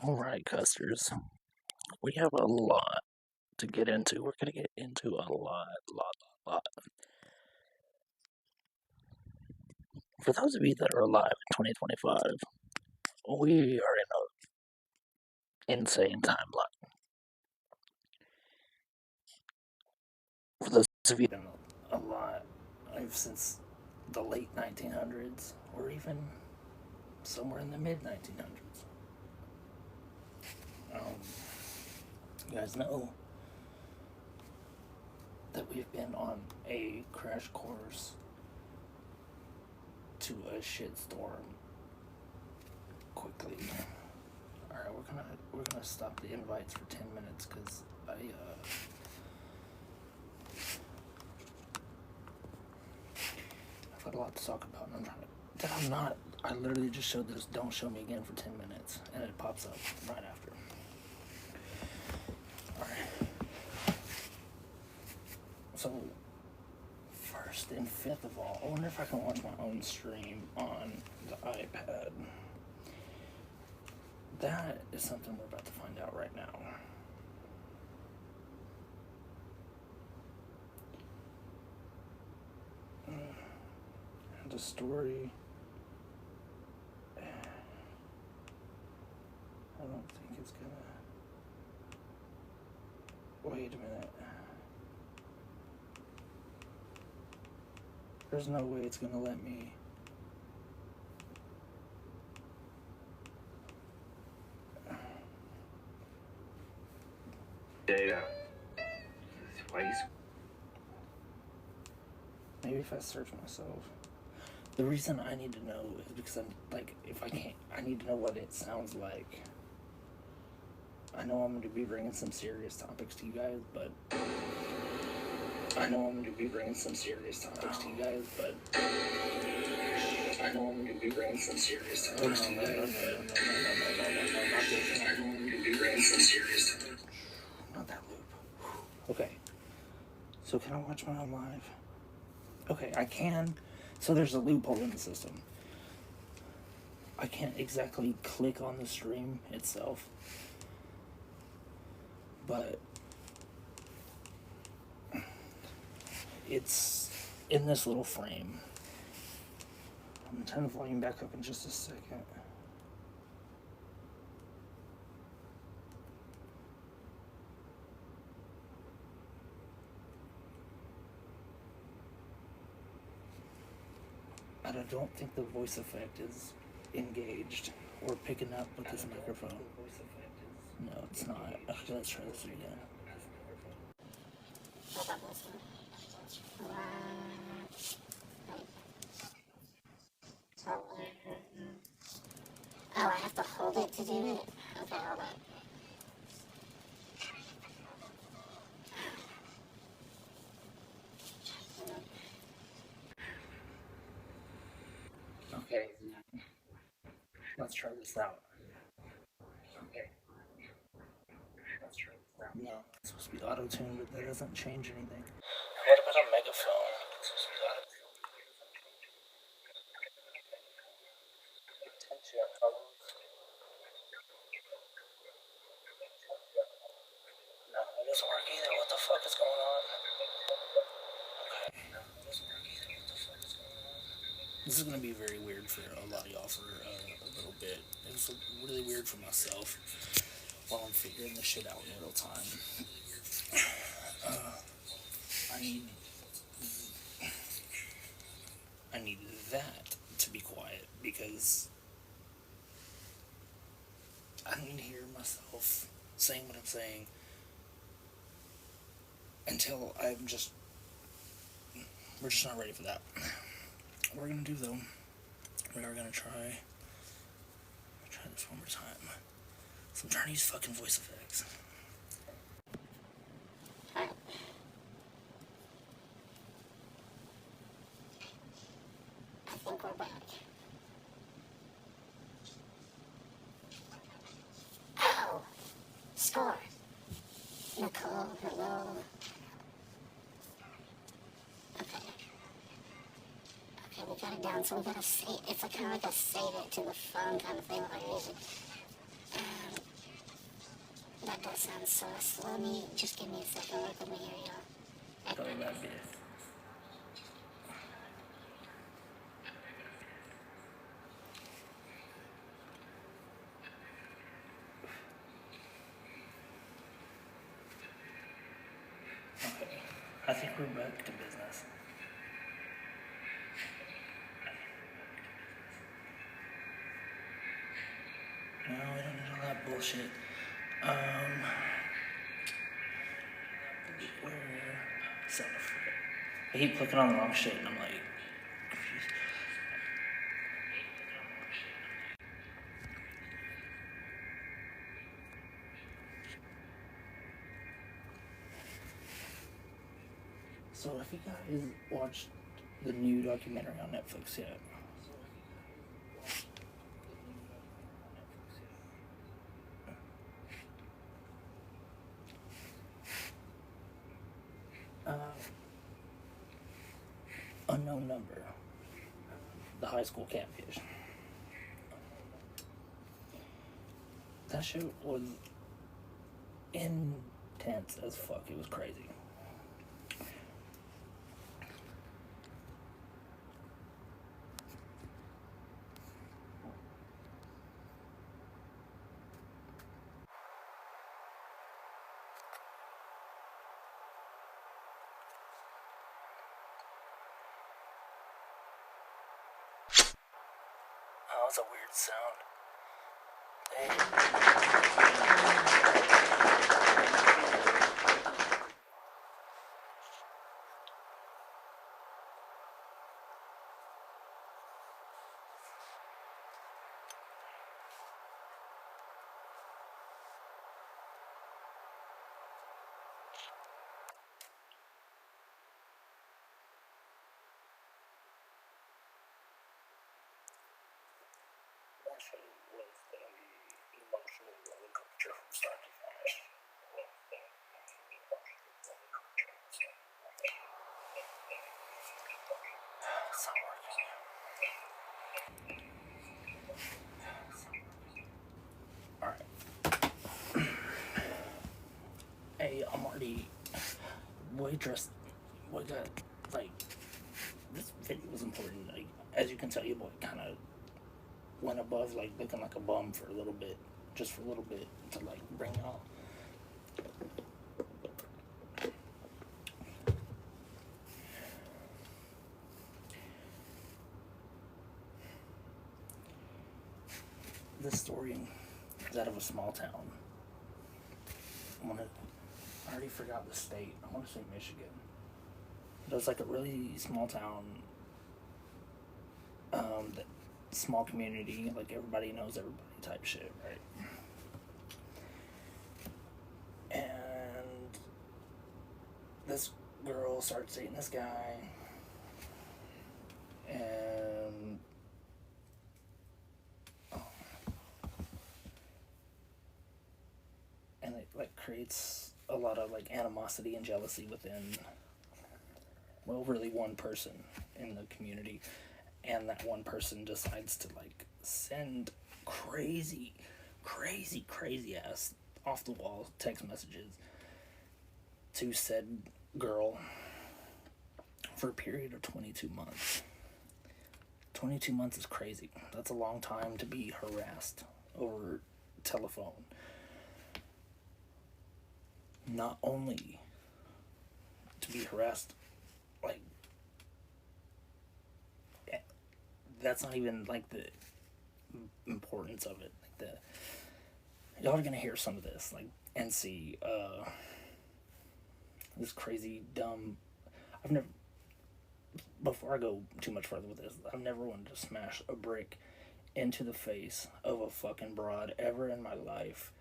Alright, Custers. We have a lot to get into. We're going to get into a lot. For those of you that are alive in 2025, we are in an insane timeline. For those of you that know a lot, since the late 1900s, or even somewhere in the mid 1900s. You guys know that we've been on a crash course to a shitstorm quickly. Alright, we're gonna stop the invites for 10 minutes because I've got a lot to talk about and I literally just showed this don't show me again for 10 minutes and it pops up right after. Alright. So first and fifth of all, I wonder if I can watch my own stream on the iPad. That is something we're about to find out right now. The story. I don't think it's gonna. Wait a minute. There's no way it's gonna let me. Data. Twice. Maybe if I search myself. The reason I need to know is because I'm like, if I can't, I need to know what it sounds like. I know I'm going to be bringing some serious topics to you guys, but I know I'm going to be bringing some serious topics to you guys, but I know I'm going to be bringing some serious topics to you guys. No, not this. I know I'm going to be bringing some serious topics. Not that loop. Okay. So can I watch my own live? Okay, I can. So there's a loophole in the system. I can't exactly click on the stream itself, but it's in this little frame. I'm gonna turn the volume back up in just a second. And I don't think the voice effect is engaged or picking up with this microphone. No, it's not. Okay, let's try this again. Oh, I have to hold it to do it? Okay, hold on. Okay, let's try this out. Okay, let's try this out. No, it's supposed to be auto-tuned, but that doesn't change anything. What about a megaphone? No, it doesn't work either. What the fuck is going on? Okay. No, it doesn't work either. What the fuck is going on? This is gonna be very weird for a lot of y'all for a little bit. It's really weird for myself while I'm figuring this shit out in real time. I need that to be quiet because I need to hear myself saying what I'm saying until we're just not ready for that. What we're gonna do though, we are gonna try this one more time. So I'm trying to use fucking voice effects. I think we're back. Oh! Score! Nicole, hello. Okay, we got it down, so we gotta save, it's kind of like a save it to the phone kind of thing with our music. that does sound sus. Let me, just give me a second, let me hear you. Go that bit. Okay, I think we're back to business. No, we don't need all that bullshit. Where? Son of a- I keep clicking on the wrong shit, and I'm like, confused. So, have you guys watched the new documentary on Netflix yet? Uh, Unknown Number, the high school catfish. That shit was intense as fuck. It was crazy. Oh, that's a weird sound. Actually, was the emotional roller coaster from start to finish. It's not working. Alright. Hey, I'm already waitress. We got, like, this video was important. Like, as you can tell, your boy kind of went above, like, looking like a bum for a little bit. Just for a little bit to, like, bring y'all. This story is out of a small town. I already forgot the state. I want to say Michigan. But it's like a really small town. That small community, like everybody knows everybody type shit, right? And this girl starts dating this guy, and it like creates a lot of like animosity and jealousy within, well, really one person in the community. And that one person decides to like send crazy ass off the wall text messages to said girl for a period of 22 months. 22 months is crazy. That's a long time to be harassed over telephone. Not only to be harassed, like, that's not even like the importance of it. Like y'all are gonna hear some of this, like, and see this crazy dumb. I've never. Before I go too much further with this, I've never wanted to smash a brick into the face of a fucking broad ever in my life.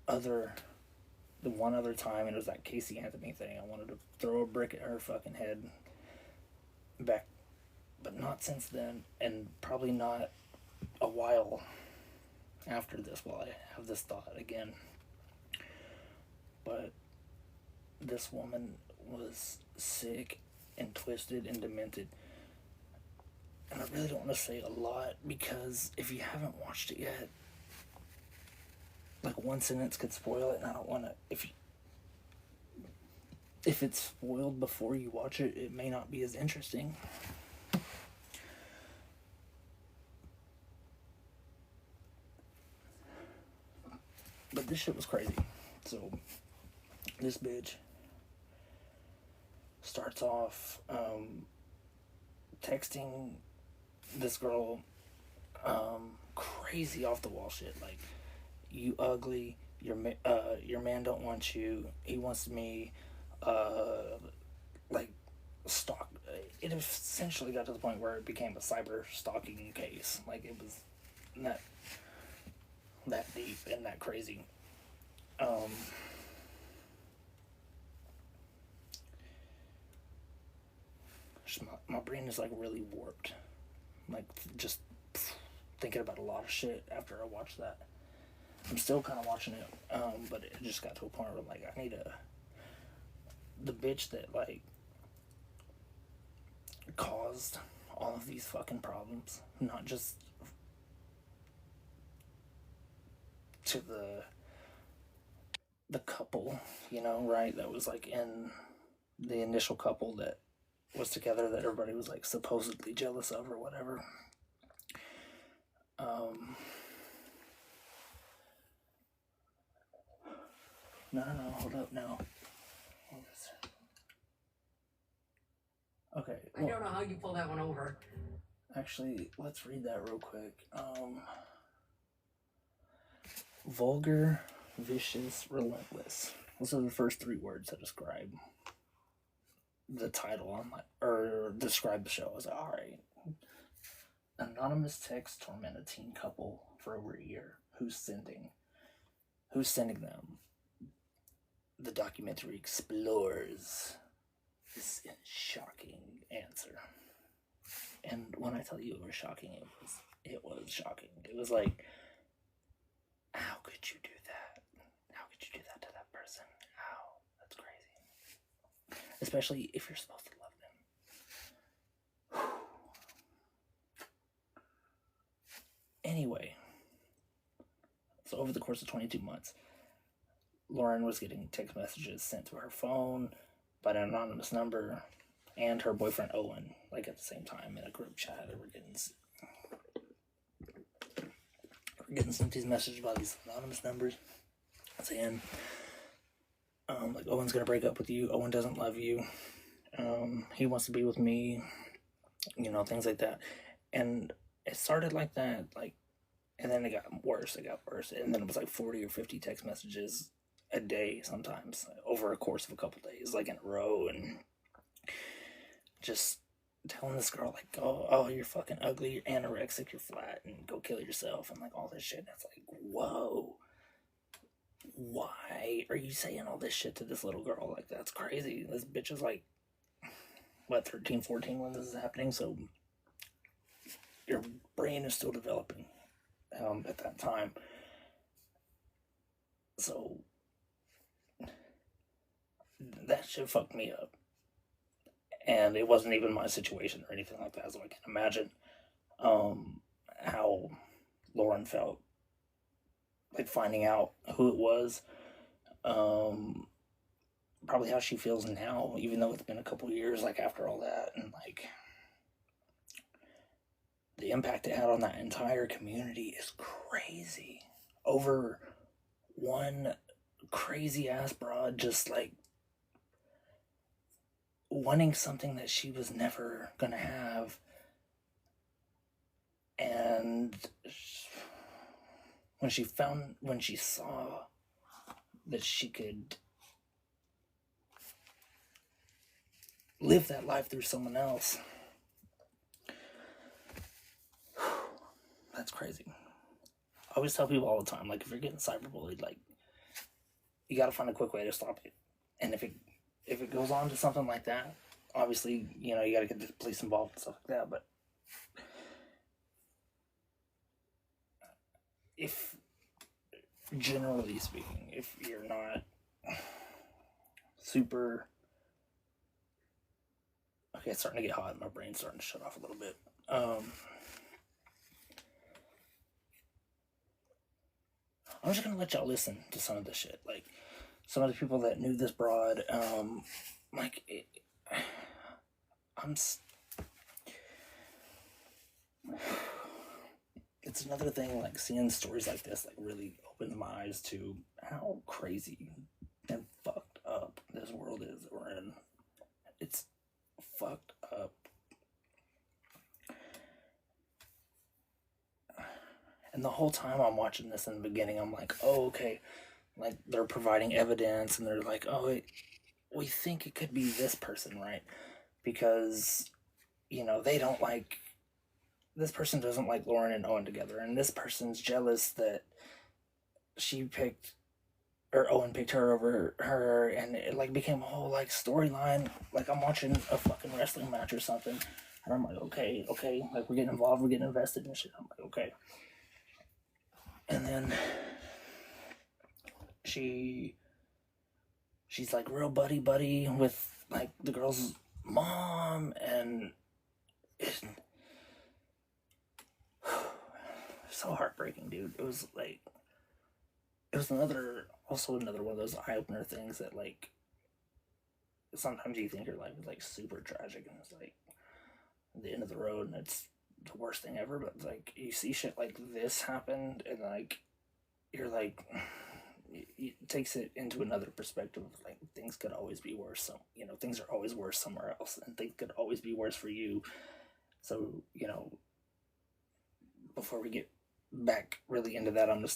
The one other time, and it was that Casey Anthony thing. I wanted to throw a brick at her fucking head back, but not since then, and probably not a while after this while I have this thought again. But this woman was sick and twisted and demented. And I really don't want to say a lot, because if you haven't watched it yet, like one sentence could spoil it, and I don't want to. If it's spoiled before you watch it, it may not be as interesting. But this shit was crazy. So this bitch starts off texting this girl crazy off the wall shit like, you ugly, your man don't want you, he wants me, like stalk. It essentially got to the point where it became a cyber stalking case. Like, it was that deep and that crazy. My brain is like really warped, like just thinking about a lot of shit after I watched that. I'm still kind of watching it, but it just got to a point where I'm like, I need the bitch that like caused all of these fucking problems, not just to the couple, you know, right? That was like in the initial couple that was together that everybody was like supposedly jealous of or whatever. No, hold up, no. Okay. Well, I don't know how you pull that one over. Actually, let's read that real quick. Vulgar, vicious, relentless. Those are the first 3 words that describe the title. I'm like, or describe the show. I was like, alright. Anonymous text torment a teen couple for over a year. Who's sending them? The documentary explores this shocking answer. And when I tell you it was shocking, it was shocking. It was like, how could you do that? How could you do that to that person? How? That's crazy. Especially if you're supposed to love them. Anyway, so over the course of 22 months, Lauren was getting text messages sent to her phone by an anonymous number, and her boyfriend Owen, like at the same time in a group chat. They were getting sent these messages by these anonymous numbers saying, like, Owen's gonna break up with you, Owen doesn't love you, he wants to be with me, you know, things like that. And it started like that, like, and then it got worse, and then it was like 40 or 50 text messages a day sometimes over a course of a couple days, like in a row, and just telling this girl like, oh, you're fucking ugly, you're anorexic, you're flat, and go kill yourself, and like all this shit. And it's like, whoa, why are you saying all this shit to this little girl? Like, that's crazy. This bitch is like, what, 13, 14 when this is happening, so your brain is still developing at that time. So that shit fucked me up. And it wasn't even my situation or anything like that, so I can imagine how Lauren felt, like finding out who it was. Probably how she feels now, even though it's been a couple years, like after all that, and like the impact it had on that entire community is crazy. Over one crazy ass broad just like wanting something that she was never gonna have, and when she saw that she could live that life through someone else, that's crazy. I always tell people all the time, like, if you're getting cyberbullied, like, you gotta find a quick way to stop it. And if it goes on to something like that, obviously, you know, you gotta get the police involved and stuff like that, but if, generally speaking, if you're not super... Okay, it's starting to get hot, my brain's starting to shut off a little bit. I'm just gonna let y'all listen to some of the shit. Like, some of the people that knew this broad, like, I'm. It's another thing, like, seeing stories like this, like, really opens my eyes to how crazy and fucked up this world is that we're in. It's fucked up. And the whole time I'm watching this in the beginning, I'm like, oh, okay. Like, they're providing evidence, and they're like, oh, we think it could be this person, right? Because, they don't like, this person doesn't like Lauren and Owen together, and this person's jealous that Owen picked her over her, and it, like, became a whole, like, storyline. Like, I'm watching a fucking wrestling match or something, and I'm like, okay, like, we're getting involved, we're getting invested in shit. I'm like, okay. And then she's like real buddy with, like, the girl's mom, and it's so heartbreaking, dude. It was another one of those eye-opener things that, like, sometimes you think your life is, like, super tragic, and it's like the end of the road, and it's the worst thing ever. But, like, you see shit like this happen, and, like, you're like, it takes it into another perspective. Like, things could always be worse. So, things are always worse somewhere else, and things could always be worse for you. So, before we get back really into that, I'm gonna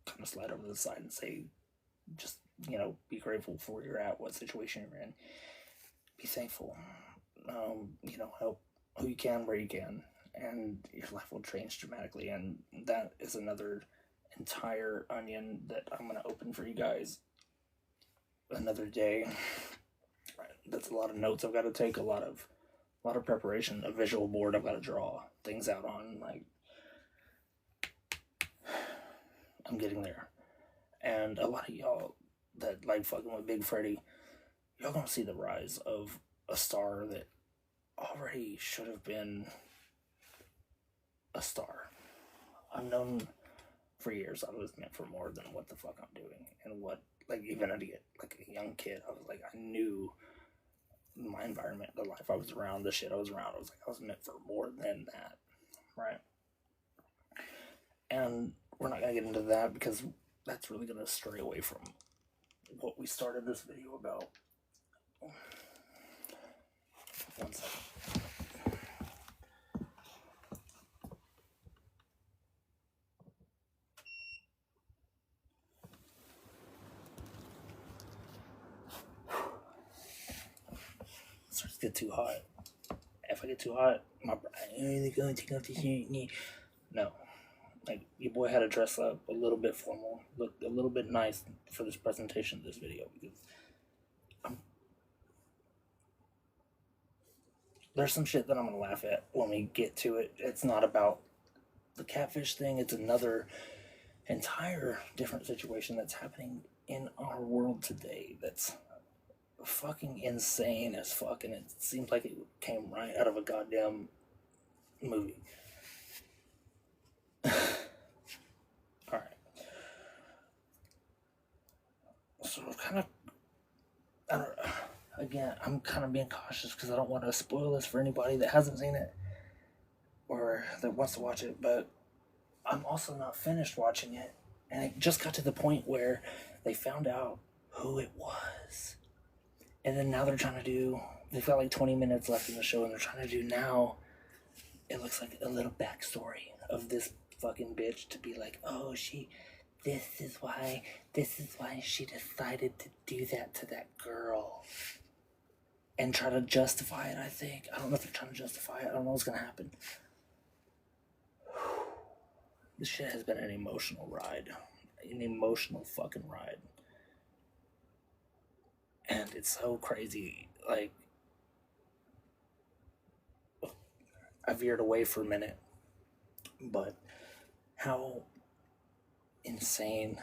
kind of slide over to the side and say, just, be grateful for where you're at, what situation you're in. Be thankful. Help who you can, where you can, and your life will change dramatically. And that is another entire onion that I'm gonna open for you guys another day. That's a lot of notes I've got to take, a lot of preparation, a visual board I've got to draw things out on. Like, I'm getting there. And a lot of y'all that like fucking with Big Freddy, y'all gonna see the rise of a star that already should have been a star. I've known for years I was meant for more than what the fuck I'm doing, and what, like, even a young kid, I was like, I knew my environment, the life I was around, the shit I was around, I was like, I was meant for more than that, right? And we're not gonna get into that because that's really gonna stray away from what we started this video about. 1 second. It starts to get too hot. If I get too hot, my brain is going to take off the shit. No. Like, your boy had to dress up a little bit formal, look a little bit nice for this presentation of this video, because there's some shit that I'm gonna laugh at when we get to it. It's not about the catfish thing, it's another entire different situation that's happening in our world today that's fucking insane as fuck, and it seems like it came right out of a goddamn movie. Alright. So I'm kind of being cautious because I don't want to spoil this for anybody that hasn't seen it or that wants to watch it, but I'm also not finished watching it, and it just got to the point where they found out who it was. And then now they've got like 20 minutes left in the show, and they're trying to do now, it looks like a little backstory of this fucking bitch to be like, oh, this is why she decided to do that to that girl. And try to justify it, I think. I don't know if they're trying to justify it. I don't know what's gonna happen. This shit has been an emotional ride. An emotional fucking ride. And it's so crazy. Like, I veered away for a minute, but how insane,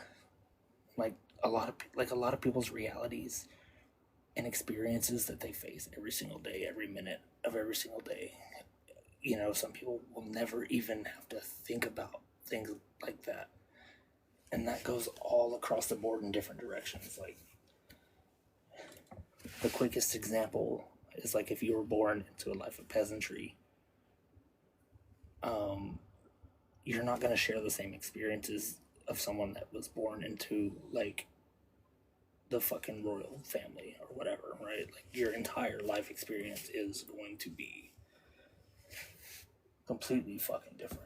like, a lot of people's realities and experiences that they face every single day, every minute of every single day. Some people will never even have to think about things like that. And that goes all across the board in different directions. Like, the quickest example is like if you were born into a life of peasantry, you're not going to share the same experiences of someone that was born into like the fucking royal family or whatever, right? Like your entire life experience is going to be completely fucking different.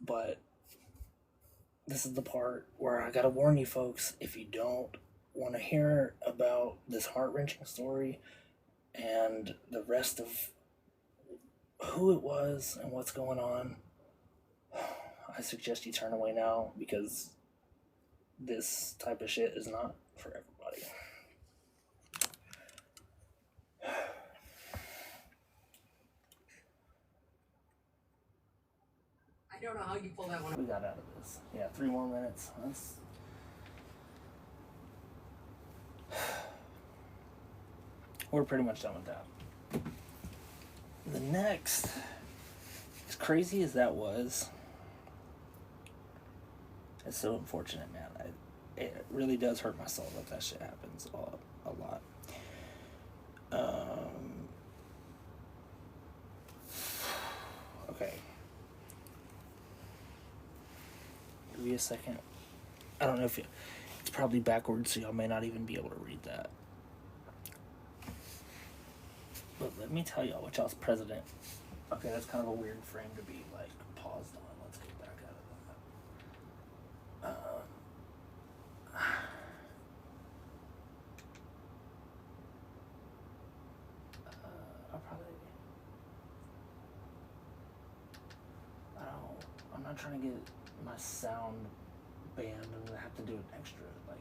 But this is the part where I gotta warn you folks, if you don't want to hear about this heart-wrenching story and the rest of who it was and what's going on, I suggest you turn away now, because this type of shit is not for everybody. I don't know how you pull that one over. We got out of this. Yeah, 3 more minutes. We're pretty much done with that. The next, as crazy as that was, it's so unfortunate, man. It really does hurt my soul that shit happens a lot. Okay. Give me a second. I don't know if it's probably backwards, so y'all may not even be able to read that. But let me tell y'all what y'all's president. Okay, that's kind of a weird frame to be like paused on. Let's get back out of that. I'm not trying to get my sound banned. I'm gonna have to do an extra, like.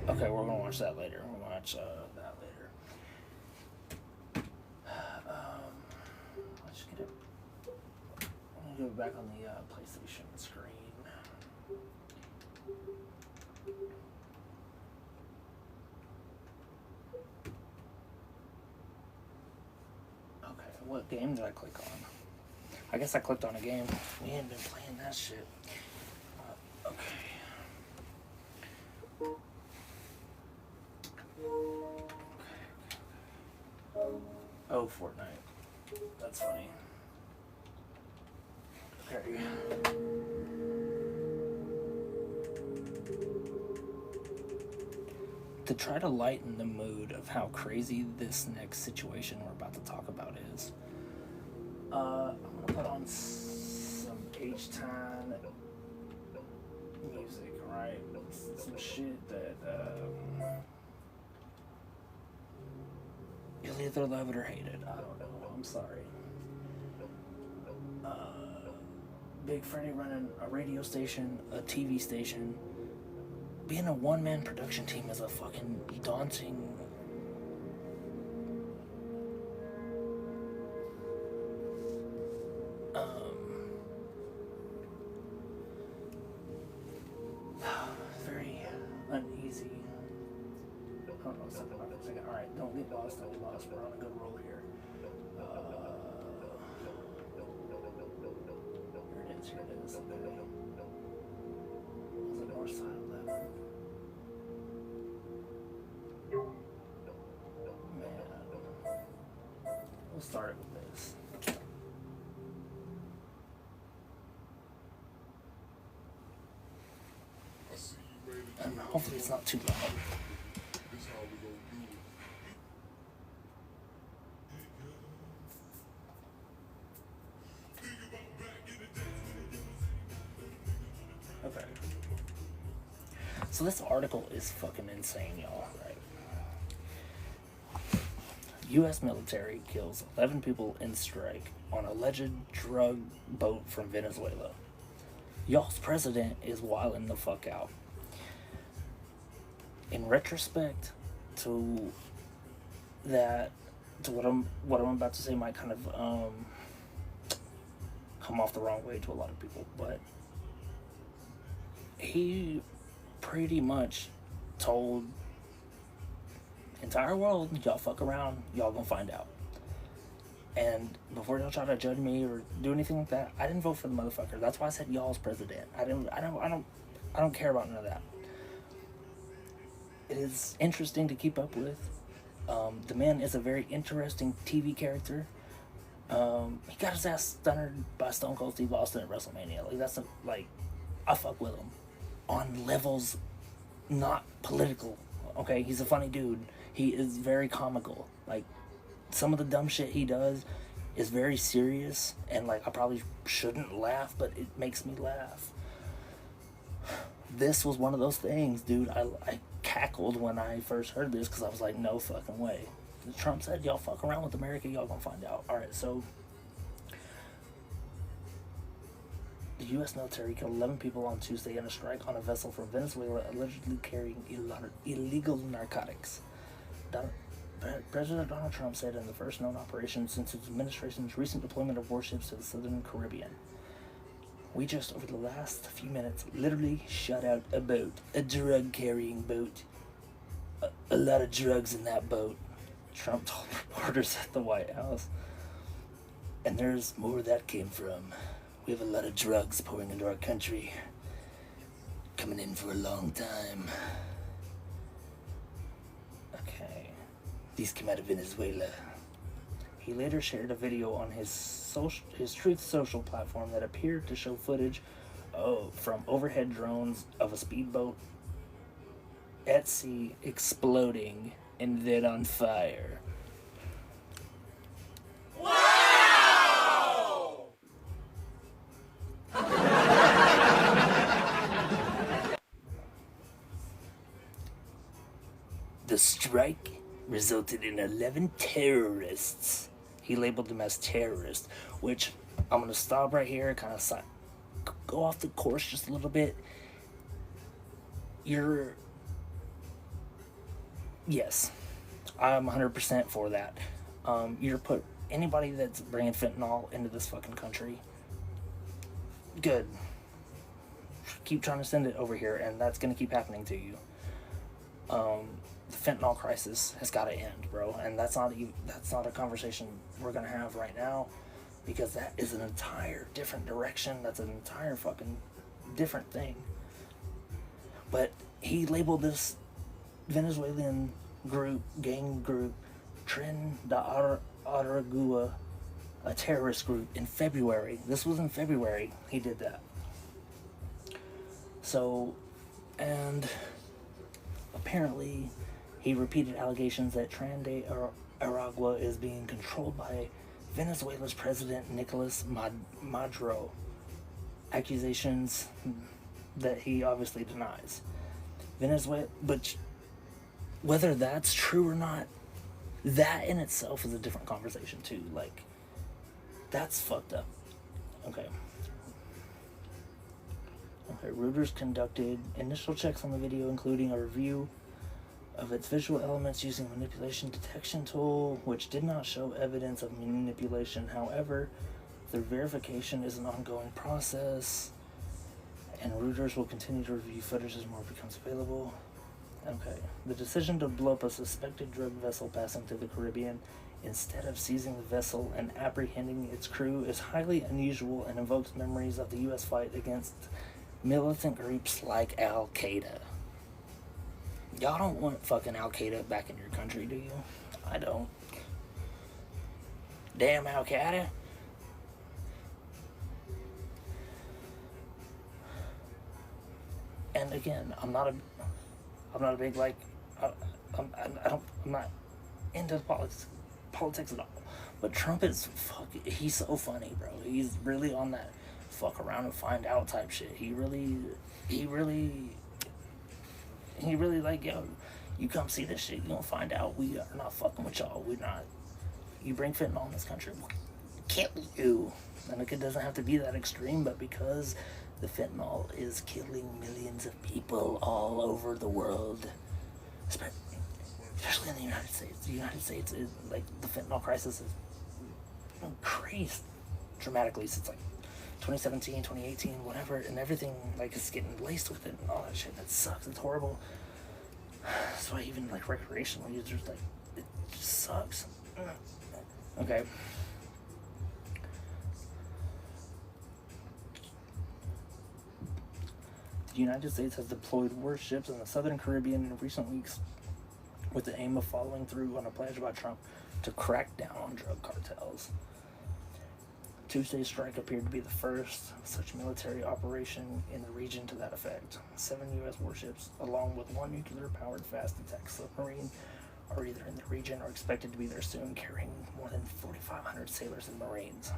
Okay, we're gonna watch that later. We'll watch that later. Let's get it. I'm gonna go back on the PlayStation screen. Okay, what game did I click on? I guess I clicked on a game. We ain't been playing that shit. Okay. Oh, Fortnite. That's funny. Okay. To try to lighten the mood of how crazy this next situation we're about to talk about is, I'm gonna put on some H-Time music, right? Some shit that, you'll either love it or hate it. I don't know. I'm sorry. Big Freddy running a radio station, a TV station. Being a one-man production team is a fucking daunting... very uneasy. Hold on a second. Alright, don't get lost. We're on a good roll here. Here it is. Okay. Was it north side 11? Man. We'll start it with this. And hopefully it's not too loud. Okay. So this article is fucking insane, y'all, right? U.S. military kills 11 people in strike on alleged drug boat from Venezuela. Y'all's president is wilding the fuck out. In retrospect to that, to what I'm about to say might kind of come off the wrong way to a lot of people, but he pretty much told entire world, y'all fuck around, y'all gonna find out. And before y'all try to judge me or do anything like that, I didn't vote for the motherfucker. That's why I said y'all's president. I don't care about none of that. It is interesting to keep up with. The man is a very interesting TV character. He got his ass stunnered by Stone Cold Steve Austin at WrestleMania. I fuck with him on levels not political. Okay, he's a funny dude. He is very comical. Like, some of the dumb shit he does is very serious, and I probably shouldn't laugh, but it makes me laugh. This was one of those things, dude. I cackled when I first heard this because I was like, no fucking way. Trump said, y'all fuck around with America, y'all gonna find out. Alright, so the U.S. military killed 11 people on Tuesday in a strike on a vessel from Venezuela allegedly carrying illegal narcotics. President Donald Trump said in the first known operation since his administration's recent deployment of warships to the southern Caribbean. We just, over the last few minutes, literally shut out a boat, a drug-carrying boat. A lot of drugs in that boat, Trump told reporters at the White House. And there's more where that came from. We have a lot of drugs pouring into our country. Coming in for a long time. Okay. These come out of Venezuela. He later shared a video on his Truth Social platform that appeared to show footage from overhead drones of a speedboat at sea exploding and then on fire. Wow! The strike resulted in 11 terrorists. He labeled them as terrorists, which I'm going to stop right here, kind of go off the course just a little bit. Yes, I'm 100% for that. You're put anybody that's bringing fentanyl into this fucking country, good. Keep trying to send it over here, and that's going to keep happening to you. The fentanyl crisis has got to end, bro, and that's not a conversation we're gonna have right now, because that is an entire different direction. That's an entire fucking different thing. But he labeled this Venezuelan gang group, Tren de Aragua, a terrorist group in February. This was in February he did that. So, and apparently he repeated allegations that Tren de Aragua is being controlled by Venezuela's President Nicolas Maduro. Accusations that he obviously denies. Venezuela, but whether that's true or not, that in itself is a different conversation too. That's fucked up. Okay, Reuters conducted initial checks on the video, including a review of its visual elements using a manipulation detection tool, which did not show evidence of manipulation. However, the verification is an ongoing process, and Reuters will continue to review footage as more becomes available. Okay. The decision to blow up a suspected drug vessel passing through the Caribbean instead of seizing the vessel and apprehending its crew is highly unusual and evokes memories of the U.S. fight against militant groups like Al-Qaeda. Y'all don't want fucking Al-Qaeda back in your country, do you? I don't. Damn Al-Qaeda. And again, I'm not a big I'm not into politics at all. But Trump is he's so funny, bro. He's really on that fuck around and find out type shit. He really yo, you come see this shit, you gonna find out we are not fucking with y'all. We're not. You bring fentanyl in this country, we'll kill you. And it doesn't have to be that extreme, but because the fentanyl is killing millions of people all over the world, especially in the United States. The United States is the fentanyl crisis has increased dramatically since 2017, 2018, whatever, and everything is getting laced with it and all that shit. That sucks. It's horrible. That's why even like recreational users, like, it just sucks. Okay. The United States has deployed warships in the Southern Caribbean in recent weeks with the aim of following through on a pledge by Trump to crack down on drug cartels. Tuesday's strike appeared to be the first such military operation in the region to that effect. 7 U.S. warships, along with one nuclear-powered fast attack submarine, are either in the region or expected to be there soon, carrying more than 4,500 sailors and Marines.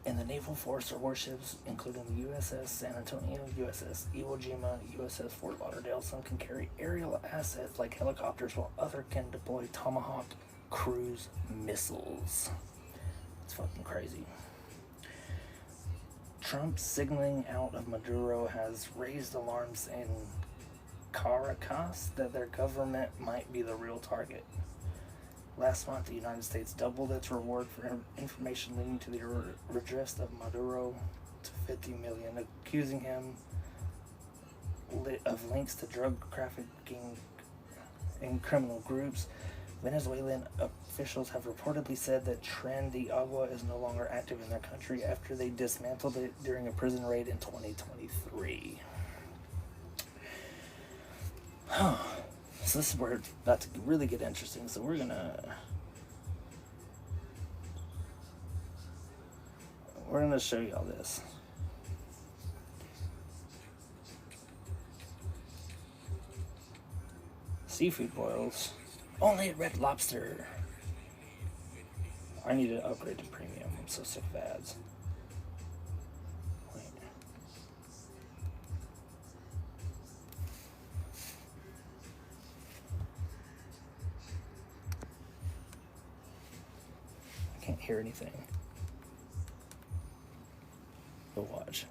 In the naval force are warships, including the USS San Antonio, USS Iwo Jima, USS Fort Lauderdale. Some can carry aerial assets like helicopters, while others can deploy Tomahawk cruise missiles. It's fucking crazy. Trump's signaling out of Maduro has raised alarms in Caracas that their government might be the real target. Last month, the United States doubled its reward for information leading to the arrest of Maduro to $50 million, accusing him of links to drug trafficking and criminal groups. Venezuelan officials have reportedly said that Tren de Agua is no longer active in their country after they dismantled it during a prison raid in 2023. So this is where it's about to really get interesting. So we're gonna show y'all this. Seafood boils. Only at Red Lobster. I need to upgrade to premium. I'm so sick of ads. Wait. I can't hear anything. But watch.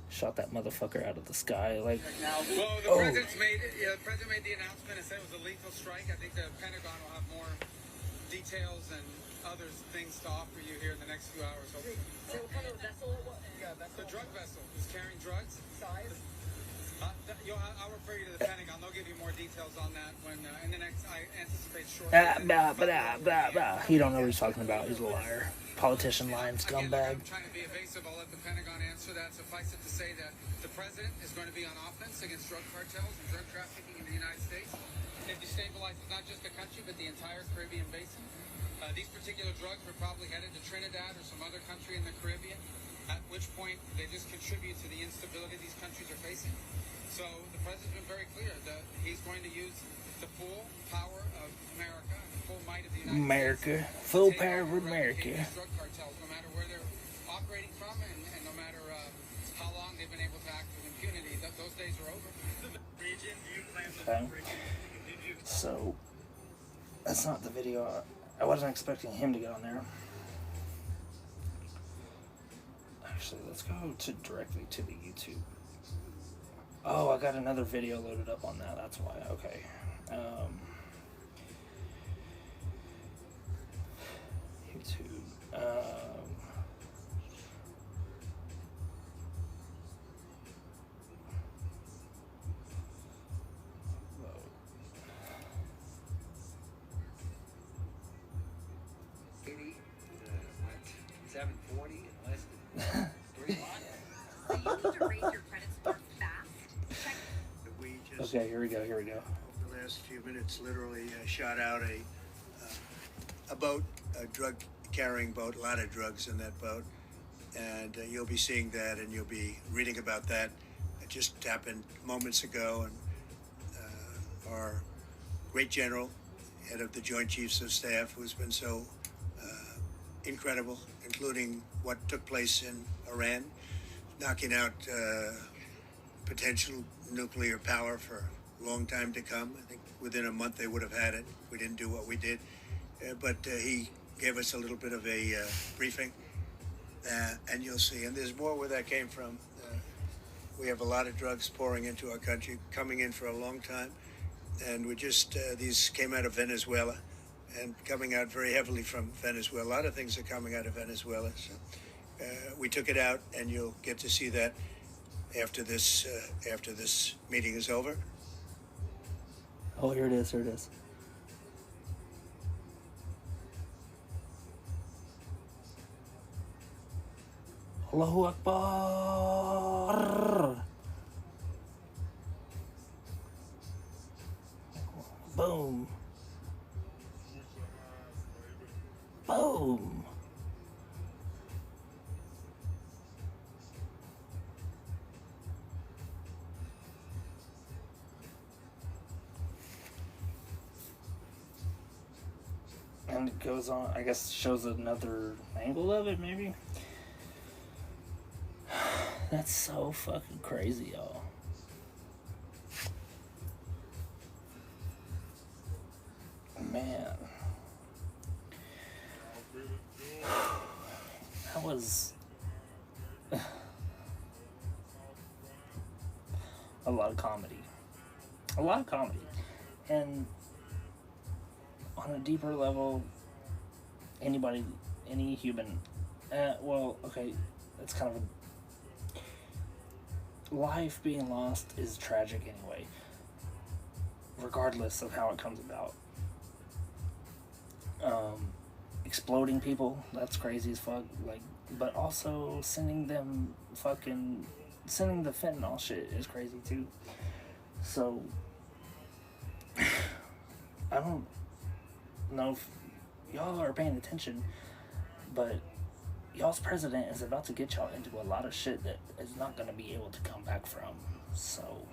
Shot that motherfucker out of the sky, like. Well, the president made the announcement and said it was a lethal strike. I think the Pentagon will have more details and other things to offer you here in the next few hours. Hopefully. So what kind of vessel it was? Yeah, that's the drug vessel. It's carrying drugs. Size? I'll refer you to the Pentagon. They'll give you more details on that when in the next. I anticipate shortly. He don't know what he's talking about. He's a liar. Politician lying scumbag. I'm trying to be evasive. I'll let the Pentagon answer that. Suffice it to say that the president is going to be on offense against drug cartels and drug trafficking in the United States. It destabilizes not just the country, but the entire Caribbean basin. These particular drugs were probably headed to Trinidad or some other country in the Caribbean, at which point they just contribute to the instability these countries are facing. So the president's been very clear that he's going to use the full power of America, the full might of the United States. Full power of America. Drug cartels, no matter where they're operating from and no matter how long they've been able to act with impunity, those days are over. Okay. So, that's not the video. I wasn't expecting him to get on there. Actually, let's go directly to the YouTube. Oh, I got another video loaded up on that. That's why. Okay. YouTube. $740 in less than 3 months. So you need to raise your credit score fast. Check. We just, Okay, here we go. over the last few minutes, literally shot out a boat, a drug-carrying boat, a lot of drugs in that boat. And you'll be seeing that and you'll be reading about that. It just happened moments ago. And our great general, head of the Joint Chiefs of Staff, who's been so incredible, including what took place in Iran, knocking out potential nuclear power for a long time to come. I think within a month they would have had it. We didn't do what we did. But he gave us a little bit of a briefing, and you'll see. And there's more where that came from. We have a lot of drugs pouring into our country, coming in for a long time. And we just, these came out of Venezuela and coming out very heavily from Venezuela. A lot of things are coming out of Venezuela. So we took it out, and you'll get to see that. after this meeting is over. Oh, here it is. Here it is. Allahu Akbar. Boom. Boom. And it goes on, I guess, shows another angle of it, maybe. That's so fucking crazy, y'all. Man. That was a lot of comedy. A lot of comedy. And on a deeper level, any human, well, okay, it's kind of life being lost is tragic anyway, regardless of how it comes about. Exploding people, that's crazy as fuck, like, but also sending the fentanyl shit is crazy too. So I don't know if y'all are paying attention, but y'all's president is about to get y'all into a lot of shit that is not going to be able to come back from. So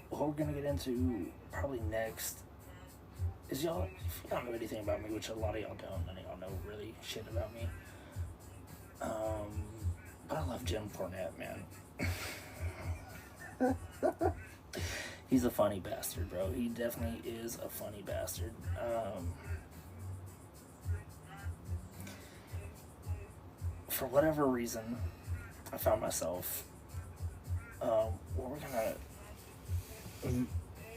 what we're going to get into probably next is if y'all know anything about me, which a lot of y'all don't, none of y'all know really shit about me. But I love Jim Cornette, man. He's a funny bastard, bro. He definitely is a funny bastard. For whatever reason, I found myself,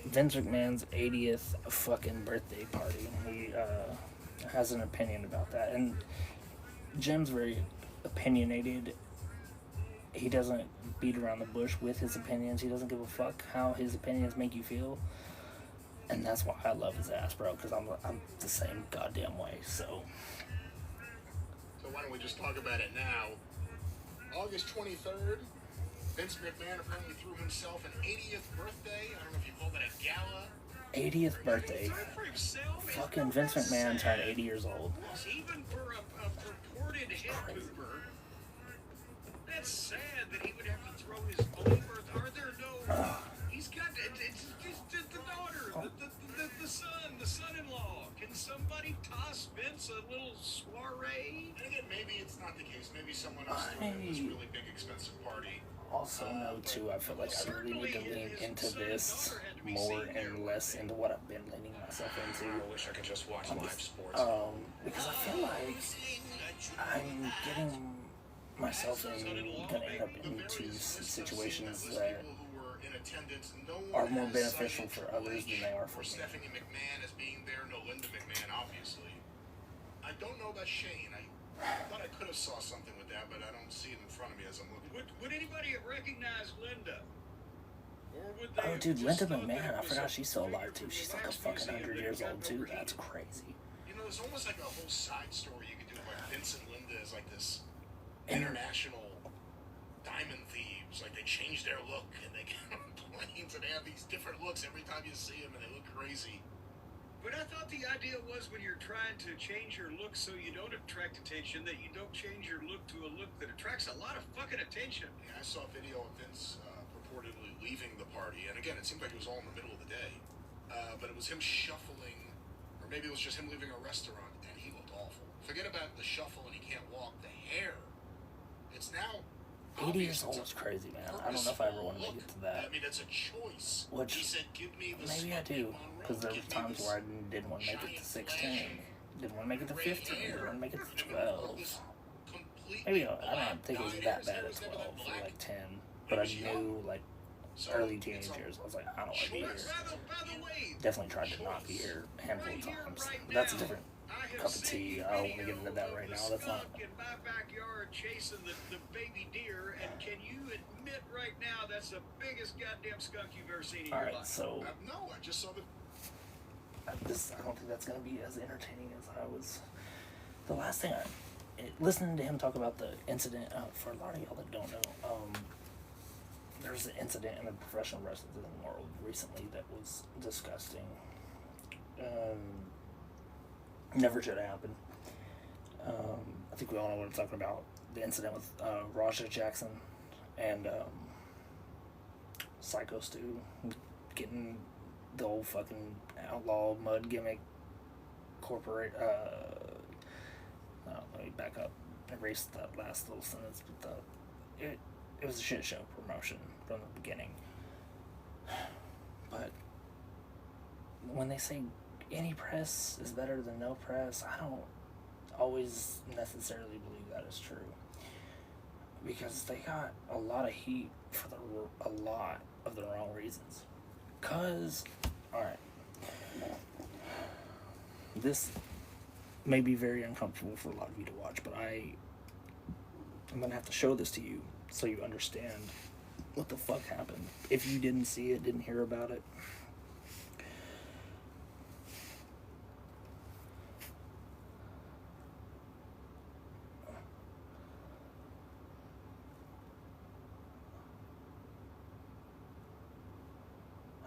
Vince McMahon's 80th fucking birthday party. He has an opinion about that. And Jim's very opinionated. He doesn't beat around the bush with his opinions. He doesn't give a fuck how his opinions make you feel. And that's why I love his ass, bro, because I'm the same goddamn way, so why don't we just talk about it now? August 23rd, Vince McMahon apparently threw himself an 80th birthday. I don't know if you call that a gala. 80th birthday. Fucking Vince McMahon turned 80 years old. Even for a purported head goober, that's sad that he would have to throw his own birth. Are there no... He's got... It's just the daughter, the son, the son-in-law. Can somebody toss Vince a little soiree? And again, maybe it's not the case. Maybe someone else threw him this really big, expensive party. Also know, too, I feel like I really need to lean into this more and less into what I've been leaning myself into. I wish I could just watch live sports. Because I feel like I'm getting myself gonna end up into situations that are more beneficial for others than they are for me. Stephanie McMahon as being there, no Linda McMahon, obviously. I don't know about Shane. I thought I could have saw something with that, but I don't see it in front of me as I'm looking. Would anybody recognize Linda? Or would they? Oh, dude, Linda McMahon, I forgot she's still alive, too. She's like a fucking 100 years old, too. That's crazy. You know, there's almost like a whole side story you could do, like Vince and Linda is like this international diamond thieves. Like, they change their look, and they get on planes, and they have these different looks every time you see them, and they look crazy. But I thought the idea was when you're trying to change your look so you don't attract attention, that you don't change your look to a look that attracts a lot of fucking attention. Yeah, I saw a video of Vince purportedly leaving the party, and again, it seemed like it was all in the middle of the day. But it was him shuffling, or maybe it was just him leaving a restaurant, and he looked awful. Forget about the shuffle and he can't walk. The hair, it's now 80 years old is crazy, man. I don't know if I ever want to make it to that. I mean, it's a choice. Which, he said, give me the maybe I do. Because there were times where I didn't want to make it to 16. Didn't want to make it to 15. Didn't want to make it to 12. Maybe I don't think it was that bad at 12 or like 10. But I knew, like, early teenage years, I was like, I don't want to be here. Definitely tried to not be here a handful of times. But that's a different have cup of seen tea. a I don't want to video get into that of right the now. That's not. skunk in my backyard chasing the baby deer, and can you admit right now that's the biggest goddamn skunk you've ever seen in All your right, life? so No, I just saw the. I don't think that's gonna be as entertaining as I was. The last thing listening to him talk about the incident, for a lot of y'all that don't know, there's an incident in the professional wrestling world recently that was disgusting. Never should have happened. I think we all know what I'm talking about. The incident with Raja Jackson and Psycho Stu getting the old fucking outlaw mud gimmick corporate. Let me back up. Erase that last little sentence. But it was a shit show promotion from the beginning. But when they say any press is better than no press, I don't always necessarily believe that is true, because they got a lot of heat for a lot of the wrong reasons. Cause, all right, this may be very uncomfortable for a lot of you to watch, but I'm gonna have to show this to you so you understand what the fuck happened. If you didn't see it, didn't hear about it.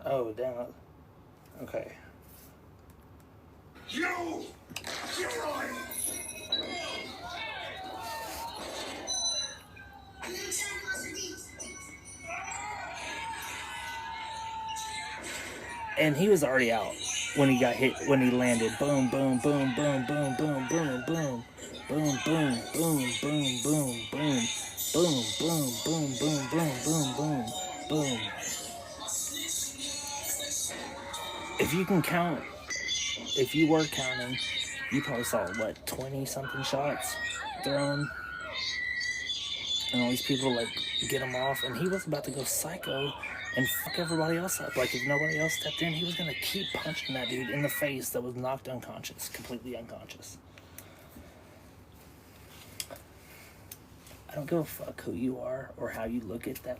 Oh, damn it. Okay. You! And he was already out when he got hit, when he landed. Boom, boom, boom, boom, boom, boom, boom, boom. Boom, boom, boom, boom, boom, boom. Boom, boom, boom, boom, boom, boom, boom, boom. If you can count, if you were counting, you probably saw, what, 20-something shots thrown? And all these people, like, get him off. And he was about to go psycho and fuck everybody else up. Like, if nobody else stepped in, he was going to keep punching that dude in the face that was knocked unconscious, completely unconscious. I don't give a fuck who you are or how you look at that.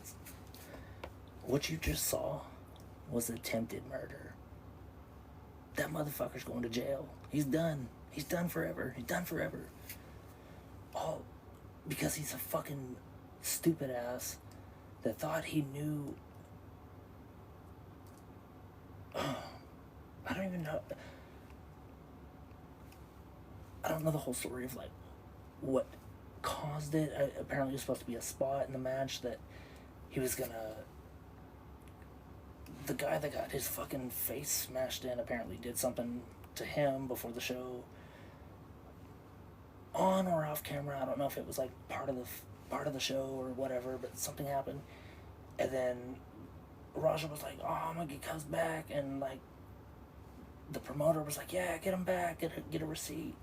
What you just saw was attempted murder. That motherfucker's going to jail. He's done. He's done forever. He's done forever. All because he's a fucking stupid ass that thought he knew. I don't even know. I don't know the whole story of, like, what caused it. Apparently it was supposed to be a spot in the match that he was gonna. The guy that got his fucking face smashed in apparently did something to him before the show, on or off camera. I don't know if it was like part of the show or whatever, but something happened, and then Raja was like, "Oh, I'm gonna get Cuz back," and like the promoter was like, "Yeah, get him back, get a receipt,"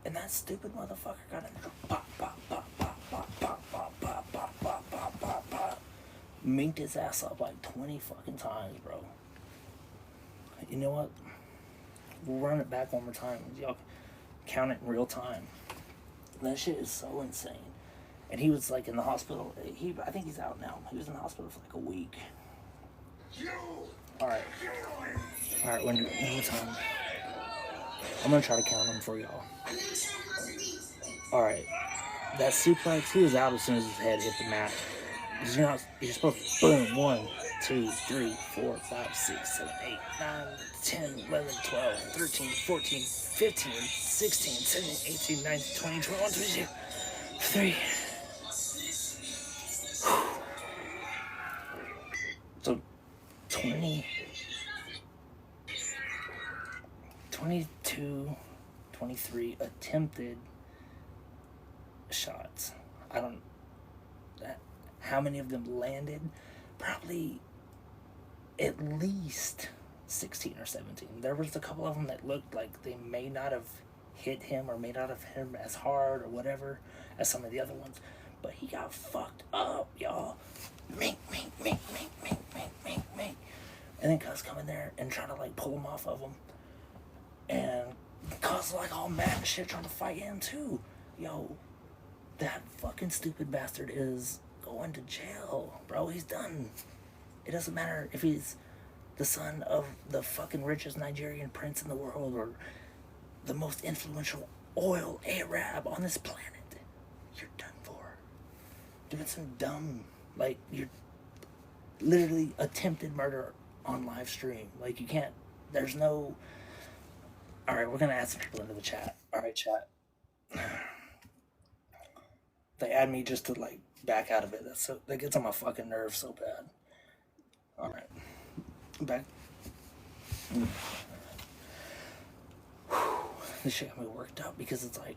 and that stupid motherfucker got in there, pop, pop, pop, pop, pop, pop, pop, pop, pop, pop, pop, pop, pop. Minked his ass up like 20 fucking times, bro. You know what? We'll run it back one more time. Y'all count it in real time. That shit is so insane. And he was like in the hospital. I think he's out now. He was in the hospital for like a week. Alright. Alright, one more time. I'm gonna try to count them for y'all. Alright. That suplex, he was out as soon as his head hit the mat. You're supposed to boom, 1, 2, 3, 4, 5, 6, 7, 8, 9, 10, 11, 12, 13, 14, 15, 16, 17, 18, 19, 20, 21, 22, 3. So 22, 23 attempted shots. I don't. How many of them landed? Probably at least 16 or 17. There was a couple of them that looked like they may not have hit him or may not have hit him as hard or whatever as some of the other ones. But he got fucked up, y'all. Mink, mink, mink, mink, mink, mink, mink, mink. And then Cuz come in there and try to like pull him off of him. And cause like all mad and shit trying to fight him too. Yo, that fucking stupid bastard is going to jail, bro. He's done. It doesn't matter if he's the son of the fucking richest Nigerian prince in the world or the most influential oil Arab on this planet. You're done for. Doing some dumb, like, you're literally attempted murder on live stream. Like, you can't, there's no. Alright, we're gonna add some people into the chat. Alright, chat. They add me just to, like, back out of it. That gets on my fucking nerves so bad. Alright. Back. This shit got me worked up because it's like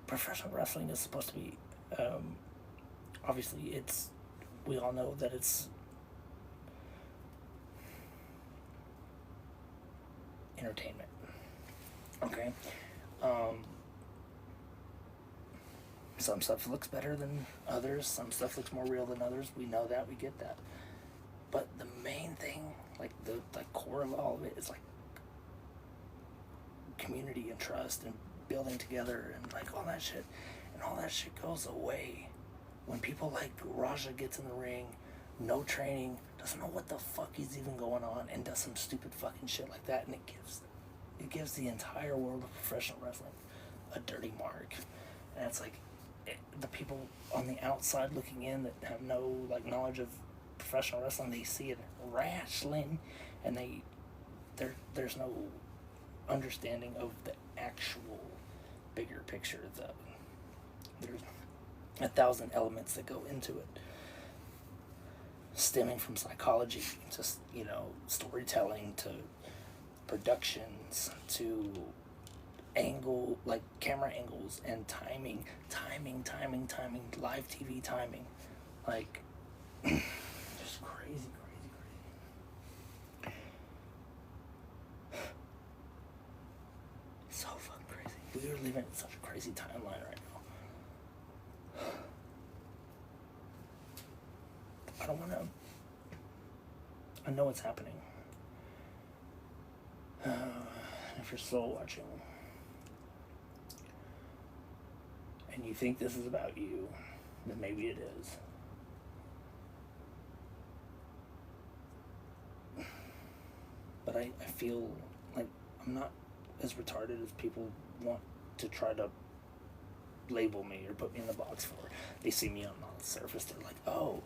professional wrestling is supposed to be obviously we all know that it's entertainment. Okay? Some stuff looks better than others, some stuff looks more real than others. We know that, we get that. But the main thing, like the core of all of it is like community and trust and building together and like all that shit. And all that shit goes away when people like Raja gets in the ring, no training, doesn't know what the fuck is even going on, and does some stupid fucking shit like that, and it gives the entire world of professional wrestling a dirty mark. And it's like the people on the outside looking in that have no like knowledge of professional wrestling, they see it wrestling, and there's no understanding of the actual bigger picture. There's 1,000 elements that go into it, stemming from psychology, just storytelling to productions to camera angles and timing, live TV timing, like just crazy. So fucking crazy. We are living in such a crazy timeline right now. I don't want to. I know what's happening. If you're still watching and you think this is about you, then maybe it is. But I feel like I'm not as retarded as people want to try to label me or put me in the box for. They see me on the surface, they're like, oh,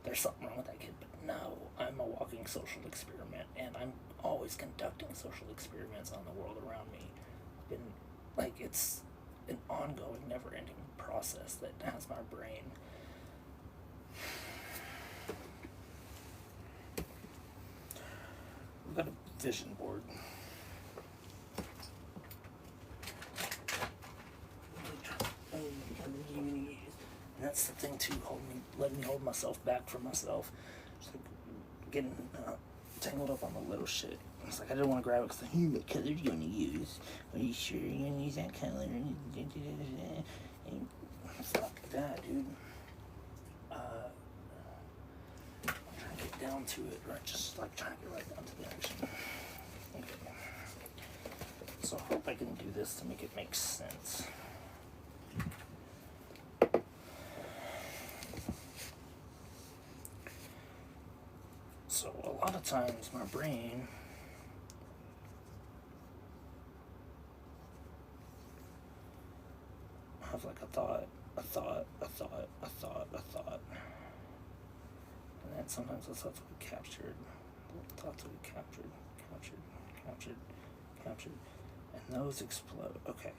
there's something wrong with that kid. But no, I'm a walking social experiment, and I'm always conducting social experiments on the world around me. It's an ongoing, never-ending process that has my brain. We've got a vision board. And that's the thing too, letting me hold myself back from myself. Just like getting tangled up on the little shit. It's like I didn't want to grab it because what color are you going to use? Are you sure you're going to use that color? And fuck that, dude. I'm trying to get down to it, right? Just like trying to get right down to the action. Okay. So I hope I can do this to make it make sense. So a lot of times my brain have like a thought, and then sometimes those thoughts will be captured, and those explode. Okay,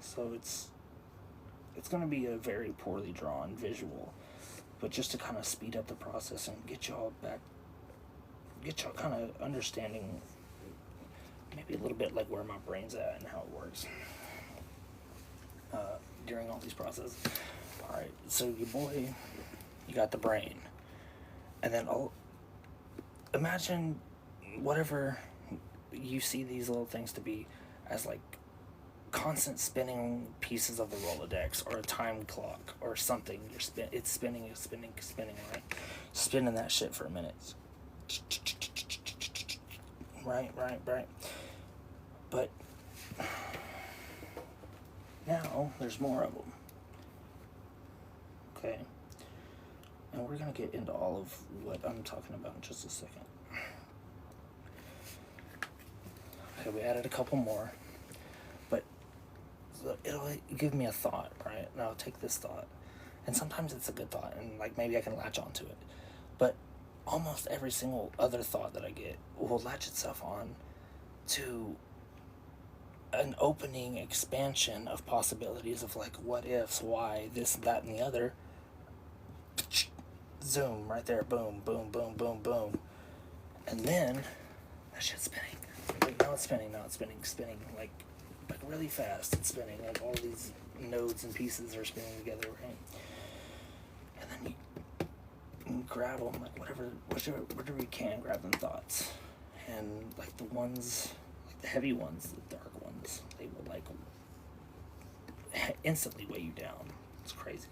so it's going to be a very poorly drawn visual, but just to kind of speed up the process and get y'all kind of understanding maybe a little bit like where my brain's at and how it works during all these processes. Alright, so you got the brain, and then imagine whatever you see these little things to be as like constant spinning pieces of the Rolodex or a time clock or something. It's spinning, right? Spinning that shit for a minute. Right. But now there's more of them. Okay? And we're going to get into all of what I'm talking about in just a second. Okay, we added a couple more. But it'll give me a thought, right? And I'll take this thought. And sometimes it's a good thought, and like maybe I can latch onto it. But almost every single other thought that I get will latch itself on to an opening expansion of possibilities of like what ifs, why, this, that, and the other. Zoom, right there, boom, boom, boom, boom, boom. And then that shit's spinning. Like now it's spinning, spinning, like really fast. It's spinning, like all these nodes and pieces are spinning together, right? And then you grab them, like whatever you can, grab them thoughts. And like the ones, like the heavy ones, the dark ones, they will like instantly weigh you down. It's crazy.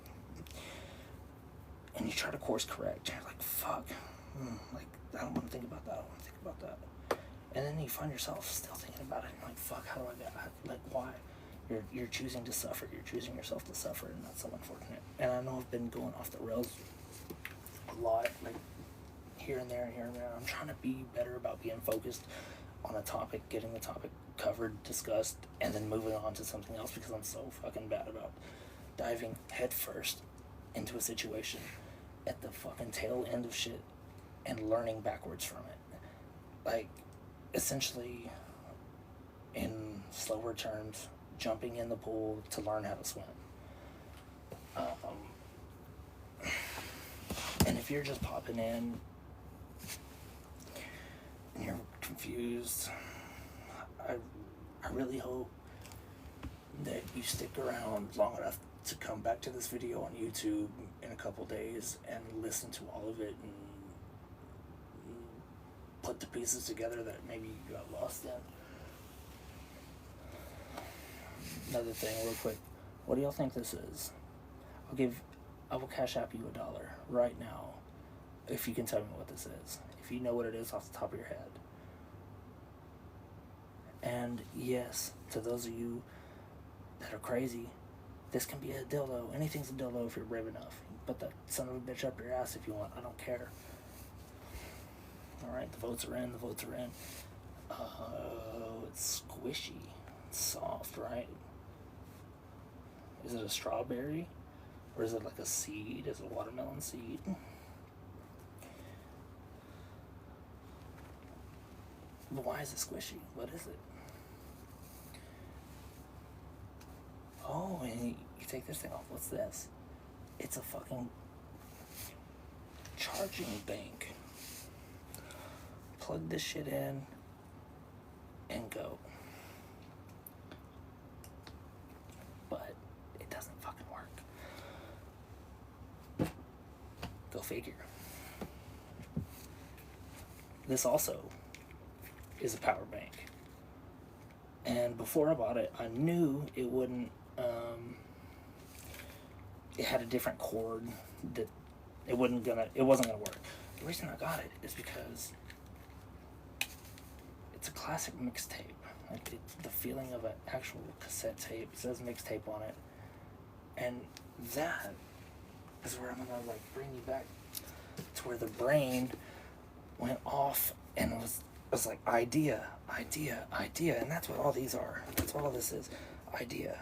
And you try to course correct. You're like, fuck. Like, I don't want to think about that. I don't want to think about that. And then you find yourself still thinking about it. And you're like, fuck, how do I get, like, why? You're choosing to suffer. You're choosing yourself to suffer, and that's so unfortunate. And I know I've been going off the rails a lot, like, here and there and here and there. I'm trying to be better about being focused on a topic, getting the topic covered, discussed, and then moving on to something else because I'm so fucking bad about diving headfirst into a situation at the fucking tail end of shit and learning backwards from it. Like, essentially, in slower terms, jumping in the pool to learn how to swim. And if you're just popping in and you're confused, I really hope that you stick around long enough to come back to this video on YouTube in a couple days and listen to all of it and put the pieces together that maybe you got lost in. Another thing, real quick, what do y'all think this is? I will cash app you $1 right now if you can tell me what this is. If you know what it is off the top of your head. And yes, to those of you that are crazy, this can be a dildo. Anything's a dildo if you're brave enough. Put that son of a bitch up your ass if you want. I don't care. Alright, the votes are in. Oh, it's squishy. It's soft, right? Is it a strawberry? Or is it like a seed? Is it a watermelon seed? But why is it squishy? What is it? Oh, and you take this thing off. What's this? It's a fucking charging bank. Plug this shit in and go. But it doesn't fucking work. Go figure. This also is a power bank. And before I bought it, I knew it wouldn't, it had a different cord that it wasn't gonna work. The reason I got it is because it's a classic mixtape. Like, it's the feeling of an actual cassette tape. It says mixtape on it. And that is where I'm gonna like bring you back to where the brain went off and was like idea, and that's what all these are. That's what all this is. Idea.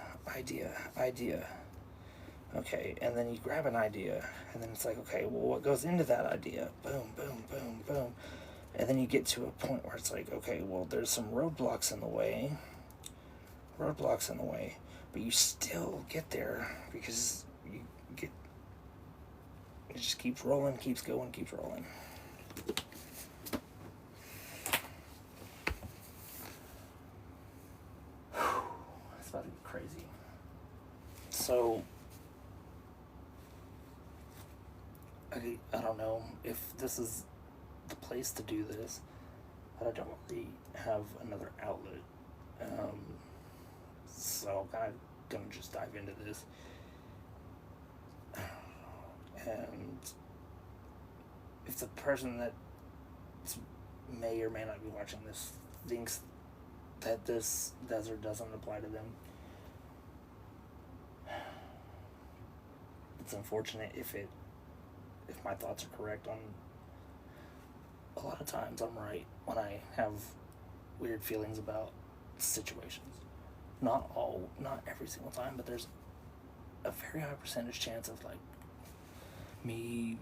Okay, and then you grab an idea, and then it's like, okay, well, what goes into that idea? Boom, boom, boom, boom. And then you get to a point where it's like, okay, well, there's some roadblocks in the way, but you still get there because it just keeps rolling, keeps going, keeps rolling. It's about to be crazy. So, I don't know if this is the place to do this, but I don't really have another outlet. So I'm kind of gonna just dive into this. And if the person that may or may not be watching this thinks that this desert doesn't apply to them. It's unfortunate if my thoughts are correct on. A lot of times I'm right when I have weird feelings about situations. Not every single time, but there's a very high percentage chance of like me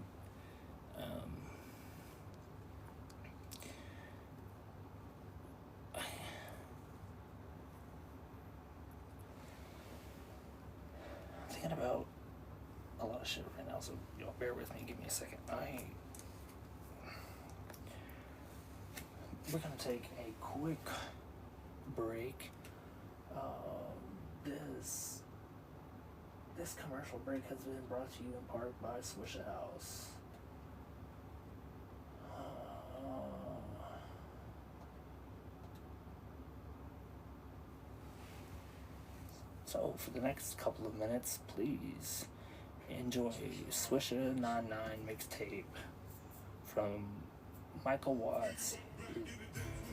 thinking about a lot of shit right now, so y'all bear with me, give me a second. We're gonna take a quick break. This commercial break has been brought to you in part by Swishahouse. So for the next couple of minutes, please enjoy Swisha 99 mixtape from Michael Watts,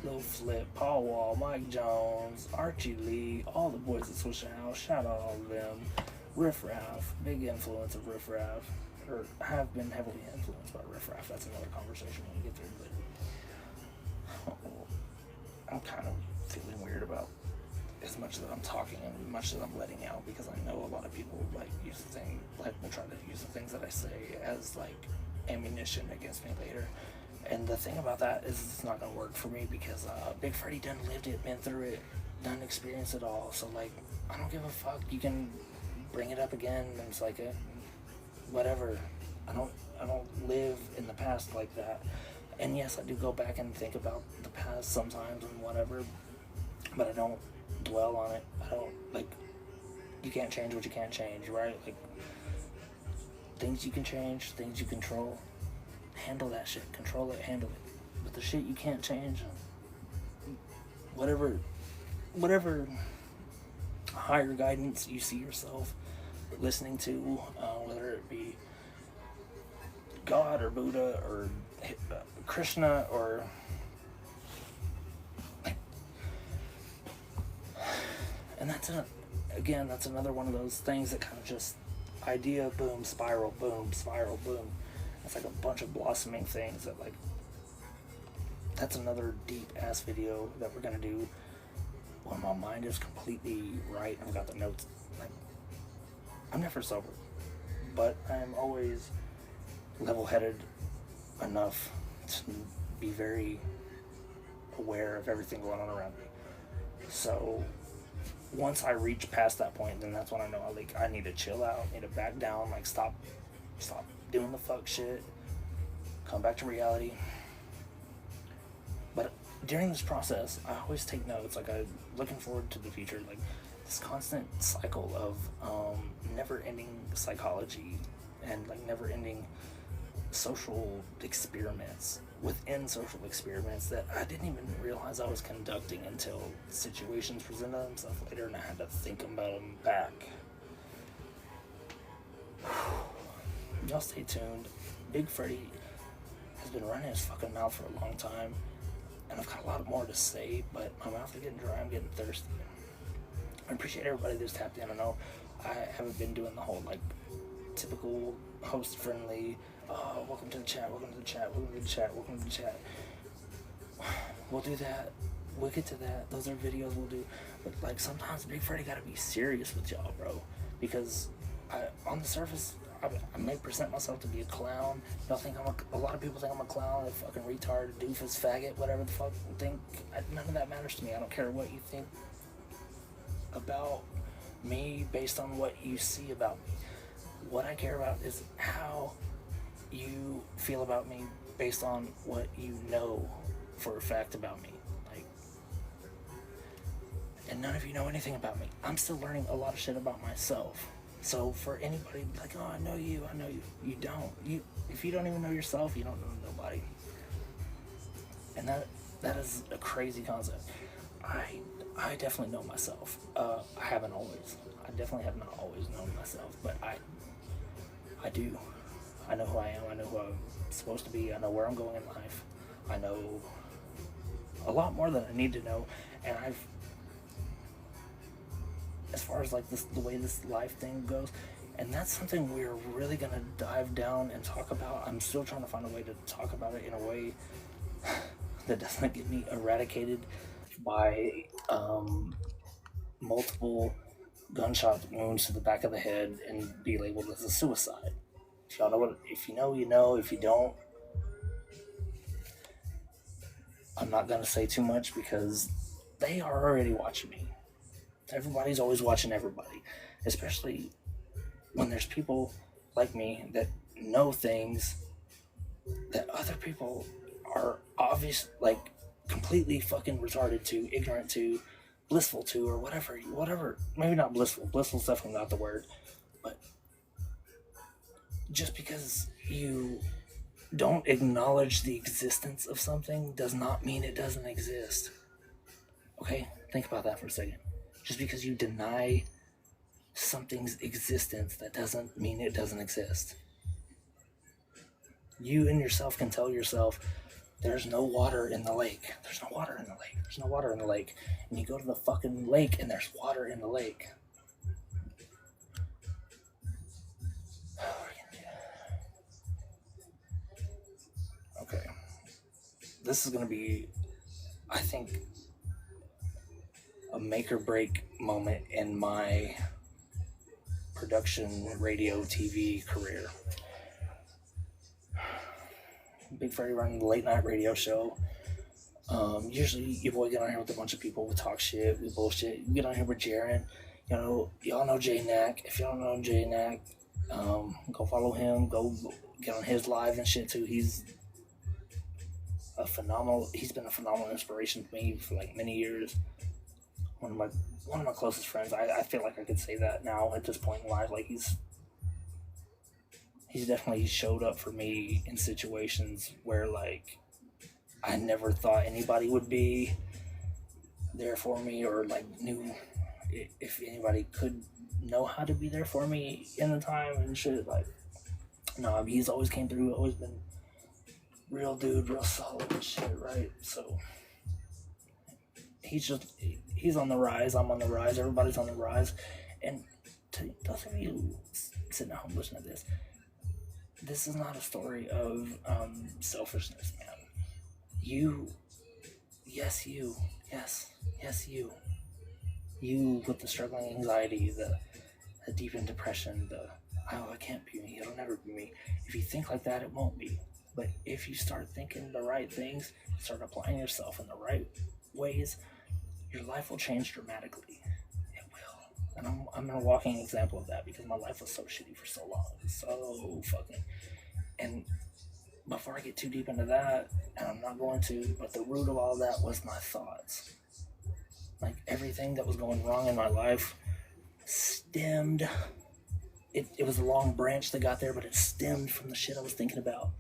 Lil Flip, Paul Wall, Mike Jones, Archie Lee, all the boys at Swishahouse. Shout out all of them. Riff Raff, big influence of Riff Raff, or have been heavily influenced by Riff Raff. That's another conversation when we get there. But I'm kind of feeling weird about as much that I'm talking and as much that I'm letting out, because I know a lot of people like use the thing, like will try to use the things that I say as like ammunition against me later. And the thing about that is it's not gonna work for me, because Big Freddie done lived it, been through it, done experienced it all. So like, I don't give a fuck. You can bring it up again, and it's like whatever. I don't live in the past like that. And yes, I do go back and think about the past sometimes and whatever, but I don't dwell on it. I don't, like, you can't change what you can't change, right? Like, things you can change, things you control, handle that shit, control it, handle it. But the shit you can't change, whatever higher guidance you see yourself listening to, whether it be God or Buddha or Krishna or and that's another one of those things that kind of just idea, boom, spiral, boom. It's like a bunch of blossoming things that, like, that's another deep ass video that we're gonna do when my mind is completely right. I've got the notes. Like, I'm never sober, but I'm always level-headed enough to be very aware of everything going on around me. So once I reach past that point, then that's when I know I need to chill out, need to back down, like stop doing the fuck shit, come back to reality. But during this process, I always take notes. Like, I'm looking forward to the future, like this constant cycle of never-ending psychology and like never-ending social experiments within social experiments that I didn't even realize I was conducting until situations presented themselves later and I had to think about them back. Y'all stay tuned. Big Freddie has been running his fucking mouth for a long time, and I've got a lot more to say, but my mouth is getting dry, I'm getting thirsty. I appreciate everybody that's tapped in. I know I haven't been doing the whole like typical host friendly, welcome to the chat, welcome to the chat, welcome to the chat, welcome to the chat. We'll do that. We'll get to that. Those are videos we'll do. But like sometimes Big Freddie gotta be serious with y'all, bro. Because on the surface, I may present myself to be a clown. Y'all think a lot of people think I'm a clown, a fucking retard, a doofus, faggot, whatever the fuck you think. None of that matters to me. I don't care what you think about me based on what you see about me. What I care about is how you feel about me based on what you know for a fact about me. Like, and none of you know anything about me. I'm still learning a lot of shit about myself. So for anybody like, oh, I know you, you don't. If you don't even know yourself, you don't know nobody. And that is a crazy concept. I definitely know myself. I haven't always. I definitely have not always known myself, but I do. I know who I am. I know who I'm supposed to be. I know where I'm going in life. I know a lot more than I need to know, and I've as far as like this, the way this life thing goes, and that's something we're really gonna dive down and talk about. I'm still trying to find a way to talk about it in a way that doesn't get me eradicated by multiple gunshot wounds to the back of the head and be labeled as a suicide. If y'all know what, if you know, you know. If you don't, I'm not gonna say too much because they are already watching me. Everybody's always watching everybody, especially when there's people like me that know things that other people are obvious, like completely fucking retarded to, ignorant to, blissful to, or whatever. Maybe not blissful. Blissful's definitely not the word, but just because you don't acknowledge the existence of something does not mean it doesn't exist. Okay? Think about that for a second. Just because you deny something's existence, that doesn't mean it doesn't exist. You and yourself can tell yourself, there's no water in the lake. There's no water in the lake. There's no water in the lake. And you go to the fucking lake and there's water in the lake. Okay. This is going to be, I think, a make or break moment in my production radio TV career. Big Freddy running the late night radio show. Usually your boy get on here with a bunch of people, we talk shit, we bullshit. We get on here with Jaron. You know, y'all know Jay Knack. If y'all don't know Jay Knack, go follow him, go get on his live and shit too. He's been a phenomenal inspiration to me for like many years. One of my closest friends. I feel like I could say that now at this point in life. Like he's definitely showed up for me in situations where like I never thought anybody would be there for me, or like knew if anybody could know how to be there for me in the time and shit. Like, no, he's always came through, always been real dude, real solid and shit, right? So he's on the rise, I'm on the rise, everybody's on the rise. And to those of you sitting at home listening to this is not a story of selfishness, man. You with the struggling anxiety, the deep-end depression, I can't be me, it'll never be me. If you think like that, it won't be. But if you start thinking the right things, start applying yourself in the right ways, your life will change dramatically. It will. And I'm a walking example of that, because my life was so shitty for so long. So fucking. And before I get too deep into that, and I'm not going to, but the root of all that was my thoughts. Like everything that was going wrong in my life stemmed. It was a long branch that got there, but it stemmed from the shit I was thinking about.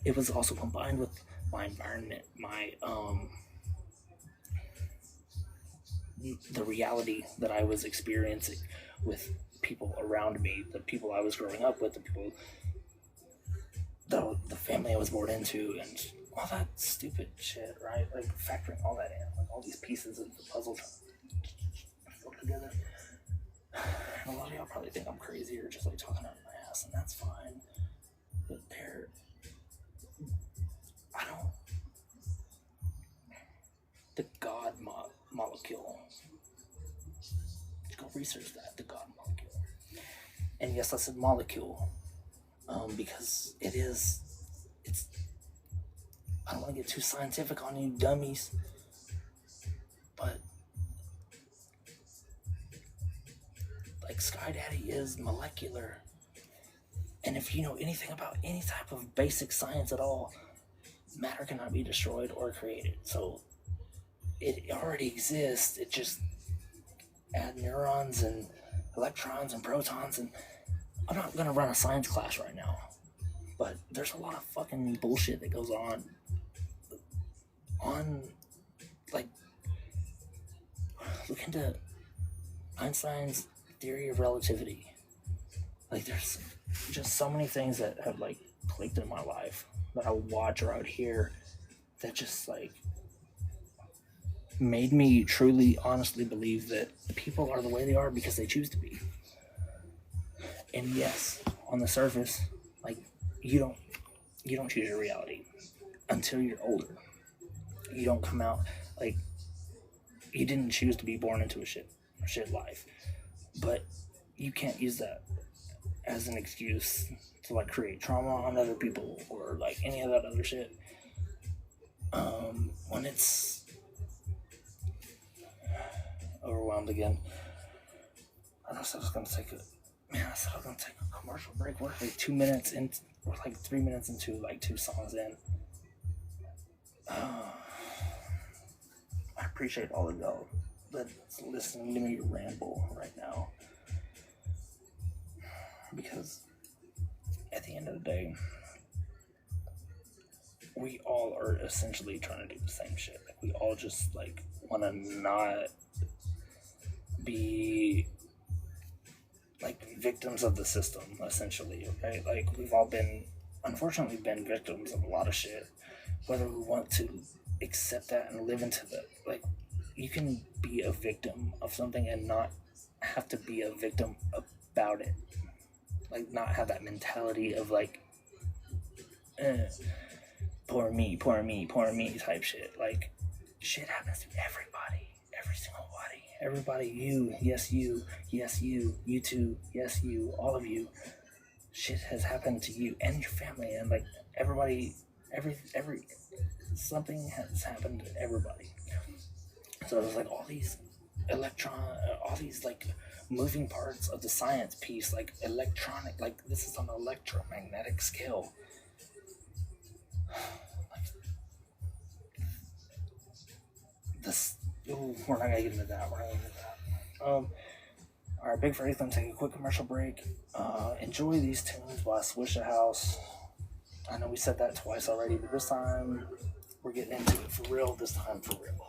It was also combined with my environment, the reality that I was experiencing with people around me, the people I was growing up with, the family I was born into, and all that stupid shit, right? Like factoring all that in, like all these pieces of the puzzle put together. And a lot of y'all probably think I'm crazy or just like talking out of my ass, and that's fine. But the God molecule. Go research that, the God molecule. And yes, I said molecule, because it's, I don't want to get too scientific on you dummies, but like Sky Daddy is molecular. And if you know anything about any type of basic science at all, matter cannot be destroyed or created. So it already exists. It just add neurons and electrons and protons, and I'm not gonna run a science class right now, but there's a lot of fucking bullshit that goes on like, look into Einstein's theory of relativity. Like there's just so many things that have like clicked in my life that I would watch or I would hear that just like made me truly, honestly believe that people are the way they are because they choose to be. And yes, on the surface, like you don't choose your reality until you're older. You don't come out like you didn't choose to be born into a shit life, but you can't use that as an excuse to like create trauma on other people or like any of that other shit. When it's overwhelmed again. I said I was gonna take a commercial break. We're like 2 minutes in, we're like 3 minutes into like 2 songs in. I appreciate all of y'all that's listening to me ramble right now, because at the end of the day, we all are essentially trying to do the same shit. Like we all just like want to not be like victims of the system, essentially. Okay, like we've all unfortunately been victims of a lot of shit. Whether we want to accept that and live into the like, you can be a victim of something and not have to be a victim about it. Like not have that mentality of like, poor me type shit. Like shit happens to everybody, every single body, everybody. You, yes you, yes you too, yes you, all of you. Shit has happened to you and your family, and like everybody, every something has happened to everybody. So there's like all these all these like moving parts of the science piece, like electronic, like this is on an electromagnetic scale. We're not gonna get into that. All right, Big Freddy's gonna take a quick commercial break. Enjoy these tunes while I switch the house. I know we said that twice already, but this time we're getting into it for real. This time for real.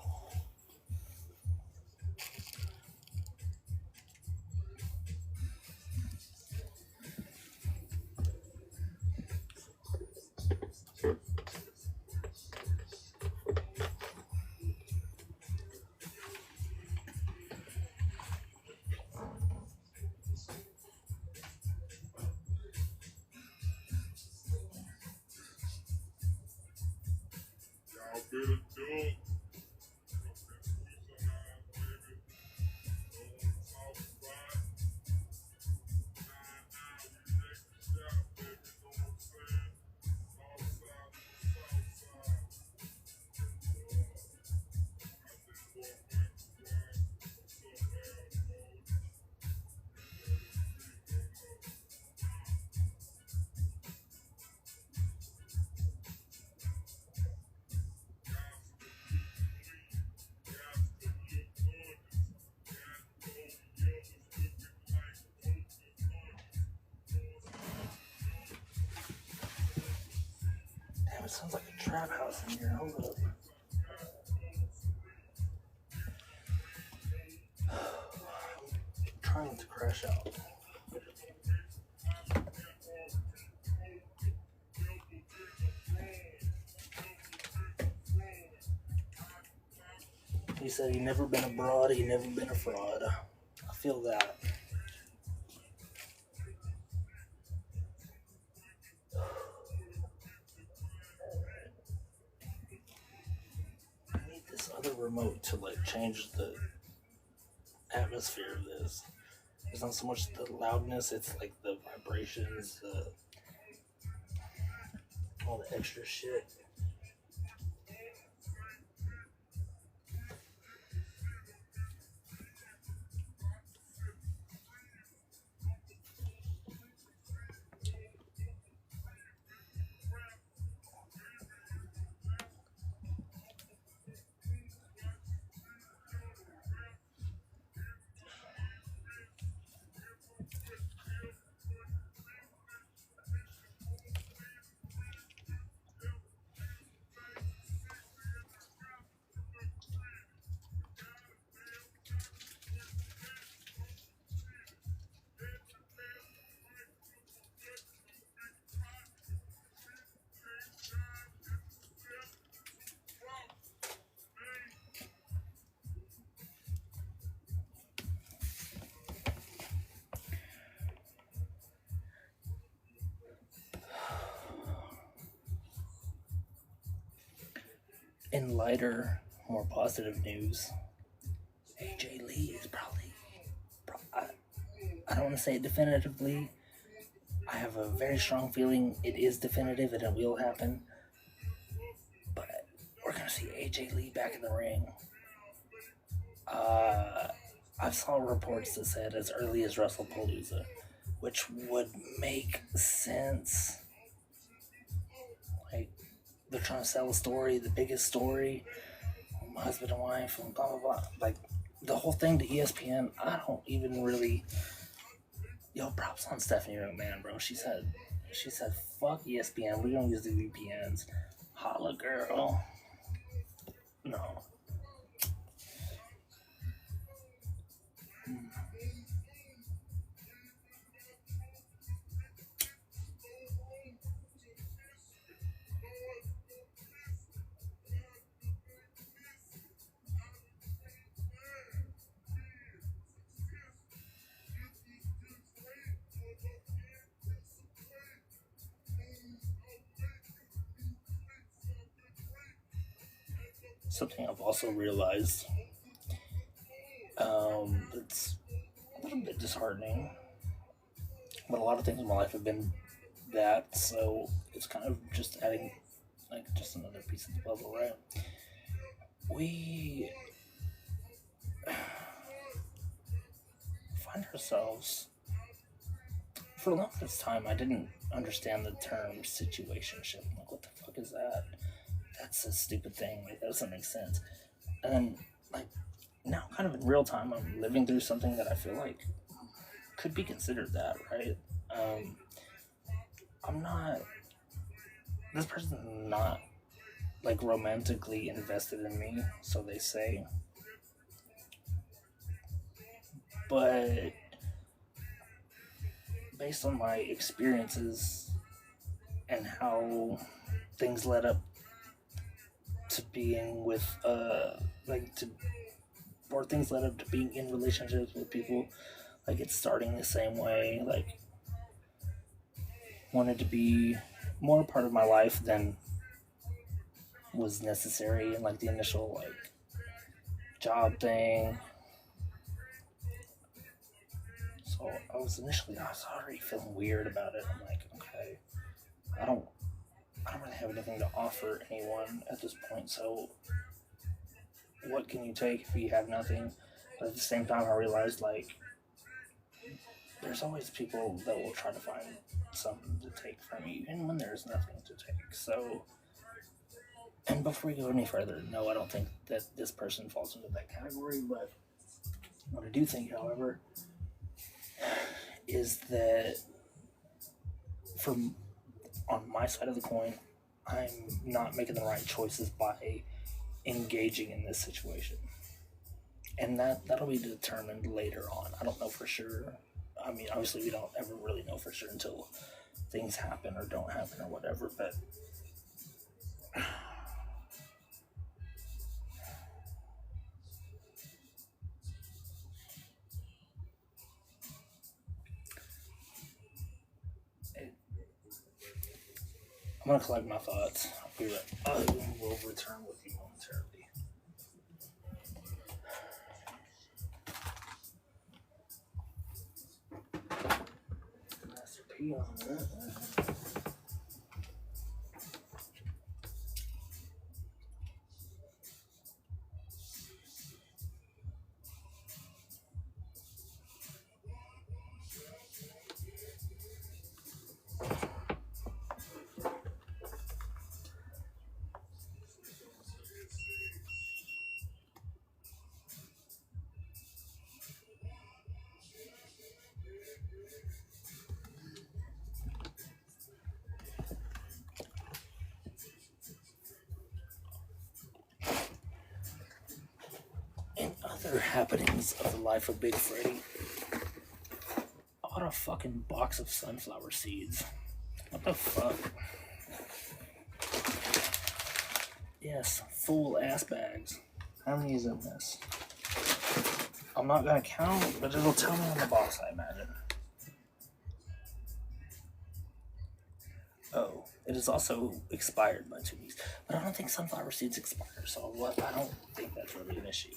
Damn, it sounds like a trap house in here. Hold up. I'm trying to crash out. He said he never been abroad, he never been a fraud. I feel that. I need this other remote to like change the atmosphere of this. It's not so much the loudness, it's like the vibrations, all the extra shit. In lighter, more positive news, AJ Lee is probably I don't want to say it definitively. I have a very strong feeling it is definitive and it will happen. But we're going to see AJ Lee back in the ring. I saw reports that said as early as WrestlePalooza, which would make sense. Like, they're trying to sell a story, the biggest story, husband and wife, and blah, blah, blah. Like, the whole thing to ESPN, I don't even really... Yo, props on Stephanie McMahon, bro. She said, fuck ESPN, we don't use the VPNs. Holla, girl. No. Something I've also realized, it's a little bit disheartening, but a lot of things in my life have been that, so it's kind of just adding, like, just another piece of the puzzle, right? We find ourselves, for the longest time, I didn't understand the term situationship. I'm like, what the fuck is that? That's a stupid thing. Like, that doesn't make sense. And then, like, now kind of in real time, I'm living through something that I feel like could be considered that, right? This person's not, like, romantically invested in me, so they say. But based on my experiences and how things led up to being with, or things led up to being in relationships with people, like, it's starting the same way, like, wanted to be more a part of my life than was necessary in, like, the initial, like, job thing. So I was already feeling weird about it. I'm like, okay, I don't really have anything to offer anyone at this point, so what can you take if you have nothing? But at the same time, I realized, like, there's always people that will try to find something to take from you, even when there's nothing to take. So, and before we go any further, no, I don't think that this person falls into that category, but what I do think, however, is that on my side of the coin, I'm not making the right choices by engaging in this situation. And that'll be determined later on. I don't know for sure. I mean, obviously we don't ever really know for sure until things happen or don't happen or whatever, but I'm going to collect my thoughts. I'll be right. I will return with you momentarily. Master P on that. Other happenings of the life of Big Freddy. I bought a fucking box of sunflower seeds. What the fuck? Yes, full ass bags. How many is in this? I'm not gonna count, but it'll tell me on the box, I imagine. Oh. It is also expired by 2 weeks, but I don't think sunflower seeds expire, so I don't think that's really an issue.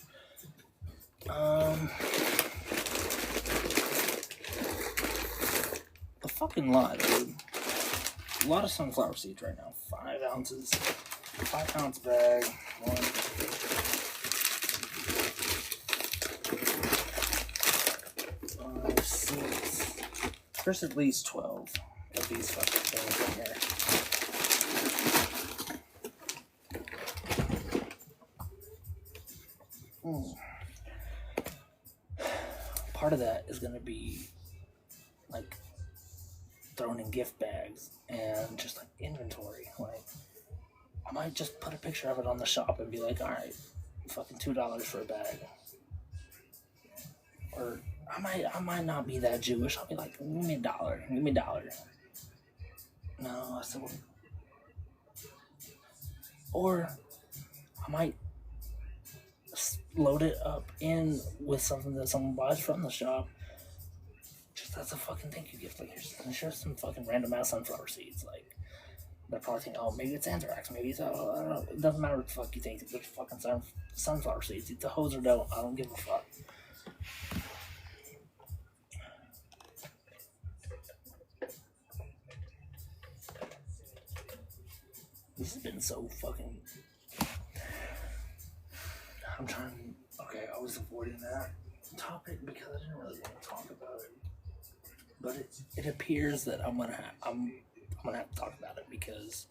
The fucking lot, dude. A lot of sunflower seeds right now. 5 ounces, 5 ounce bag. 1, 5, 6. There's at least 12 of these fucking things in here. Part of that is going to be like thrown in gift bags and just like inventory. Like, I might just put a picture of it on the shop and be like, all right, fucking $2 for a bag. Or I might not be that Jewish. I'll be like, give me $1. Give me $1. No, I still wouldn't. Or I might load it up in with something that someone buys from the shop. Just as a fucking thank you gift. Like, here's some fucking random ass sunflower seeds. Like, they're probably thinking, oh, maybe it's anthrax. Maybe it's, I don't know. It doesn't matter what the fuck you think. It's fucking sunflower seeds. Eat the hose or don't. I don't give a fuck. This has been so fucking... I'm trying... Okay, I was avoiding that topic because I didn't really want to talk about it. But it appears that I'm gonna have to talk about it, because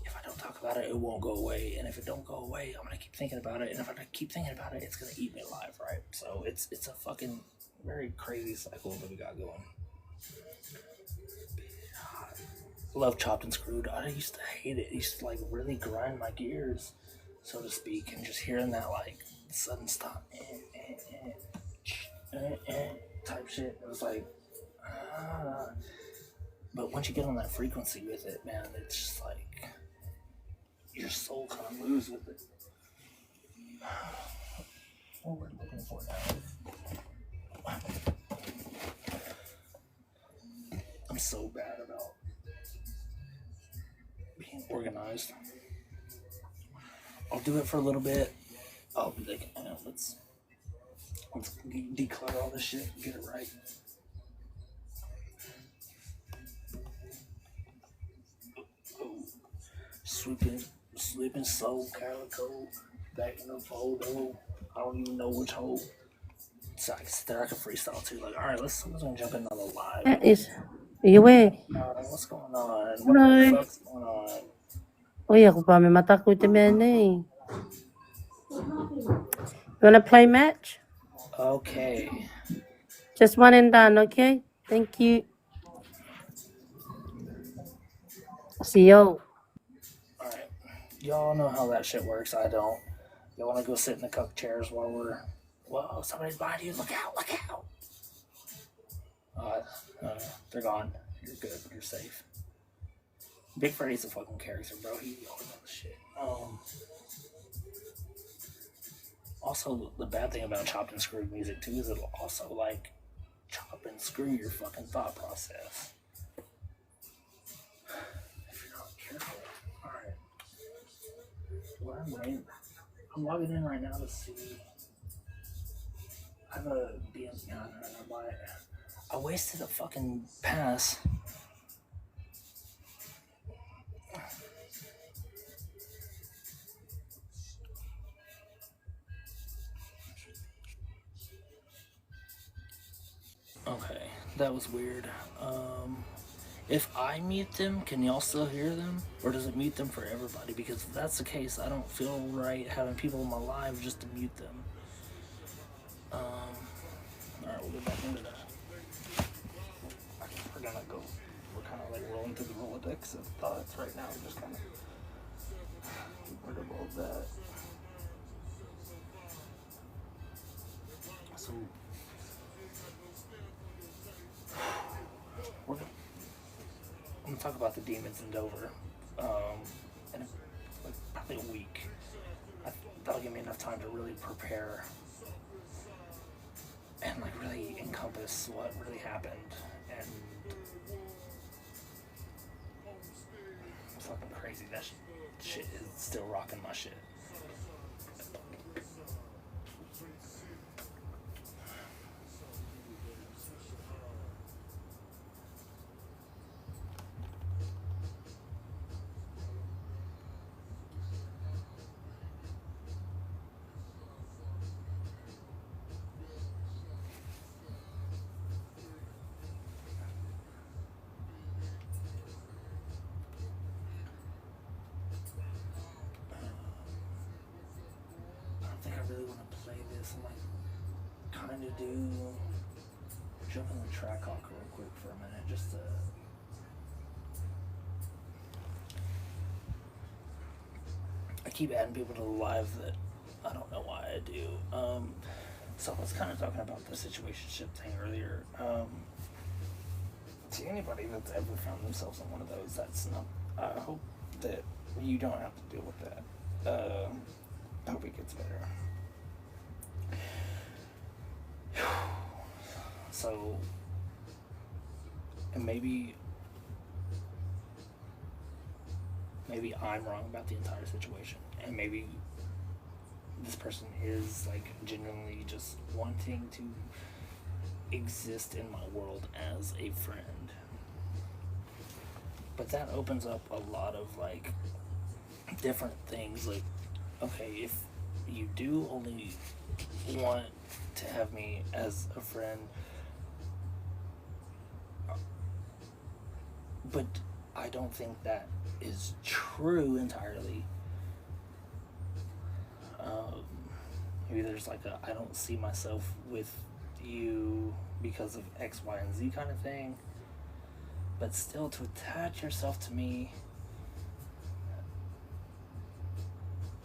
if I don't talk about it, it won't go away. And if it don't go away, I'm gonna keep thinking about it. And if I keep thinking about it, it's gonna eat me alive, right? So it's a fucking very crazy cycle that we got going. I love Chopped and Screwed. I used to hate it. It used to like really grind my gears, so to speak, and just hearing that like sudden stop type shit. It was like, but once you get on that frequency with it, man, it's just like your soul kind of moves with it. What we're looking for now. I'm so bad about being organized. I'll do it for a little bit. I'll be like, let's declutter all this shit and get it right. Sweeping soul, calico, back in the photo. I don't even know which hole. So I can sit there, I can freestyle too. Like, all right, someone's gonna jump in another live. That is, iwe. What's going on? What the fuck's going on? Uy, ako pa may mata ko ito eh. You wanna play match? Okay. Just one and done, okay? Thank you. See you. Alright. Y'all know how that shit works. I don't. Y'all wanna go sit in the cuck chairs while we're... Whoa, somebody's behind you. Look out, look out. They're gone. You're good. You're safe. Big Freddy's a fucking character, bro. He always knows shit. Also, the bad thing about Chopped and Screwed music, too, is it'll also, like, chop and screw your fucking thought process. If you're not careful. Alright. I'm logging in right now to see... I have a BM... No, I wasted a fucking pass. Okay, that was weird. If I mute them, can y'all still hear them? Or does it mute them for everybody? Because if that's the case, I don't feel right having people in my live just to mute them. Alright, we'll go back into that. We're kind of like rolling through the Rolodex of thoughts right now. We're just kind of get rid of all that. So, I'm gonna talk about the demons in Dover in probably a week. That'll give me enough time to really prepare and like really encompass what really happened. And fucking crazy. That shit is still rocking my shit. I don't think I really want to play this. I might kind of do jump in the track hawk real quick for a minute, just to. I keep adding people to the live that I don't know why I do. So I was kind of talking about the situationship thing earlier. To anybody that's ever found themselves in one of those, that's not. I hope that you don't have to deal with that. I hope it gets better. So, and maybe I'm wrong about the entire situation, and maybe this person is like genuinely just wanting to exist in my world as a friend. But that opens up a lot of like different things. Like, okay, if you do only want to have me as a friend, but I don't think that is true entirely. Maybe there's like a I don't see myself with you because of X, Y, and Z kind of thing. But still, to attach yourself to me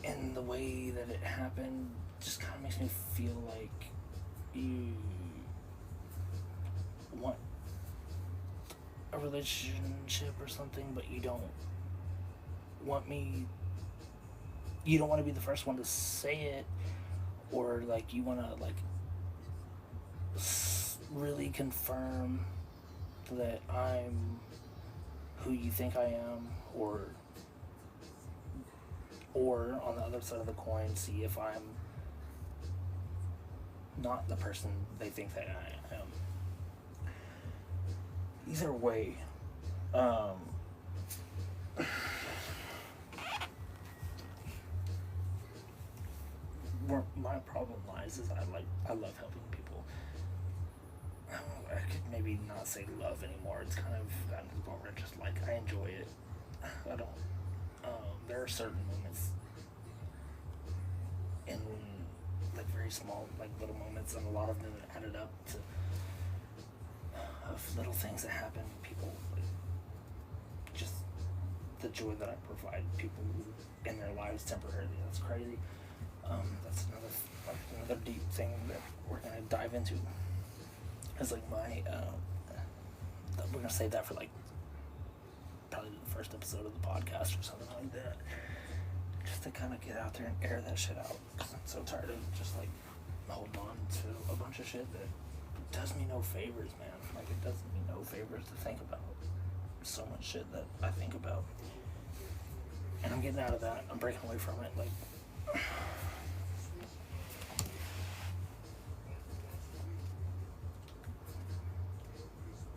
in the way that it happened just kind of makes me feel like you want a relationship or something, but you don't want me. You don't want to be the first one to say it, or like you want to like really confirm that I'm who you think I am, or on the other side of the coin, see if I'm not the person they think that I am. Either way, where my problem lies is I love helping people. I could maybe not say love anymore. It's kind of gotten to the point where just like I enjoy it. I don't. There are certain moments in like very small, like little moments, and a lot of them added up to of little things that happen. People, like, just the joy that I provide people in their lives temporarily. That's crazy. That's another deep thing that we're gonna dive into. It's like my we're gonna save that for like probably the first episode of the podcast or something like that, just to kind of get out there and air that shit out, because I'm so tired of just like holding on to a bunch of shit that does me no favors, man. Like, it does me no favors to think about so much shit that I think about, and I'm getting out of that. I'm breaking away from it. Like,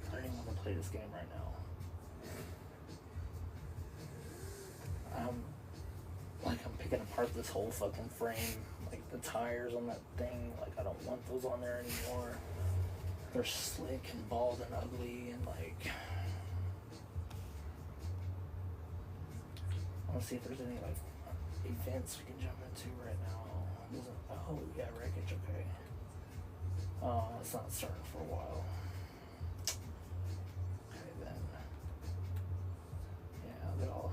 I don't even want to play this game right now. I'm picking apart this whole fucking frame. Like, the tires on that thing, like, I don't want those on there anymore. They're slick and bald and ugly, and like, I want to see if there's any like events we can jump into right now. Oh yeah, wreckage. Okay. It's not starting for a while. Okay then. Yeah, they're all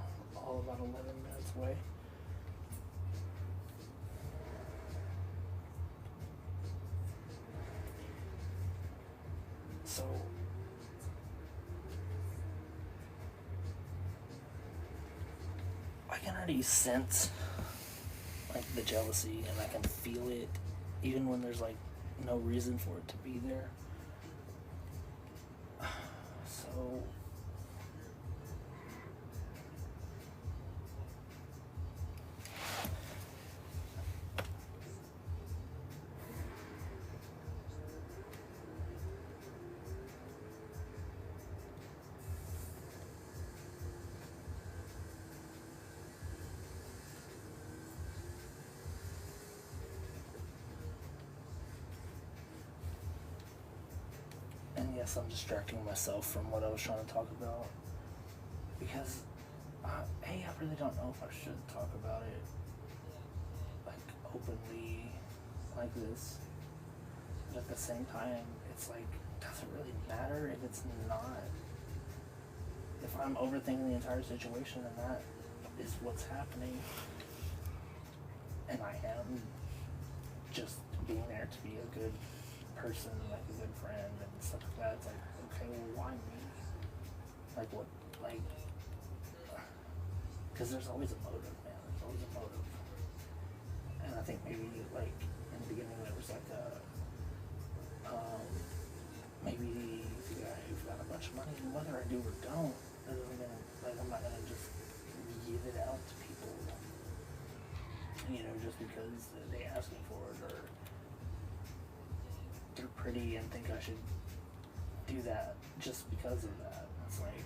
about 11 minutes away. So I can already sense like the jealousy, and I can feel it even when there's like no reason for it to be there. So guess I'm distracting myself from what I was trying to talk about. Because, hey, I really don't know if I should talk about it, like, openly, like this. But at the same time, it's like, does it really matter if it's not? If I'm overthinking the entire situation and that is what's happening, and I am just being there to be a good person, like a good friend and stuff like that, it's like, okay, well, why me? Like, what, like, because there's always a motive, man, there's always a motive. And I think maybe, like, in the beginning there was like a, maybe the guy who's got a bunch of money, whether I do or don't, that isn't gonna, like, I'm not gonna just give it out to people, you know, just because they ask me for it, or they're pretty and think I should do that just because of that. It's like,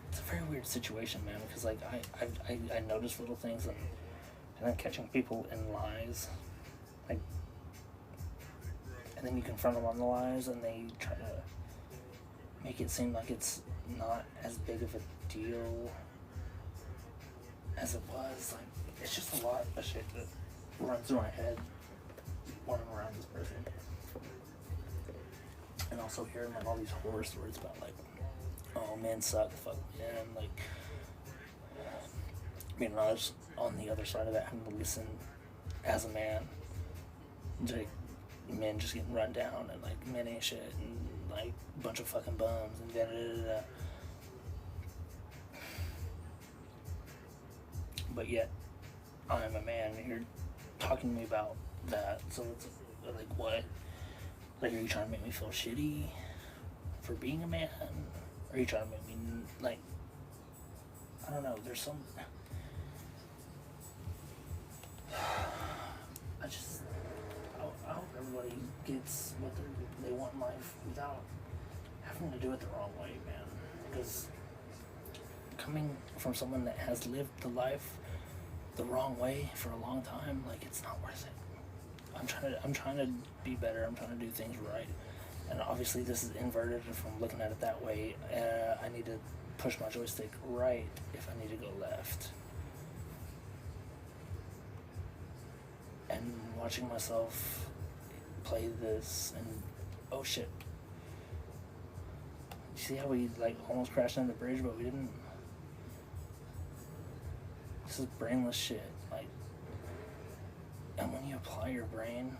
it's a very weird situation, man, because, like, I notice little things, and then catching people in lies, like, and then you confront them on the lies, and they try to make it seem like it's not as big of a deal as it was. Like, it's just a lot of shit that runs through my head when I'm around this person. And also hearing, like, all these horror stories about, like, oh, men suck, fuck men, like, I mean, I was on the other side of that, having to listen as a man to men just getting run down, and, like, men ain't shit, and, like, a bunch of fucking bums, and da-da-da-da-da. But yet, I'm a man, and you're talking to me about that, so it's like, what? Like, are you trying to make me feel shitty for being a man? Or are you trying to make me, like, I don't know, there's some, I hope everybody gets what they want in life without having to do it the wrong way, man. Because coming from someone that has lived the life the wrong way for a long time, like, it's not worth it. I'm trying to be better. I'm trying to do things right. And obviously this is inverted if I'm looking at it that way. I need to push my joystick right if I need to go left. And watching myself play this, and oh shit. You see how we, like, almost crashed into the bridge, but we didn't? This is brainless shit, like, and when you apply your brain,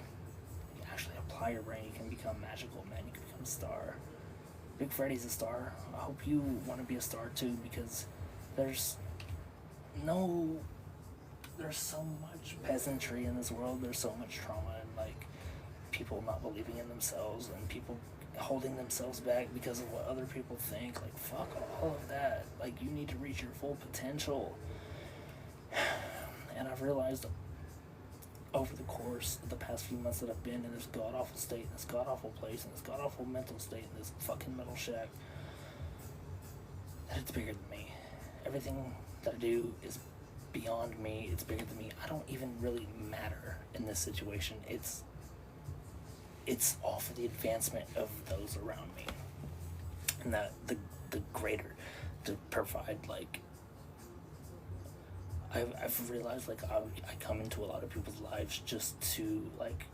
you actually apply your brain, you can become magical, man. You can become a star. Big Freddy's a star. I hope you want to be a star too, because there's so much peasantry in this world. There's so much trauma, and, like, people not believing in themselves, and people holding themselves back because of what other people think. Like, fuck all of that. Like, you need to reach your full potential. And I've realized over the course of the past few months that I've been in this god-awful state, in this god-awful place, in this god-awful mental state, in this fucking metal shack, that it's bigger than me. Everything that I do is beyond me. It's bigger than me. I don't even really matter in this situation. It's all for the advancement of those around me, and that the greater, to provide, like, I've realized, like, I come into a lot of people's lives just to, like,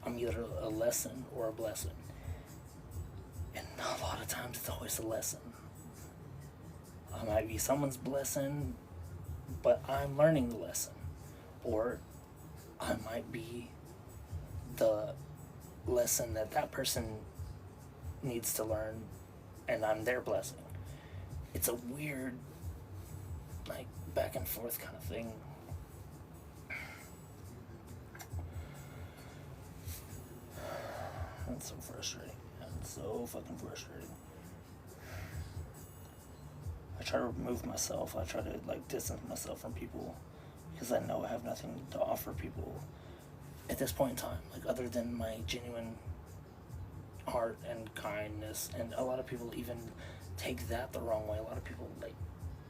I'm either a lesson or a blessing, and a lot of times it's always a lesson. I might be someone's blessing, but I'm learning the lesson, or I might be the lesson that person needs to learn, and I'm their blessing. It's a weird, like, back and forth kind of thing. That's so frustrating. It's so fucking frustrating. I try to remove myself. I try to, like, distance myself from people, because I know I have nothing to offer people at this point in time, like, other than my genuine heart and kindness. And a lot of people even take that the wrong way. A lot of people, like,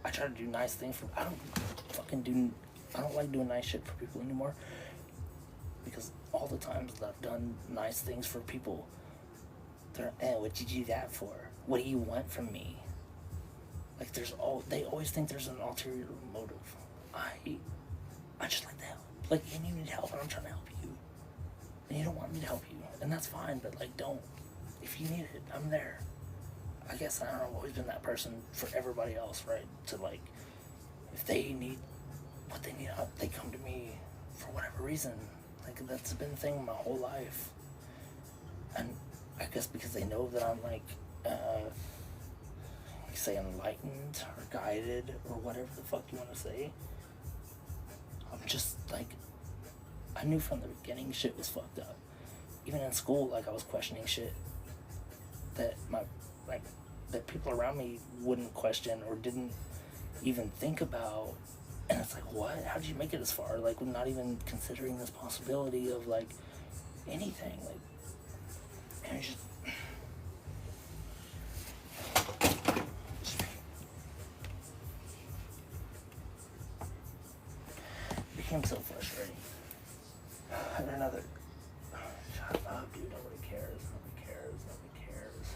I try to do nice things for, I don't like doing nice shit for people anymore, because all the times that I've done nice things for people, they're, what'd you do that for? What do you want from me? Like, they always think there's an ulterior motive. I just like to help. Like, and you need help, and I'm trying to help you. And you don't want me to help you, and that's fine, but, like, don't. If you need it, I'm there. I guess, I don't know, I've always been that person for everybody else, right? To, like, if they need what they need, they come to me for whatever reason. Like, that's been the thing my whole life. And I guess because they know that I'm, like, say enlightened or guided or whatever the fuck you want to say. I'm just like, I knew from the beginning shit was fucked up. Even in school, like, I was questioning shit that that people around me wouldn't question or didn't even think about. And it's like, what? How did you make it this far? Like, we're not even considering this possibility of, like, anything. Like, and it's just, became so frustrating. And another, shut up, dude, nobody cares, nobody cares, nobody cares.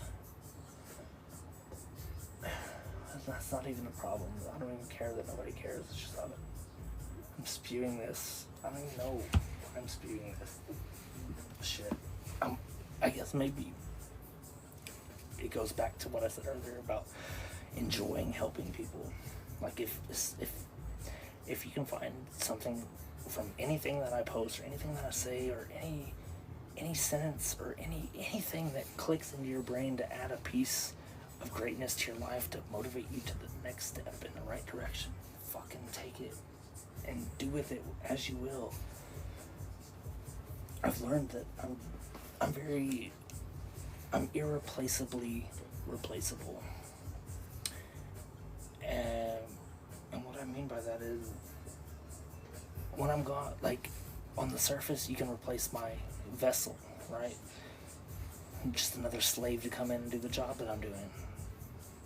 That's not even a problem. I don't even care that nobody cares. It's just I'm spewing this. I don't even know why I'm spewing this shit. I guess maybe it goes back to what I said earlier about enjoying helping people. Like, if you can find something from anything that I post or anything that I say or any sentence or anything that clicks into your brain to add a piece of greatness to your life to motivate you to the next step in the right direction, fucking take it and do with it as you will. I've learned that I'm irreplaceably replaceable. And what I mean by that is, when I'm gone, like, on the surface, you can replace my vessel, right? I'm just another slave to come in and do the job that I'm doing.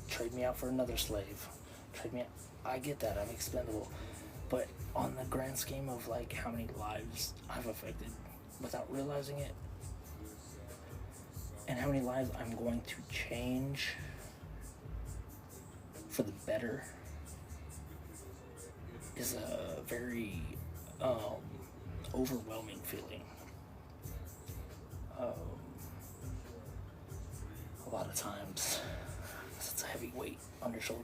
Trade me out for another slave. Trade me out. I get that, I'm expendable. But on the grand scheme of, like, how many lives I've affected without realizing it, and how many lives I'm going to change for the better, is a very overwhelming feeling. A lot of times it's a heavy weight on your shoulders.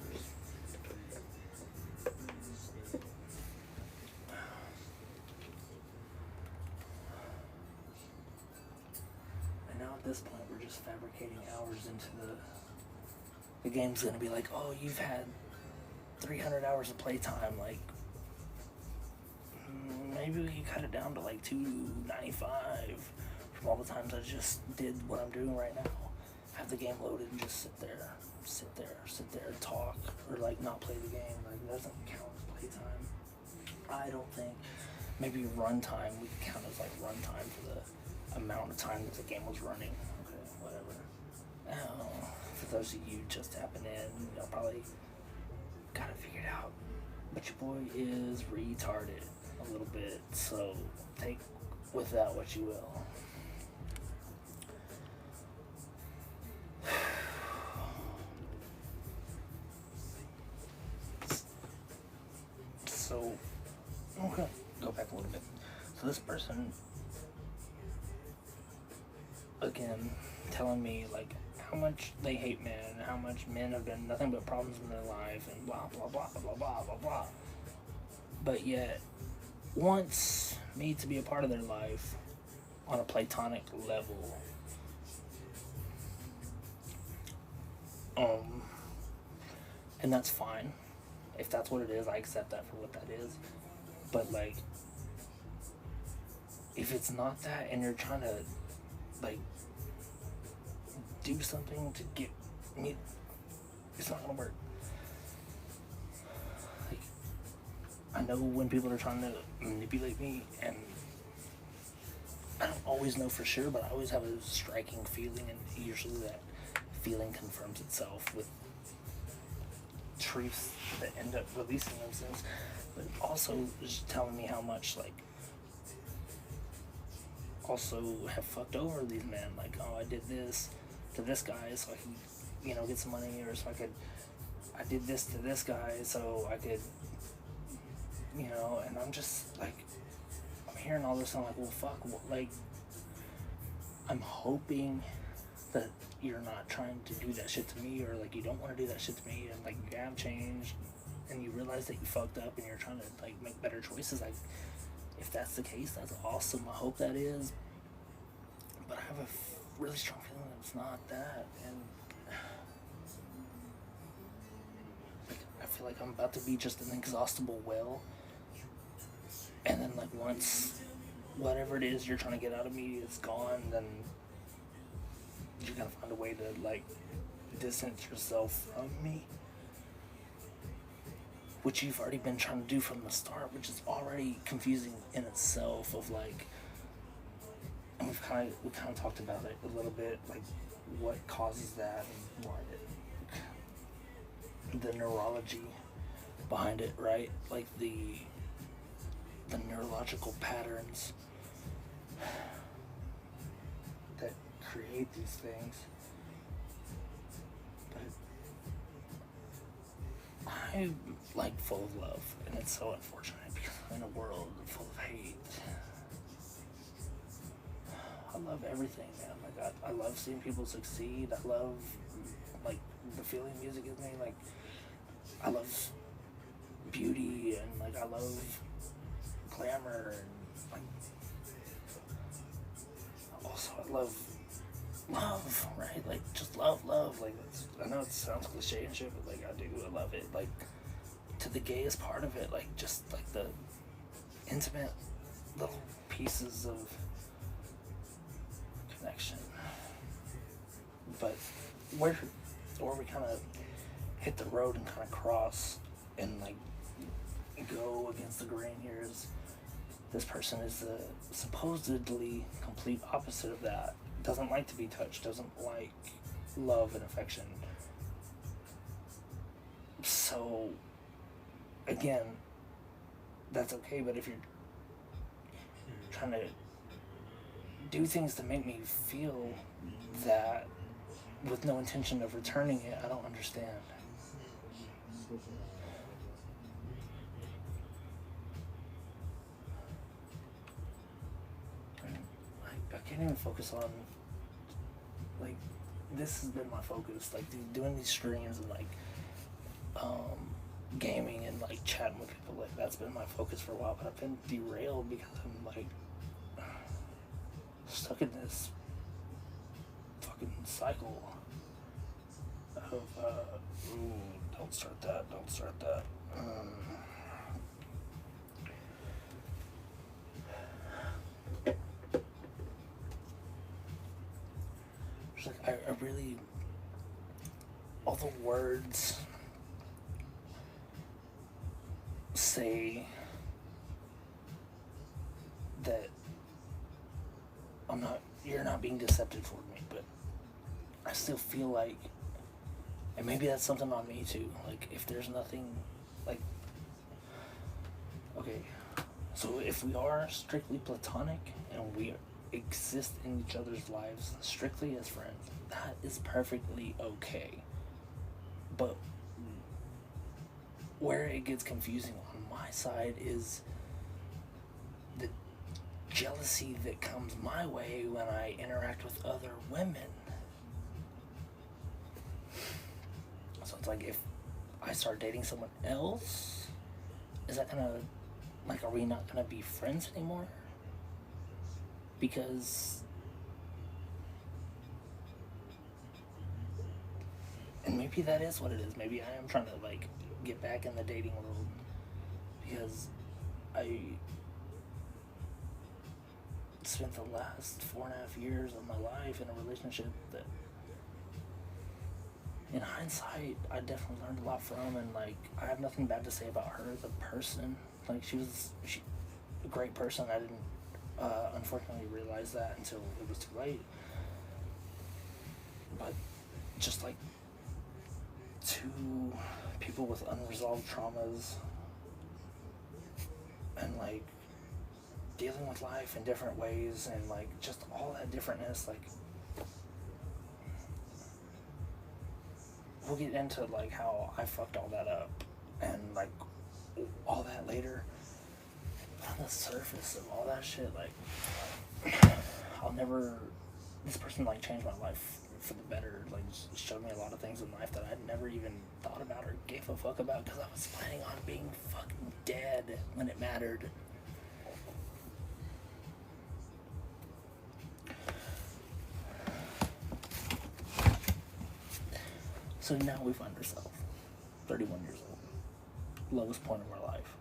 And now at this point we're just fabricating hours into the game's gonna be like, oh, you've had 300 hours of playtime, like, maybe we can cut it down to like 295 from all the times I just did what I'm doing right now. Have the game loaded and just sit there, talk, or like not play the game. Like, it doesn't count as playtime. I don't think. Maybe runtime, we can count as like runtime for the amount of time that the game was running. Okay, whatever. For those of you just tapping in, y'all probably got it figured out. But your boy is retarded a little bit, so take with that what you will. So, okay, go back a little bit. So this person, again, telling me like how much they hate men, how much men have been nothing but problems in their life, and blah blah blah blah blah blah blah. But yet wants me to be a part of their life on a platonic level. And that's fine. If that's what it is, I accept that for what that is. But like, if it's not that and you're trying to like do something to get me, it's not gonna work. Like, I know when people are trying to manipulate me, and I don't always know for sure, but I always have a striking feeling, and usually that feeling confirms itself with truths that end up releasing themselves, but also just telling me how much like also have fucked over these men. Like, oh, I did this to this guy so I could, you know, get some money, or so I did this to this guy so I could, you know, and I'm just like, I'm hearing all this, I'm like, well, fuck, like, I'm hoping that you're not trying to do that shit to me, or like you don't want to do that shit to me, and like you have changed and you realize that you fucked up and you're trying to like make better choices. Like, if that's the case, that's awesome. I hope that is, but I have a really strong feeling that it's not that. And like, I feel like I'm about to be just an exhaustible well, and then like once whatever it is you're trying to get out of me is gone, then you're gonna find a way to like distance yourself from me, which you've already been trying to do from the start, which is already confusing in itself. Of like, and we kind of talked about it a little bit, like what causes that and why the neurology behind it, right? Like the neurological patterns that create these things. But I'm like full of love, and it's so unfortunate because I'm in a world full of hate. I love everything, man. Like I love seeing people succeed. I love like the feeling music gives me. Like I love beauty, and like I love glamour, and like also I love love, right? Like just love. Like I know it sounds cliche and shit, but like I do. I love it. Like to the gayest part of it, like just like the intimate little pieces of connection. But where we kind of hit the road and kind of cross and like go against the grain here is this person is the supposedly complete opposite of that. Doesn't like to be touched, doesn't like love and affection. So again, that's okay, but if you're trying to do things to make me feel that with no intention of returning it, I don't understand. I can't even focus on, like, this has been my focus, like doing these streams and like gaming and like chatting with people, like that's been my focus for a while, but I've been derailed because I'm like stuck in this fucking cycle of ooh, don't start that. Just like I really, all the words say that you're not being deceptive toward me, but I still feel like, and maybe that's something on me too, like if there's nothing, like, okay, so if we are strictly platonic and we exist in each other's lives strictly as friends, that is perfectly okay. But where it gets confusing on my side is the jealousy that comes my way when I interact with other women. So it's like, if I start dating someone else, is that gonna, like, are we not gonna be friends anymore? Because, and maybe that is what it is. Maybe I am trying to like get back in the dating world because I spent the last 4.5 years of my life in a relationship that, in hindsight, I definitely learned a lot from, and like I have nothing bad to say about her as a person. Like she a great person. I didn't unfortunately realize that until it was too late. But just like two people with unresolved traumas and like dealing with life in different ways and like just all that differentness. Like, we'll get into like how I fucked all that up and like all that later. On the surface of all that shit, like, I'll never. This person like changed my life for the better. Like, just showed me a lot of things in life that I'd never even thought about or gave a fuck about because I was planning on being fucking dead when it mattered. So now we find ourselves 31 years old, lowest point of our life,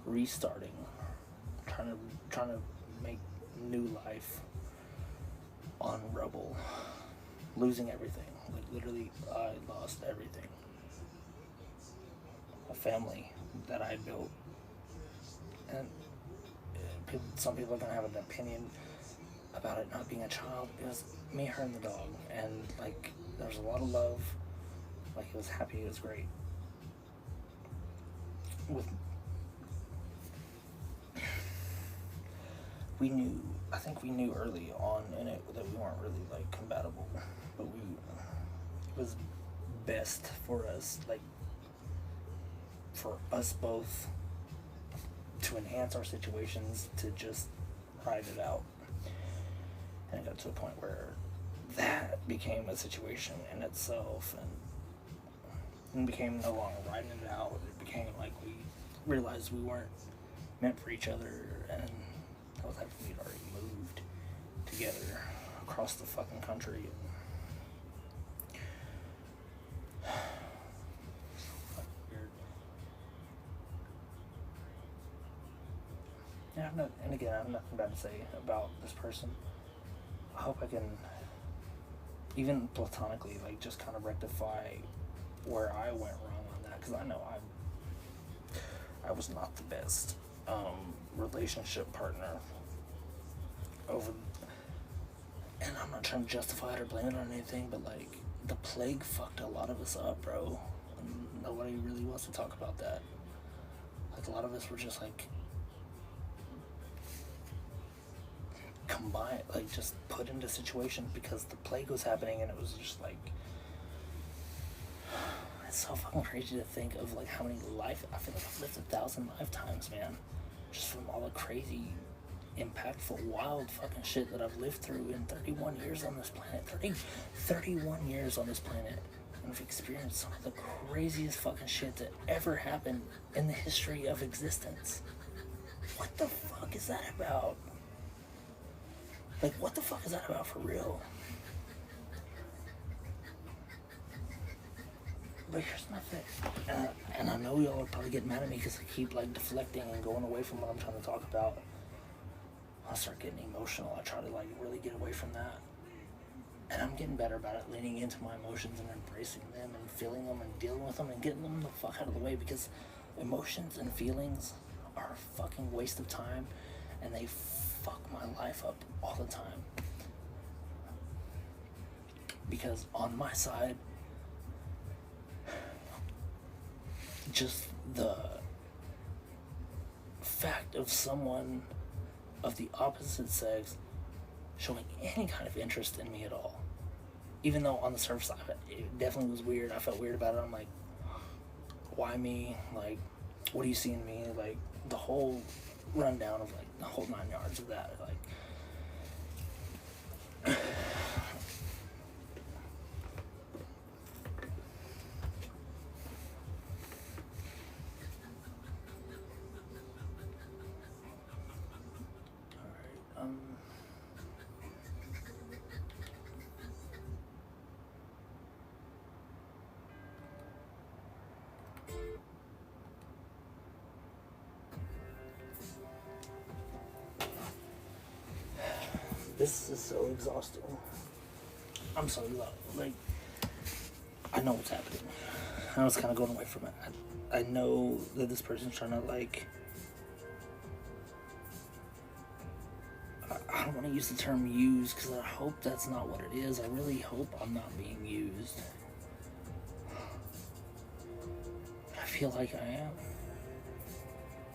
restarting, trying to make new life on rubble, losing everything. Like, literally, I lost everything. A family that I built, and some people are gonna have an opinion about it not being a child. It was me, her, and the dog, and like there was a lot of love. Like, it was happy, it was great. I think we knew early on in it that we weren't really like compatible, but it was best for us, like for us both to enhance our situations, to just ride it out. And it got to a point where that became a situation in itself, and became no longer riding it out. It became like we realized we weren't meant for each other, and that was after we'd already moved together across the fucking country. Weird. Yeah, and again, I have nothing bad to say about this person. I hope I can, even platonically, like, just kind of rectify where I went wrong on that, because I know I was not the best relationship partner over, and I'm not trying to justify it or blame it on anything, but like, the plague fucked a lot of us up, bro, and nobody really wants to talk about that. Like, a lot of us were just like combined, like just put into situations because the plague was happening, and it was just like, it's so fucking crazy to think of like how many I feel like I've lived 1,000 lifetimes, man, just from all the crazy, impactful, wild fucking shit that I've lived through in 31 years on this planet. 31 years on this planet, and I've experienced some of the craziest fucking shit that ever happened in the history of existence. What the fuck is that about? Like, what the fuck is that about for real? But here's my thing, and I know y'all are probably getting mad at me because I keep like deflecting and going away from what I'm trying to talk about. I start getting emotional. I try to like really get away from that, and I'm getting better about it, leaning into my emotions and embracing them and feeling them and dealing with them and getting them the fuck out of the way, because emotions and feelings are a fucking waste of time, and they fuck my life up all the time. Because on my side, just the fact of someone of the opposite sex showing any kind of interest in me at all, even though on the surface it definitely was weird. I felt weird about it. I'm like, why me? Like, what do you see in me? Like, the whole rundown of like the whole 9 yards of that. Like, this is so exhausting. I'm so exhausted. Like, I know what's happening. I was kind of going away from it. I know that this person's trying to, like, I don't want to use the term use, because I hope that's not what it is. I really hope I'm not being used. I feel like I am,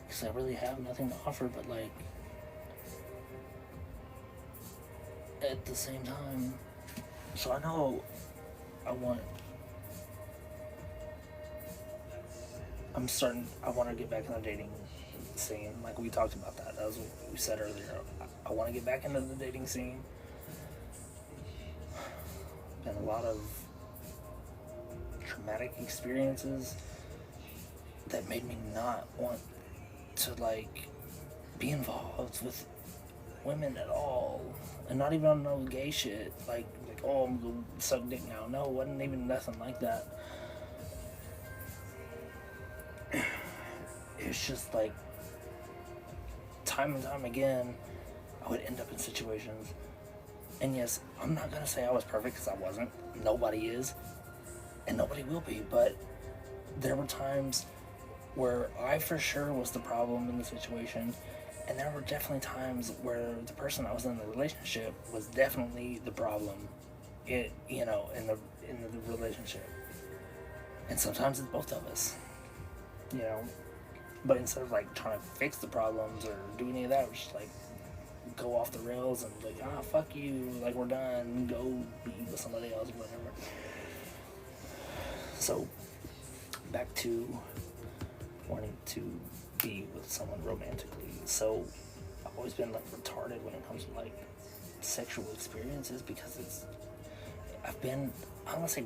because I really have nothing to offer but, like, at the same time, so I know I want to get back in the dating scene. Like we talked about that. That was what we said earlier. I want to get back into the dating scene. Been a lot of traumatic experiences that made me not want to like be involved with women at all, and not even on no gay shit. Like oh, I'm gonna suck dick now. No, it wasn't even nothing like that. It's just like time and time again, I would end up in situations. And yes, I'm not gonna say I was perfect because I wasn't. Nobody is, and nobody will be. But there were times where I for sure was the problem in the situation, and there were definitely times where the person I was in the relationship was definitely the problem. In the relationship, and sometimes it's both of us. But instead of like trying to fix the problems or do any of that, we just like go off the rails and like, fuck you, like we're done, go be with somebody else or whatever. So back to wanting to be with someone romantically. So I've always been like retarded when it comes to like sexual experiences because I've been, I don't want to say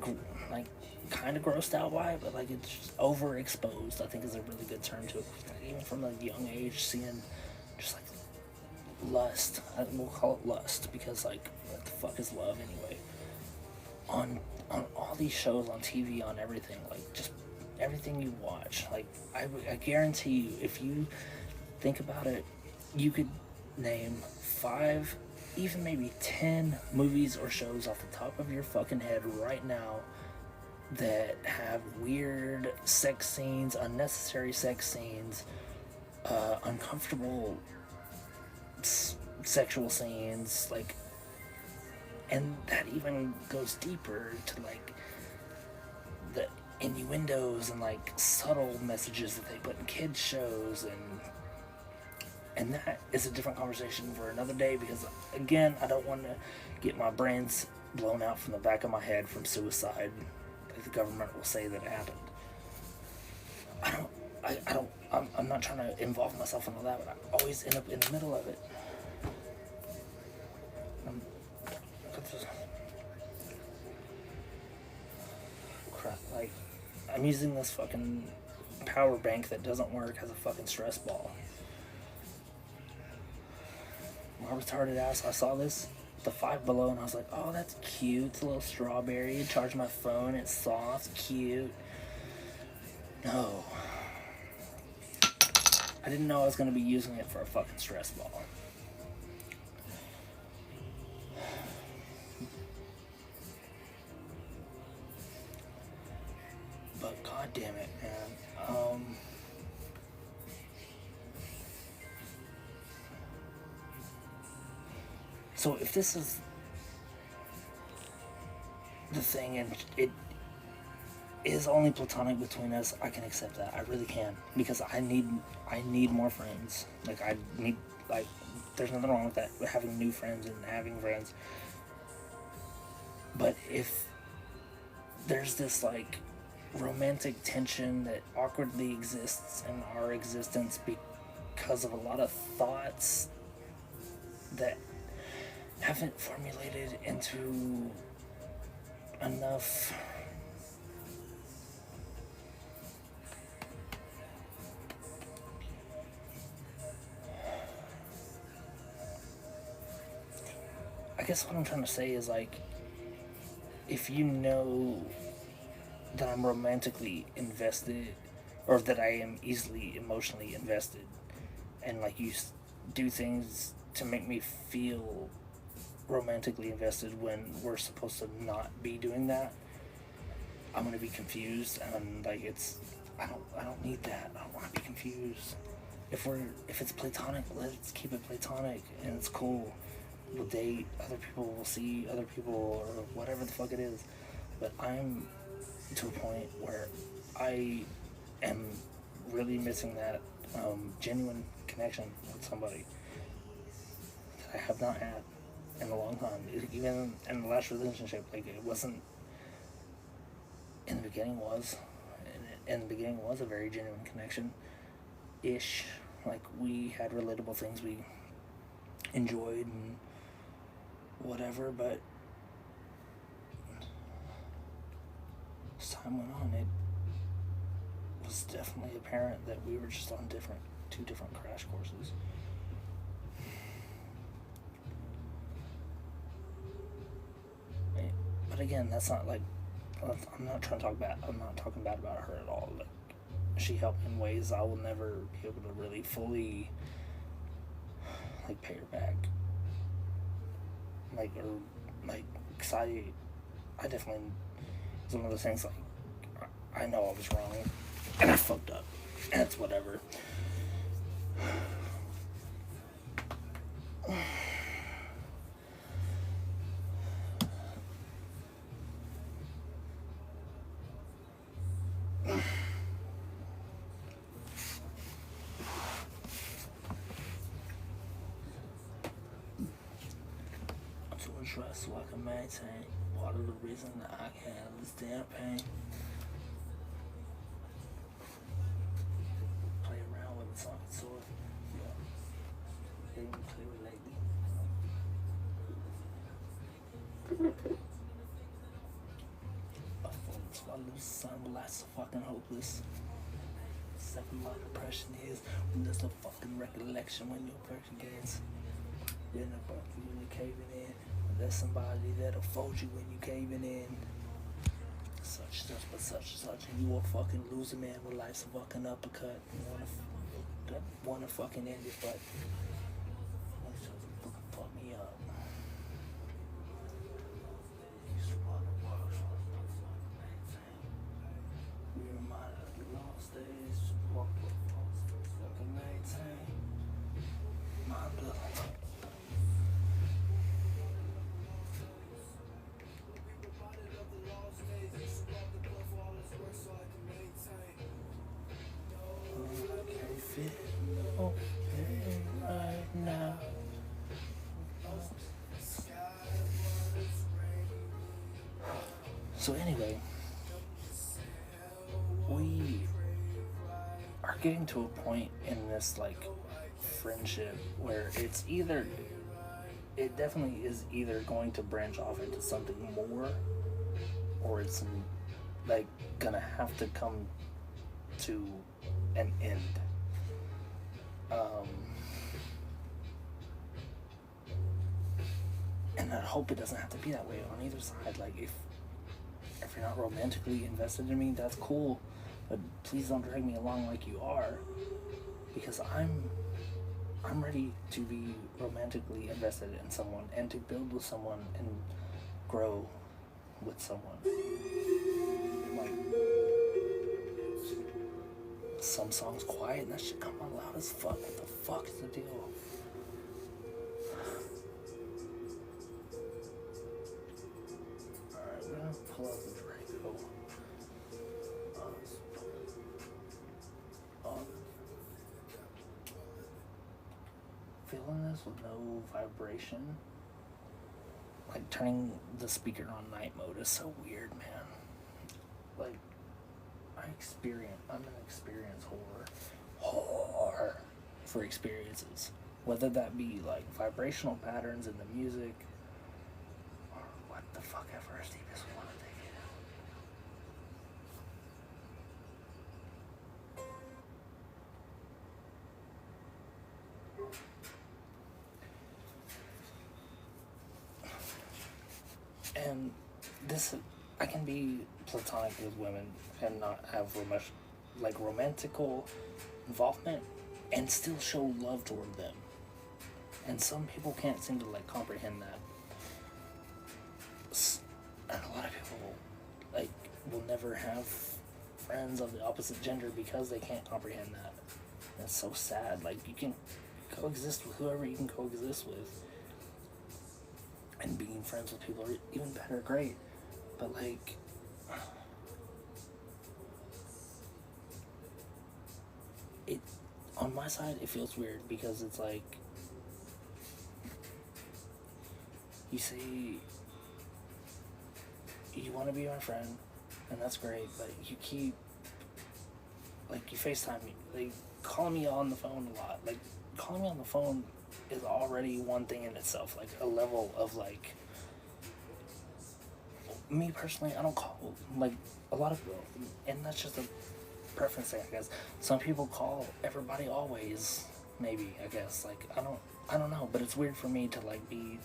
like kind of grossed out by it, but like it's just overexposed, I think is a really good term to it. Like, even from a young age, seeing just like lust, we'll call it lust because like what the fuck is love anyway? On all these shows on TV, on everything, like just everything you watch, like I guarantee you, if you think about it, you could name 5, even maybe 10 movies or shows off the top of your fucking head right now that have weird sex scenes, unnecessary sex scenes, uncomfortable sexual scenes, like, and that even goes deeper to like the innuendos and like subtle messages that they put in kids shows, and that is a different conversation for another day because again, I don't want to get my brains blown out from the back of my head from suicide like the government will say that it happened. I'm not trying to involve myself in all that, but I always end up in the middle of it. Crap, like, I'm using this fucking power bank that doesn't work as a fucking stress ball. My retarded ass, I saw this, the Five Below, and I was like, oh, that's cute. It's a little strawberry. Charge my phone. It's soft, cute. No. I didn't know I was going to be using it for a fucking stress ball. But god damn it, man. So if this is the thing and it is only platonic between us, I can accept that. I really can, because I need more friends. Like there's nothing wrong with that, with having new friends and having friends. But if there's this like romantic tension that awkwardly exists in our existence because of a lot of thoughts that haven't formulated into enough I guess what I'm trying to say is, like, if you know that I'm romantically invested, or that I am easily emotionally invested, and like you do things to make me feel romantically invested when we're supposed to not be doing that, I'm gonna be confused, and like I don't need that. I don't want to be confused. If it's platonic, let's keep it platonic, and it's cool. We'll date other people, we'll see other people, or whatever the fuck it is. But I'm to a point where I am really missing that genuine connection with somebody that I have not had in a long time. Even in the last relationship, like it wasn't. In the beginning was, in the beginning was a very genuine connection, ish. Like we had relatable things we enjoyed and whatever, but as time went on, it was definitely apparent that we were just on two different crash courses. But again, that's not like, I'm not talking bad about her at all. Like, she helped me in ways I will never be able to really fully, like, pay her back. Like, or, like, 'cause I definitely, it's one of those things, like, I know I was wrong, and I fucked up, and it's whatever. Trust so I can maintain part of the reason that I can have this damn pain. Play around with the song sword. Yeah. They even play with lately. A phone swallows sun blasts so fucking hopeless. Second my depression is when there's no fucking recollection when your pressure gains. Then a buck you when you're caving in. There's somebody that'll fold you when you caving in. Such but such and you a fucking loser, man, with life's a fucking uppercut. You wanna fucking end it, but fuck me up. We reminded of the lost days. Fucking maintain. My blood. Right now. So anyway, we are getting to a point in this like friendship where it definitely is either going to branch off into something more, or it's like gonna have to come to an end. And I hope it doesn't have to be that way on either side. Like if you're not romantically invested in me, that's cool, but please don't drag me along like you are, because I'm ready to be romantically invested in someone and to build with someone and grow with someone. Like, some songs quiet and that shit come out loud as fuck. What the fuck is the deal? Alright, we're gonna pull out the Draco. Feeling this with no vibration. Like turning the speaker on night mode is so weird, man. Like, I'm an experience whore for experiences. Whether that be like vibrational patterns in the music, or what the fuck ever is deepest want to take it. And this, I can be platonic with women and not have romantical involvement and still show love toward them. And some people can't seem to like comprehend that. And a lot of people like will never have friends of the opposite gender because they can't comprehend that. And it's so sad. Like, you can coexist with whoever you can coexist with. And being friends with people are even better, great. But like, it, on my side, it feels weird because it's like, you say you want to be my friend, and that's great, but you keep, like, you FaceTime me, like, calling me on the phone a lot. Like, calling me on the phone is already one thing in itself, like, a level of, like, me personally, I don't call, like, a lot of people, and that's just a preference thing, I guess. Some people call everybody always, maybe, I guess. Like, I don't know, but it's weird for me to, like, be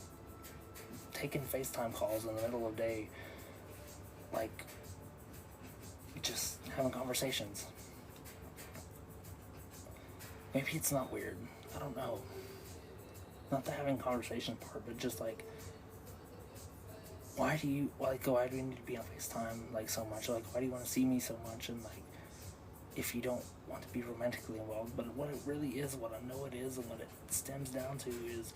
taking FaceTime calls in the middle of the day, like, just having conversations. Maybe it's not weird. I don't know. Not the having conversation part, but just, like, why do we need to be on FaceTime, like, so much? Like, why do you want to see me so much? And, like, if you don't want to be romantically involved, but what it really is, what I know it is, and what it stems down to is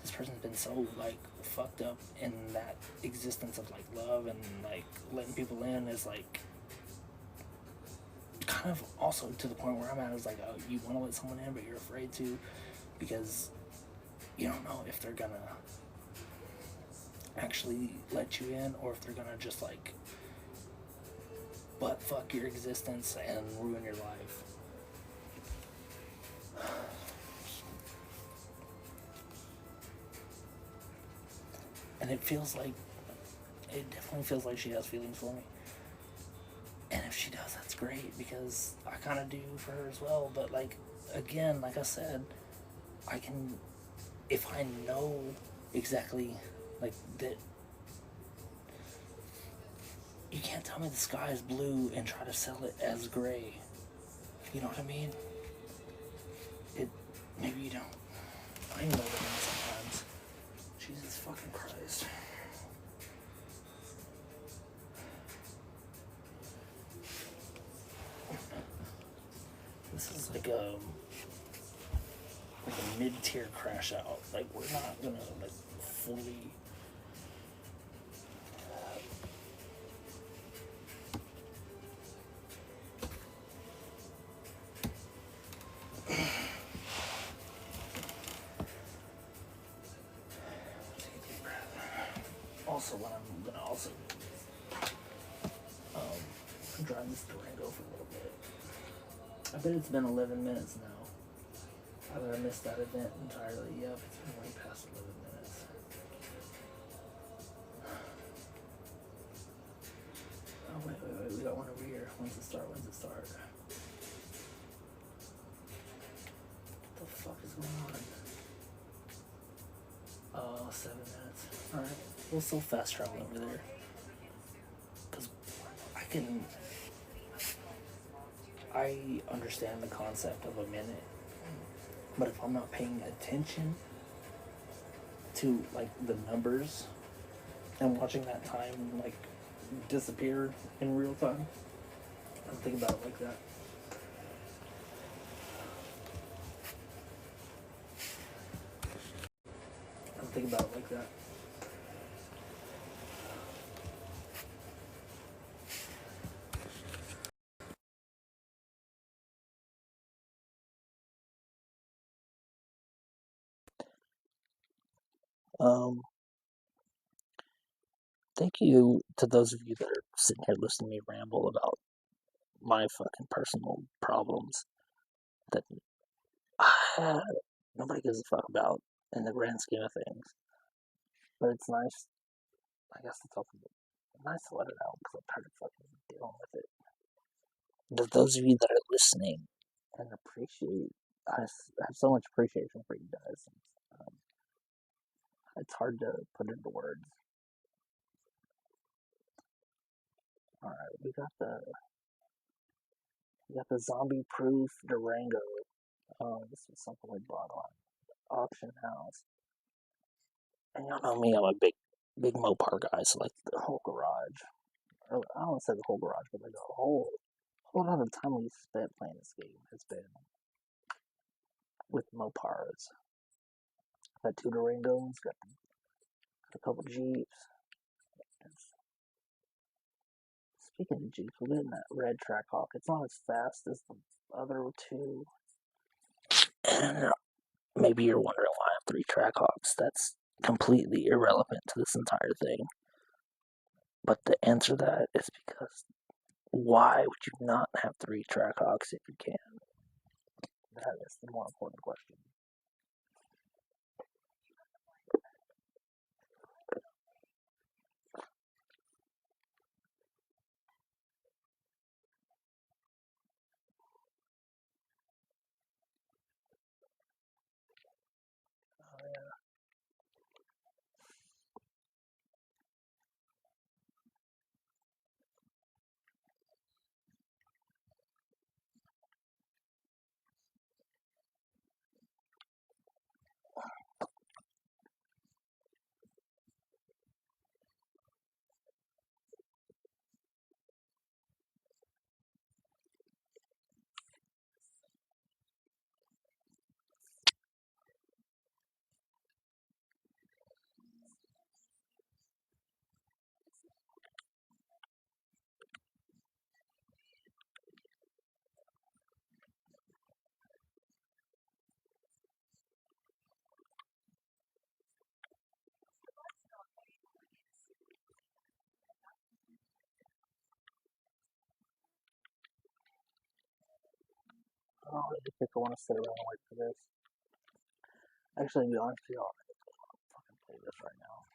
this person's been so, like, fucked up in that existence of, like, love and, like, letting people in is, like, kind of also to the point where I'm at is, like, oh, you want to let someone in, but you're afraid to because you don't know if they're gonna actually let you in or if they're gonna just, like, butt fuck your existence and ruin your life. And it definitely feels like she has feelings for me. And if she does, that's great, because I kind of do for her as well. But, like, again, like I said, if I know exactly, like, that, you can't tell me the sky is blue and try to sell it as gray. You know what I mean? Maybe you don't. I know that sometimes. Jesus fucking Christ. This is like a mid-tier crash out. Like, we're not gonna, like, fully take a deep breath. Also, what I'm gonna also drive this Durango for a little bit. I bet it's been 11 minutes now. I missed that event entirely. Yep, it's been way past 11 minutes. Oh, wait. We got one over here. When's it start? What the fuck is going on? 7 minutes. Alright. We'll still fast travel over there. Because I understand the concept of a minute, but if I'm not paying attention to, like, the numbers and watching that time, like, disappear in real time, I don't think about it like that. I don't think about it like that. Thank you to those of you that are sitting here listening to me ramble about my fucking personal problems that nobody gives a fuck about in the grand scheme of things. But it's nice, I guess it's also nice to let it out because I'm tired of fucking dealing with it. To those of you that are listening and appreciate, I have so much appreciation for you guys. It's hard to put into words. Alright, we got the zombie-proof Durango. This was something we bought on auction house. And y'all know me, I'm a big Mopar guy, so, like, the whole garage, or I don't want to say the whole garage, but, like, a whole lot of time we've spent playing this game has been with Mopars. Got 2 Durangos, got a couple Jeeps. Speaking of Jeeps, we're getting that red Trackhawk. It's not as fast as the other 2. And maybe you're wondering why I have 3 Trackhawks. That's completely irrelevant to this entire thing. But the answer to that is because why would you not have 3 Trackhawks if you can? That is the more important question. I don't really think I want to sit around and wait for this. Actually, to be honest with y'all, I'm gonna fucking play this right now.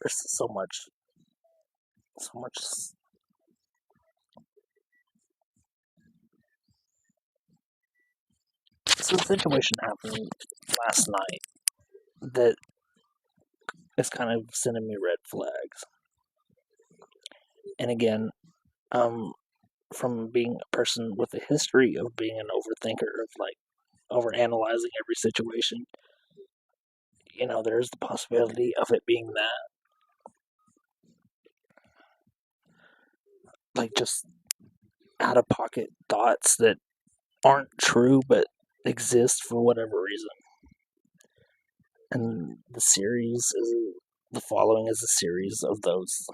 There's so much. So the situation happened last night that is kind of sending me red flags. And again, from being a person with a history of being an overthinker, of like overanalyzing every situation, there's the possibility of it being that. Like just out of pocket thoughts that aren't true but exist for whatever reason. And the following is a series of those.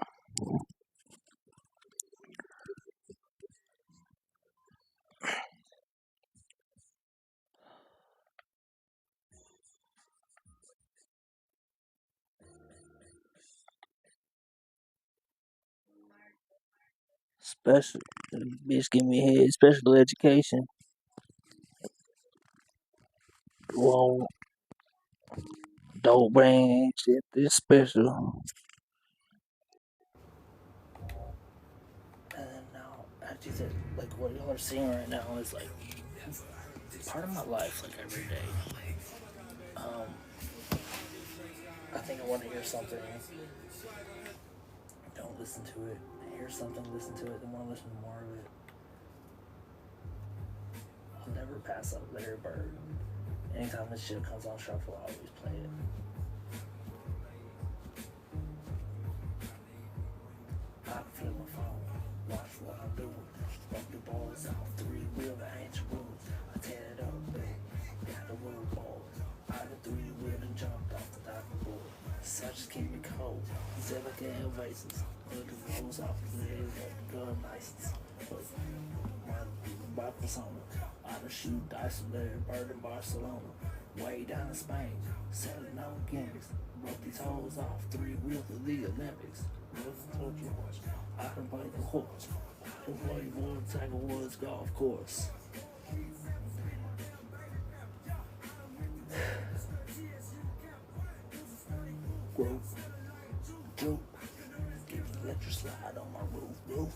Special, bitch, give me head, special education. Won't, don't bring shit this special. And then now, after that, like what y'all are seeing right now is like part of my life, like every day. I think I want to hear something. Don't listen to it. Hear something, listen to it, then want to listen to more of it. I'll never pass up Larry Bird. Anytime this shit comes on shuffle, I always play it. I can flip my phone, watch what I'm doing. Bump the balls off, 3-wheel, the ancient rules. I tear it up, got the wheel balls. I the 3-wheel and jumped off the dock board. Such keep me cold, zip like an Oasis. Look the rolls off, the gun license. My persona. I done shoot dice with Larry Bird in Barcelona. Way down in Spain, selling no games. Broke these hoes off, 3-wheel to the Olympics. I can play the horse. I can play Tiger Woods golf course. Growth, droop, let your slide on my roof.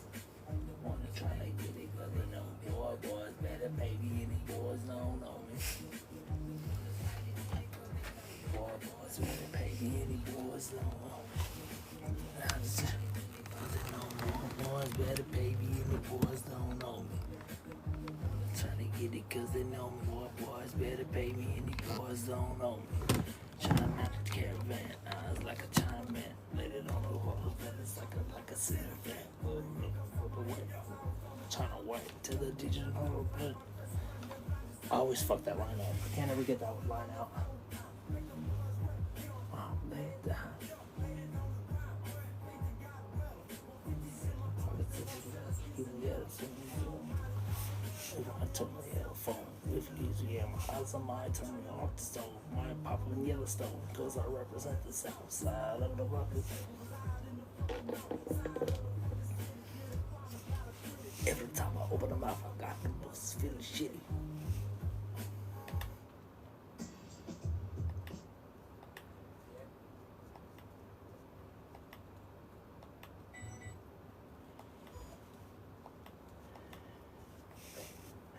Wanna try to get it, cause they know boys better pay me, any boys don't know me. Boys better pay me, any boys don't know me. Boys better pay me, any boys don't know me. Trying to get it cause they know me. Boys better pay me, any boys don't know me. China man, caravan, eyes like a China man. Let it on the horse, then it's like a center fan. Trying to wait till the digital blood. I always fuck that line up. I can't ever get that line out. I took my phone with music, yeah. am eyes on my turn me off the stove. My pop in Yellowstone, cause I represent the south side of the rocket. Every time I open my mouth, I got the books feeling shitty.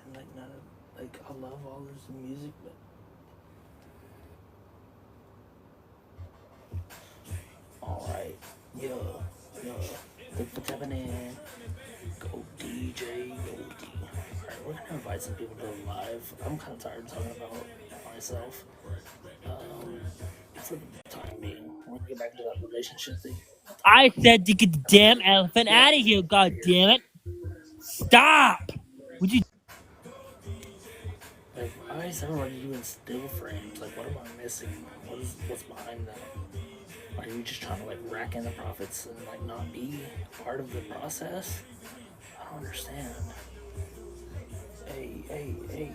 And like none of, like I love all this music, but all right, yeah, thanks for tapping in. Go DJ, go D. Alright, we're gonna invite some people to the live. I'm kind of tired of talking about myself. For the time being, we're gonna get back to that relationship thing. I said to get the damn elephant out of here, god damn it. Stop! Would you Like, why is everybody doing still frames? Like, what am I missing? What's behind that? Are you just trying to like rack in the profits and like not be part of the process? I don't understand. Hey.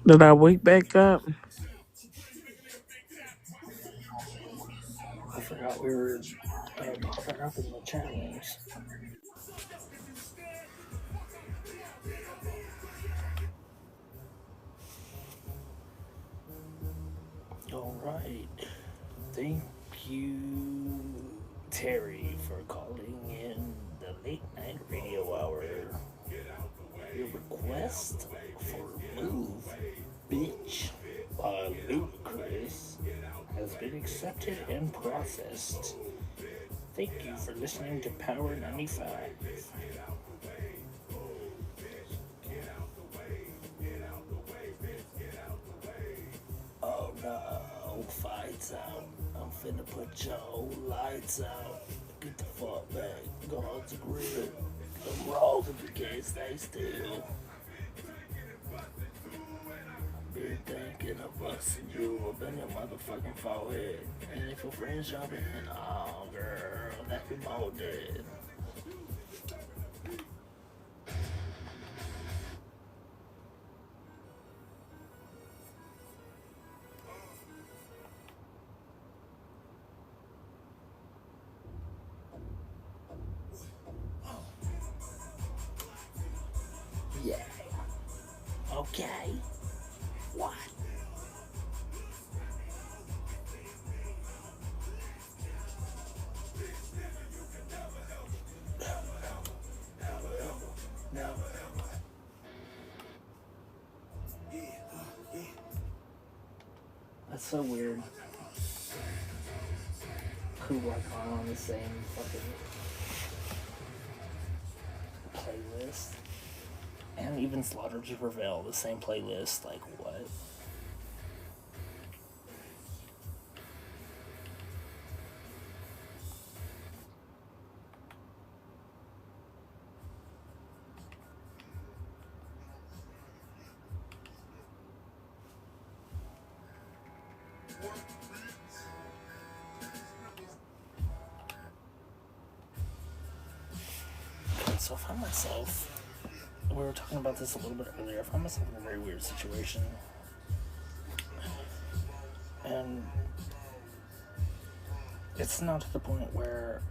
Did I wake back up? I forgot we were popping up in the chat rooms. Alright. Thank you, Terry, for calling in the late night radio hour. Your request for Move, Bitch, by Ludacris has been accepted and processed. Thank you for listening to Power 95. Oh no, fights out. I'm finna put your lights out. Get the fuck back. Go on the grid. I'm wrong if you can't stay still. Been thinking of busting you up in your motherfucking forehead. And if your friends jumping in, oh girl, that be more dead. Yeah. Okay. What? No. That's so weird. Kublai Khan on the same fucking playlist. And even Slaughter to Prevail, the same playlist. Like, what? So I find myself, we were talking about this a little bit earlier, I find myself in a very weird situation. And it's not to the point where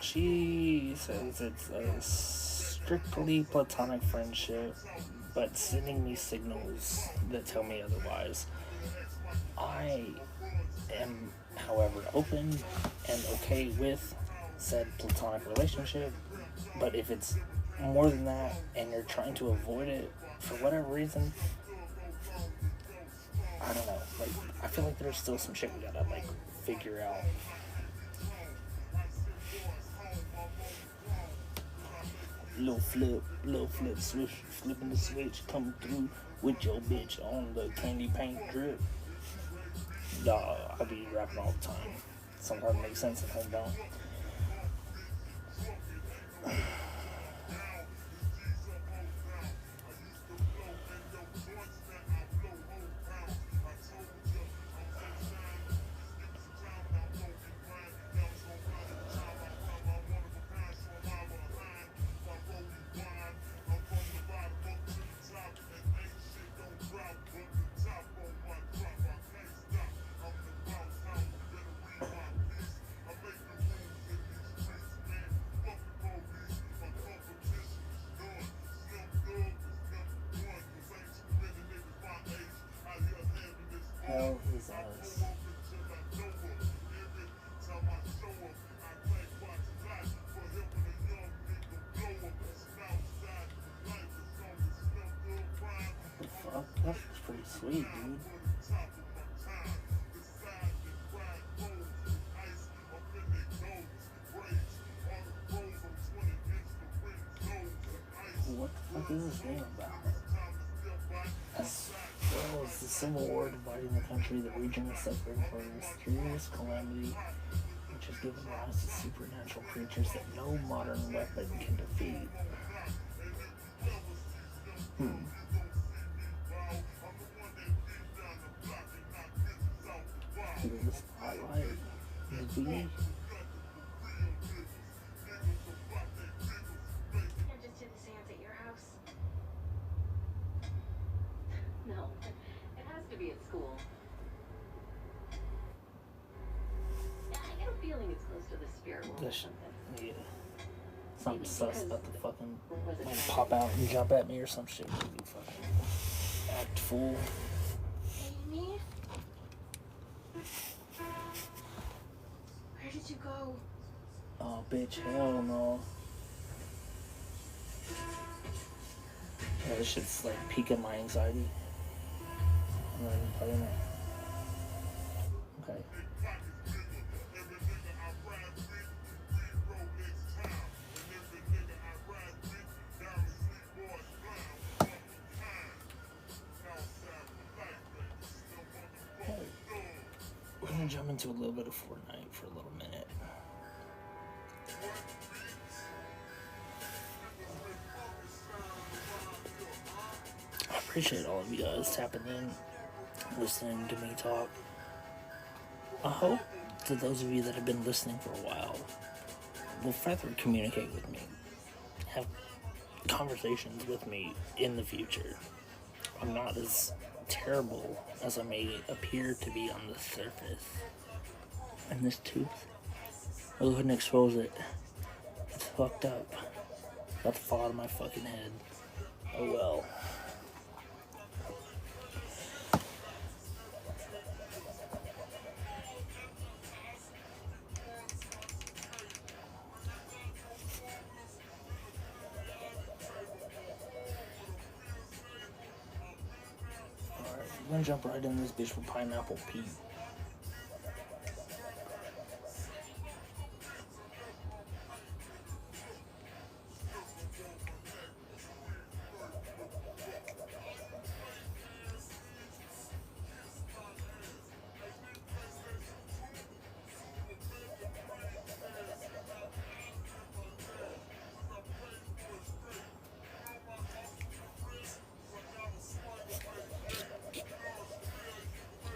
she says it's a strictly platonic friendship, but sending me signals that tell me otherwise. I am, however, open and okay with said platonic relationship, but if it's more than that and you're trying to avoid it for whatever reason, I don't know, like, I feel like there's still some shit we gotta, like, figure out. Little flip, switch, flipping the switch, coming through with your bitch on the candy paint drip. Nah, I be rapping all the time. Sometimes it makes sense, sometimes it don't. does. What the fuck? That's pretty sweet, dude. What the fuck is this game about? As well as the Civil War dividing the country, the region is suffering from a mysterious calamity which has given rise to supernatural creatures that no modern weapon can defeat. Here's the spotlight. The V. Can't just do the seance at your house. No, it has to be at school. Yeah, I get a feeling it's close to the spirit world or This, something. yeah. Something sus about the fucking might pop out and jump at me or some shit. You fucking act fool. Amy? Where did you go? Oh, bitch, hell no. Yeah, this shit's like piquing my anxiety. I'm not even playing it. Okay. We're gonna jump into a little bit of Fortnite for a little minute. I appreciate all of you guys tapping in, listening to me talk. I hope that those of you that have been listening for a while will further communicate with me, have conversations with me in the future. I'm not as terrible as I may appear to be on the surface. And this tooth, I'll go ahead and expose it. It's fucked up. About to fall out of my fucking head. Oh well. Alright, we're gonna jump right in this bitch with Pineapple Pete.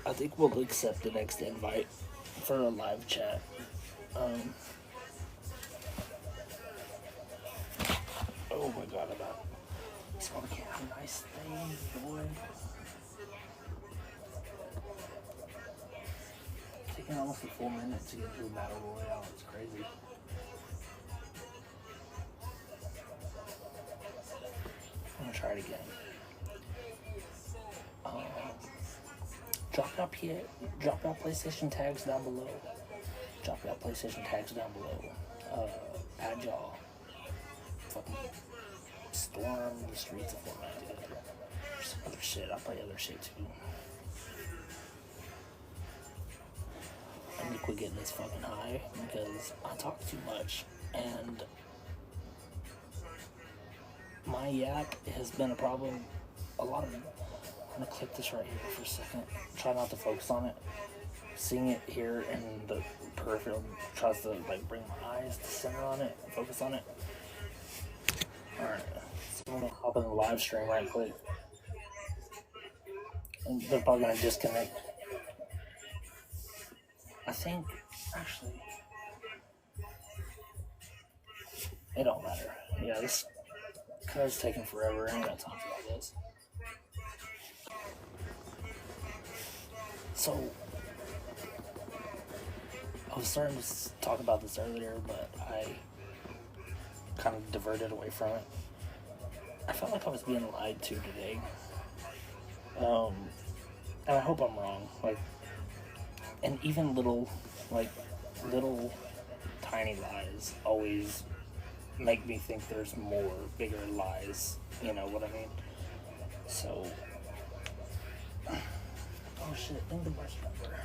I think we'll accept the next invite for a live chat. Oh my god, about this one can't have a nice thing, boy. Taking almost a full minute to get through Battle Royale, it's crazy. I'm gonna try it again. Drop out PlayStation tags down below. Drop out PlayStation tags down below. Add y'all. Fucking storm the streets of Fortnite together. There's some other shit. I play other shit too. I need to quit getting this fucking high because I talk too much and my yak has been a problem. A lot of. I'm gonna click this right here for a second. Try not to focus on it. Seeing it here in the peripheral tries to like bring my eyes to center on it and focus on it. Alright, so I'm gonna hop in the live stream right quick. And they're probably gonna disconnect. I think, actually, it don't matter. Yeah, this car's taking forever. I ain't got time for all this. So, I was starting to talk about this earlier, but I kind of diverted away from it. I felt like I was being lied to today. And I hope I'm wrong. Like, And even little tiny lies always make me think there's more bigger lies, you know what I mean? So, oh shit, think the bus driver.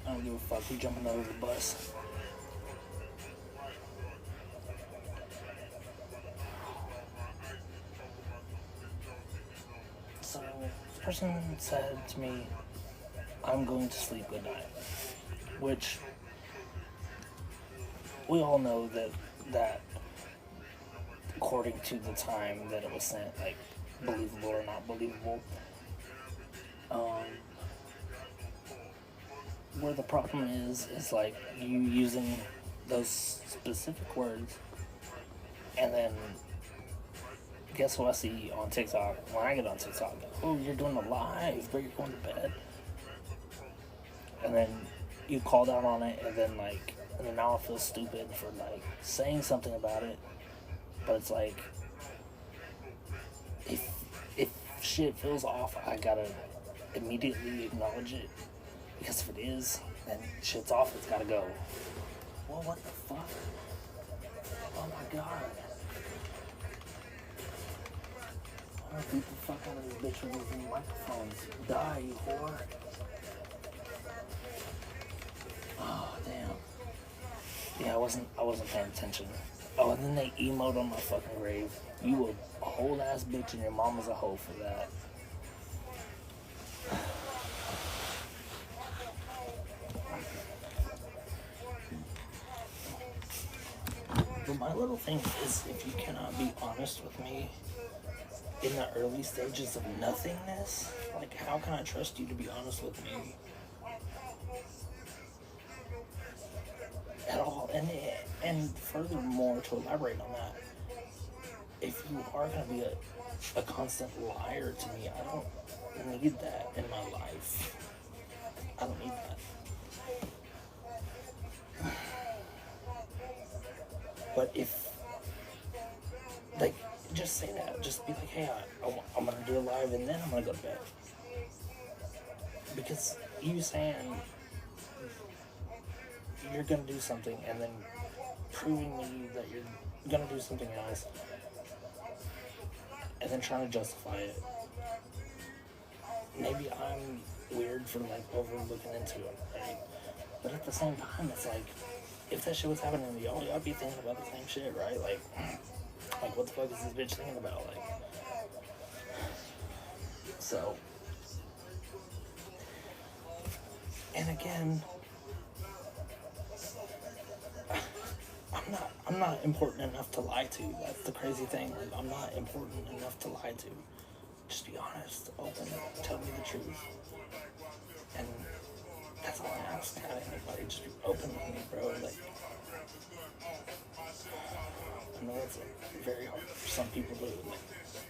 I don't give a fuck, we jumping over the bus. So, this person said to me, I'm going to sleep good night. Which, we all know that according to the time that it was sent, like, believable or not believable. Where the problem is like you using those specific words, and then guess what I see on TikTok when I get on TikTok? Oh, you're doing a live, but you're going to bed. And then you called out on it, and then now I feel stupid for like saying something about it. But it's like, if shit feels off, I gotta immediately acknowledge it. Because if it is, then shit's off, it's gotta go. Well, what the fuck? Oh my god. I'm gonna beat the fuck out of this bitch with these microphones. Die, you whore. Oh, damn. Yeah, I wasn't paying attention. Oh, and then they emote on my fucking grave. You a whole ass bitch and your mama's a hoe for that. But my little thing is, if you cannot be honest with me in the early stages of nothingness, like, how can I trust you to be honest with me at all? And furthermore, to elaborate on that, if you are going to be a constant liar to me, I don't need that in my life. I don't need that. But if, like, just say that. Just be like, hey, I'm going to do a live and then I'm going to go to bed. Because you saying you're going to do something and then proving me that you're going to do something else and then trying to justify it. Maybe I'm weird for, like, overlooking into it, right? But at the same time, it's like, if that shit was happening to y'all, y'all be thinking about the same shit, right? Like what the fuck is this bitch thinking about? Like, so, and again, I'm not important enough to lie to. That's the crazy thing. Like, I'm not important enough to lie to. Just be honest, open, tell me the truth, and that's all I ask out of anybody. Just be open with me, bro. Like, I know it's like very hard for some people to like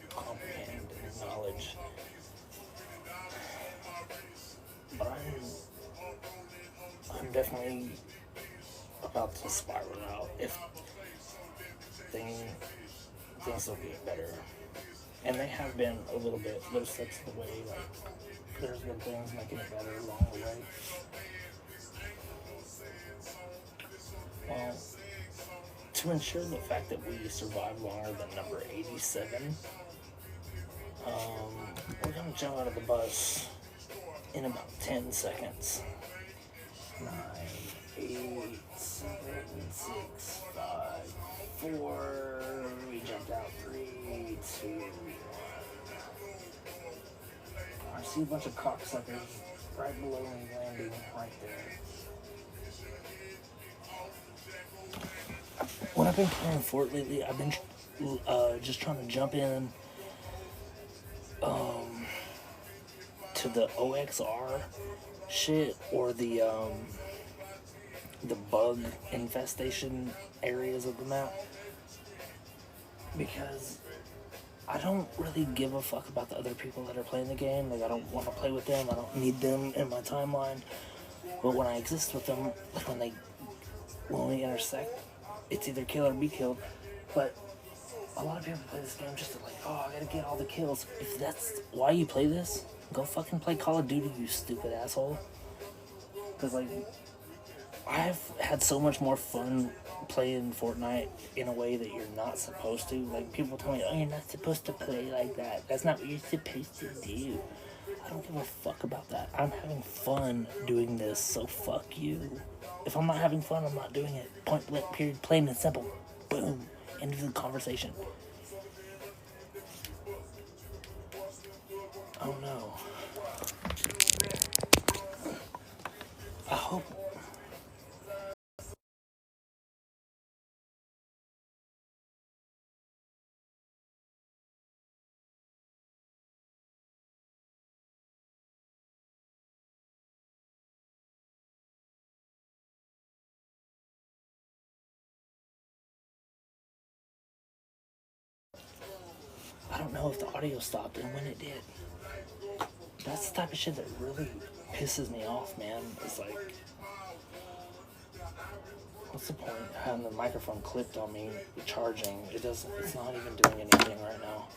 comprehend and acknowledge, but I'm definitely about to spiral out if things don't get better, and they have been a little bit. Little steps of the way, like. There's been things making it better along the way. Well, to ensure the fact that we survive longer than number 87, we're gonna jump out of the bus in about 10 seconds. 9, 8, 7, 6, 5, 4. We jumped out 3, 2. I see a bunch of cocksuckers right below me landing right there. When I've been playing Fort lately, I've been just trying to jump in to the OXR shit or the bug infestation areas of the map, because I don't really give a fuck about the other people that are playing the game. Like, I don't want to play with them. I don't need them in my timeline. But when I exist with them, like when we intersect, it's either kill or be killed. But a lot of people play this game just to like, oh, I gotta get all the kills. If that's why you play this, go fucking play Call of Duty, you stupid asshole. Because, like, I've had so much more fun playing Fortnite in a way that you're not supposed to. Like, people tell me, oh, you're not supposed to play like that. That's not what you're supposed to do. I don't give a fuck about that. I'm having fun doing this, so fuck you. If I'm not having fun, I'm not doing it. Point blank, period, plain and simple. Boom. End of the conversation. Oh no. I hope. I don't know if the audio stopped and when it did. That's the type of shit that really pisses me off, man. It's like, what's the point of having the microphone clipped on me charging? It's not even doing anything right now.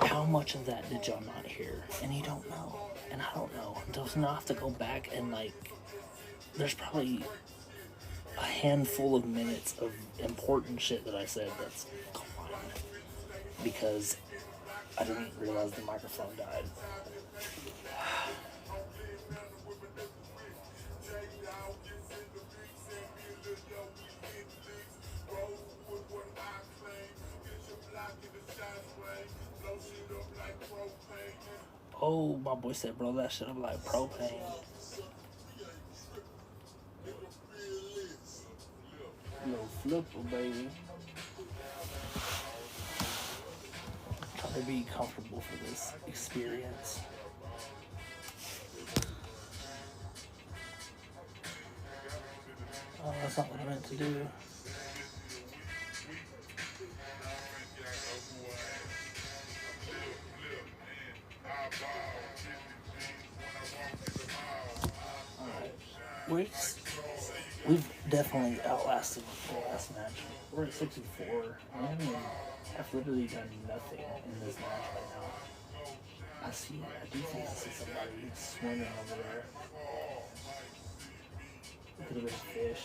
How much of that did y'all not hear? And you don't know. And I don't know. Does not have to go back and like, there's probably a handful of minutes of important shit that I said that's gone because I didn't realize the microphone died. Oh, my boy said, bro, that shit up like propane. Little flipper, baby. Try to be comfortable for this experience. Oh, that's not what I meant to do. Alright. We've definitely outlasted the last match. We're at 64. We have literally done nothing in this match right now. I do think I see somebody swimming over there. It could have been a fish.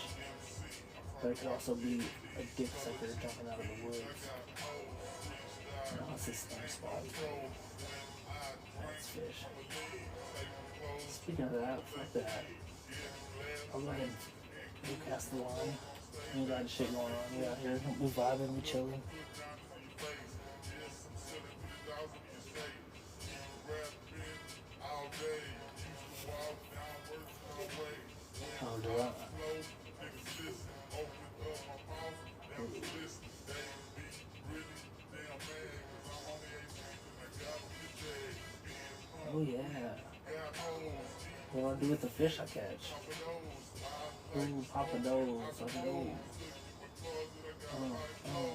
But it could also be a dick sucker jumping out of the woods. No, it's the same spot. That's fish. Speaking of that, fuck that. I'll go ahead and cast the line. We got shit going on. We out here, we vibing, we chilling. Oh, do I? Oh yeah. What do I do with the fish I catch? Ooh, Papa Do's. I know. Oh.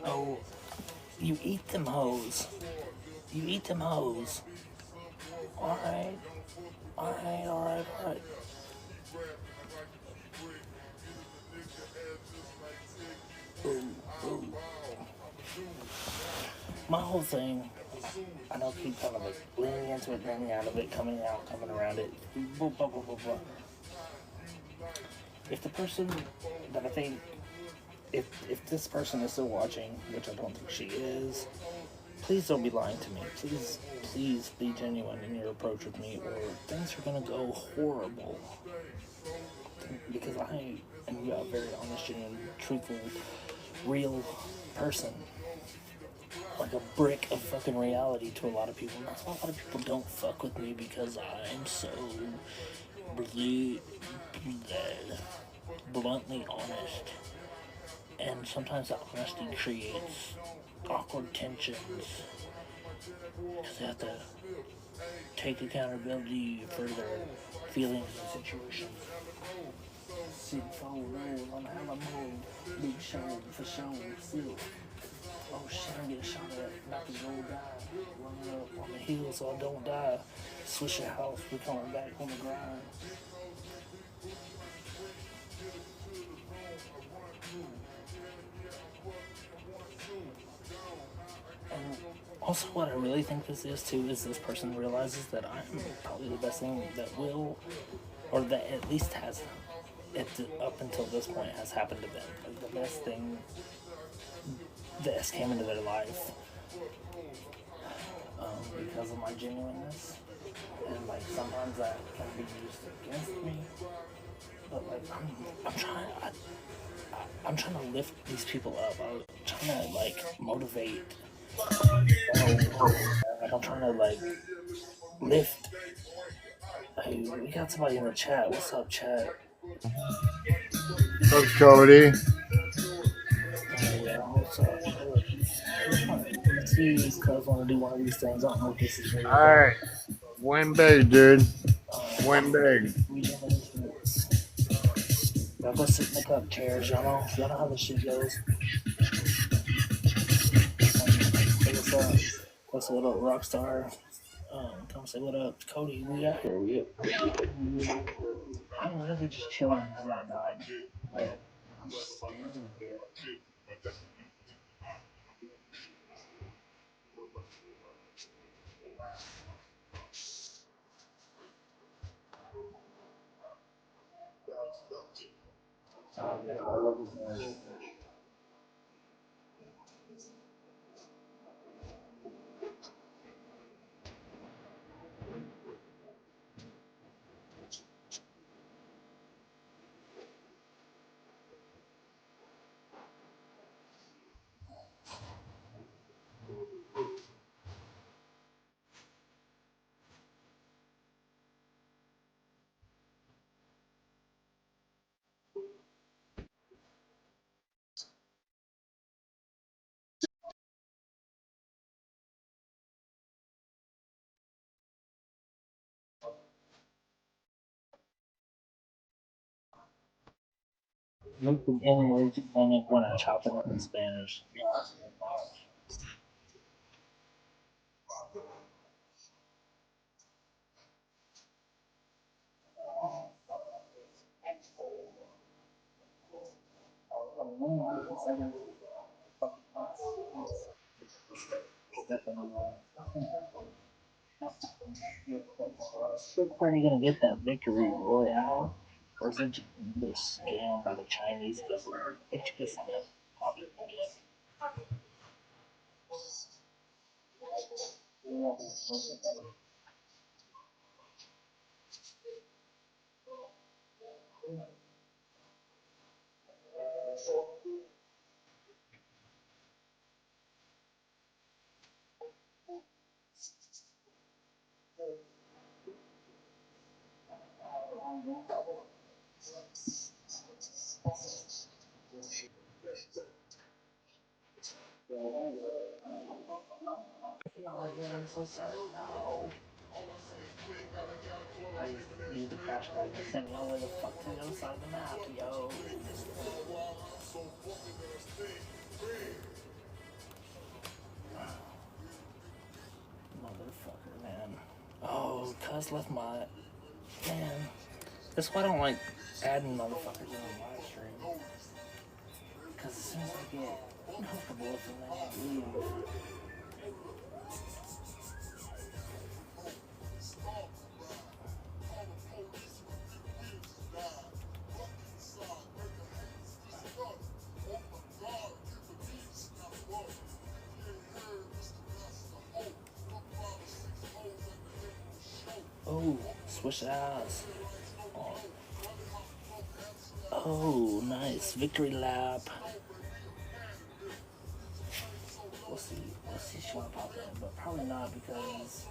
Oh, you eat them hoes. You eat them hoes. Alright. Alright. Ooh. My whole thing, I know keep kind of like leaning into it, leaning out of it, coming out, coming around it. Blah, blah, blah, blah, blah. If the person that I think, if this person is still watching, which I don't think she is, please don't be lying to me. Please be genuine in your approach with me, or things are gonna go horrible. Because I am a very honest, genuine, truthful, real person. Like a brick of fucking reality to a lot of people. And that's why a lot of people don't fuck with me, because I'm so bluntly honest. And sometimes that honesty creates awkward tensions, because they have to take accountability for their feelings and situations. Six fold roll on Alamo. Big show for show. Silk. Oh shit, I'm getting shot at. About to go die. Run up on the hill so I don't die. Switch your house. We're coming back on the grind. And also, what I really think this is too is this person realizes that I'm probably the best thing that will, or that at least has, up until this point, has happened to them. Like the best thing that came into their life because of my genuineness. And like sometimes that can be used against me, but like I'm trying to lift these people up. I'm trying to like motivate. Like I'm trying to like lift. Hey, we got somebody in the chat. What's up, chat? What's Cody? Yeah, what's up? See, cuz want to do one of these things. I don't know if this is really Alright. Win big, dude. Win big. Y'all go sit in the cup chairs. Y'all know how this shit goes. Hey, what's up? What's up, Rockstar? Come say what up, Cody. We out here. I'm really just chilling until I died. Like, I'm just standing here. I love this man. Look the English and when I chop it up in Spanish. Where are you gonna get that victory royale? Or is it just scam by the Chinese government? It's just I'm so sorry. No. I used the crash card and sent me all the way the fuck to the other side of the map, yo. Motherfucker, man. Oh, cuz left my... Man. That's why I don't like adding motherfuckers in the live stream. Because as soon as I get comfortable with them, they leave. Oh, switch eyes. Oh, nice. Victory lap. We'll see. Let's see if she want to pop in, but probably not because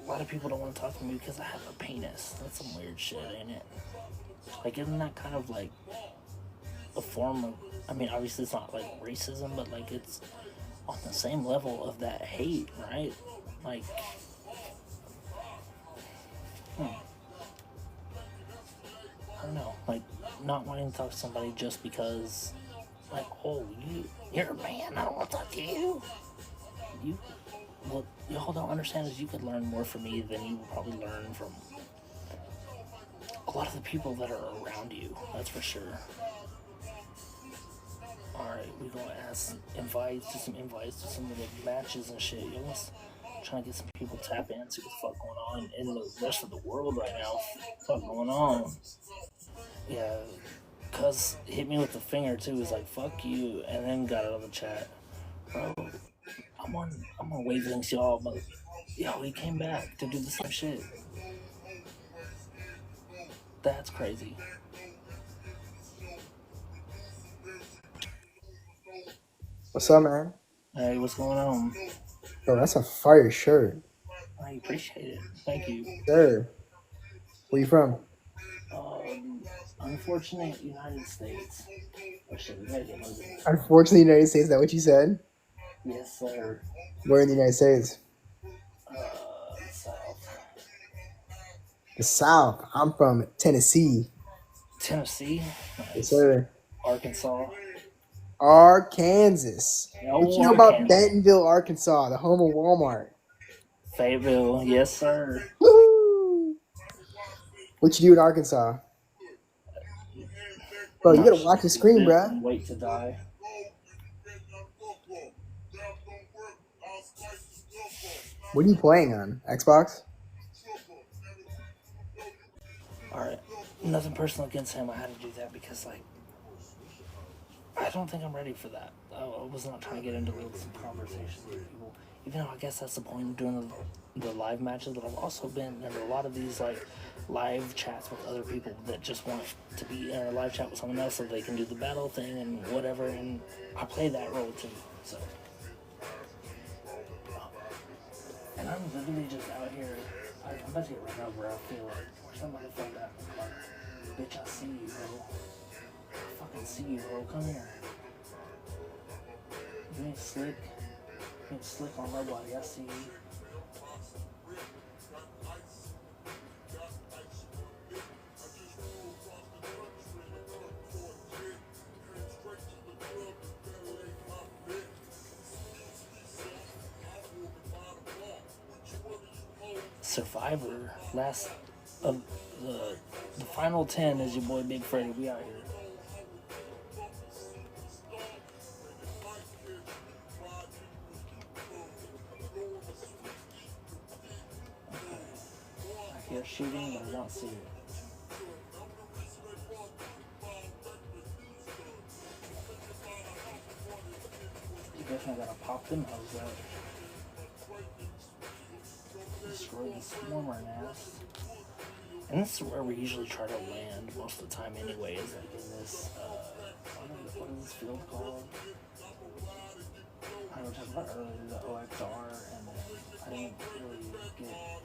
a lot of people don't want to talk to me because I have a penis. That's some weird shit, ain't it? Like, isn't that kind of like a form of, I mean, obviously it's not like racism, but like it's on the same level of that hate, right? Like, don't know, like not wanting to talk to somebody just because, like, oh, you're a man, I don't want to talk to you. What y'all don't understand is you could learn more from me than you would probably learn from a lot of the people that are around you. That's for sure. Alright, we're gonna ask invites to some of the matches and shit. You know, trying to get some people to tap in, see what the fuck going on in the rest of the world right now. What the fuck going on? Yeah, cuz hit me with the finger too. He's like, fuck you, and then got out of the chat. Bro, I'm on wavelengths, y'all, but yo, he came back to do the same shit. That's crazy. What's up, man? Hey, what's going on? Yo, that's a fire shirt. I appreciate it. Thank you. Sir. Where you from? Unfortunate United States. Oh shit, we gotta get moving. Unfortunately, United States. Is that what you said? Yes, sir. Where in the United States? South. The South. I'm from Tennessee. Tennessee? Nice. Yes, sir. Arkansas. Arkansas. Oh, What you know about Bentonville, Arkansas, the home of Walmart? Fayetteville, yes, sir. Woo! What you do in Arkansas? Bro, you gotta watch the screen, bruh. Wait to die. What are you playing on? Xbox? Alright. Nothing personal against him. I had to do that because, like, I don't think I'm ready for that. I was not trying to get into some conversations with people. Even though I guess that's the point of doing the live matches, but I've also been in a lot of these, like, live chats with other people that just want to be in a live chat with someone else so they can do the battle thing and whatever, and I play that role too, so. And I'm literally just out here, I'm about to get right now where I feel like, where's that motherfucker at? Like, bitch, I see you, bro. I fucking see you, bro. Come here. You ain't slick. You ain't slick on nobody. I see you. Survivor, last of the final 10 is your boy Big Freddy. We out here. I hear shooting, but I don't see it. You definitely gotta pop them hoes out. Destroy the swarmer nest. And this is where we usually try to land most of the time anyway, is like in this, what is this field called? I was talking about earlier, the OXR, and then I didn't really get...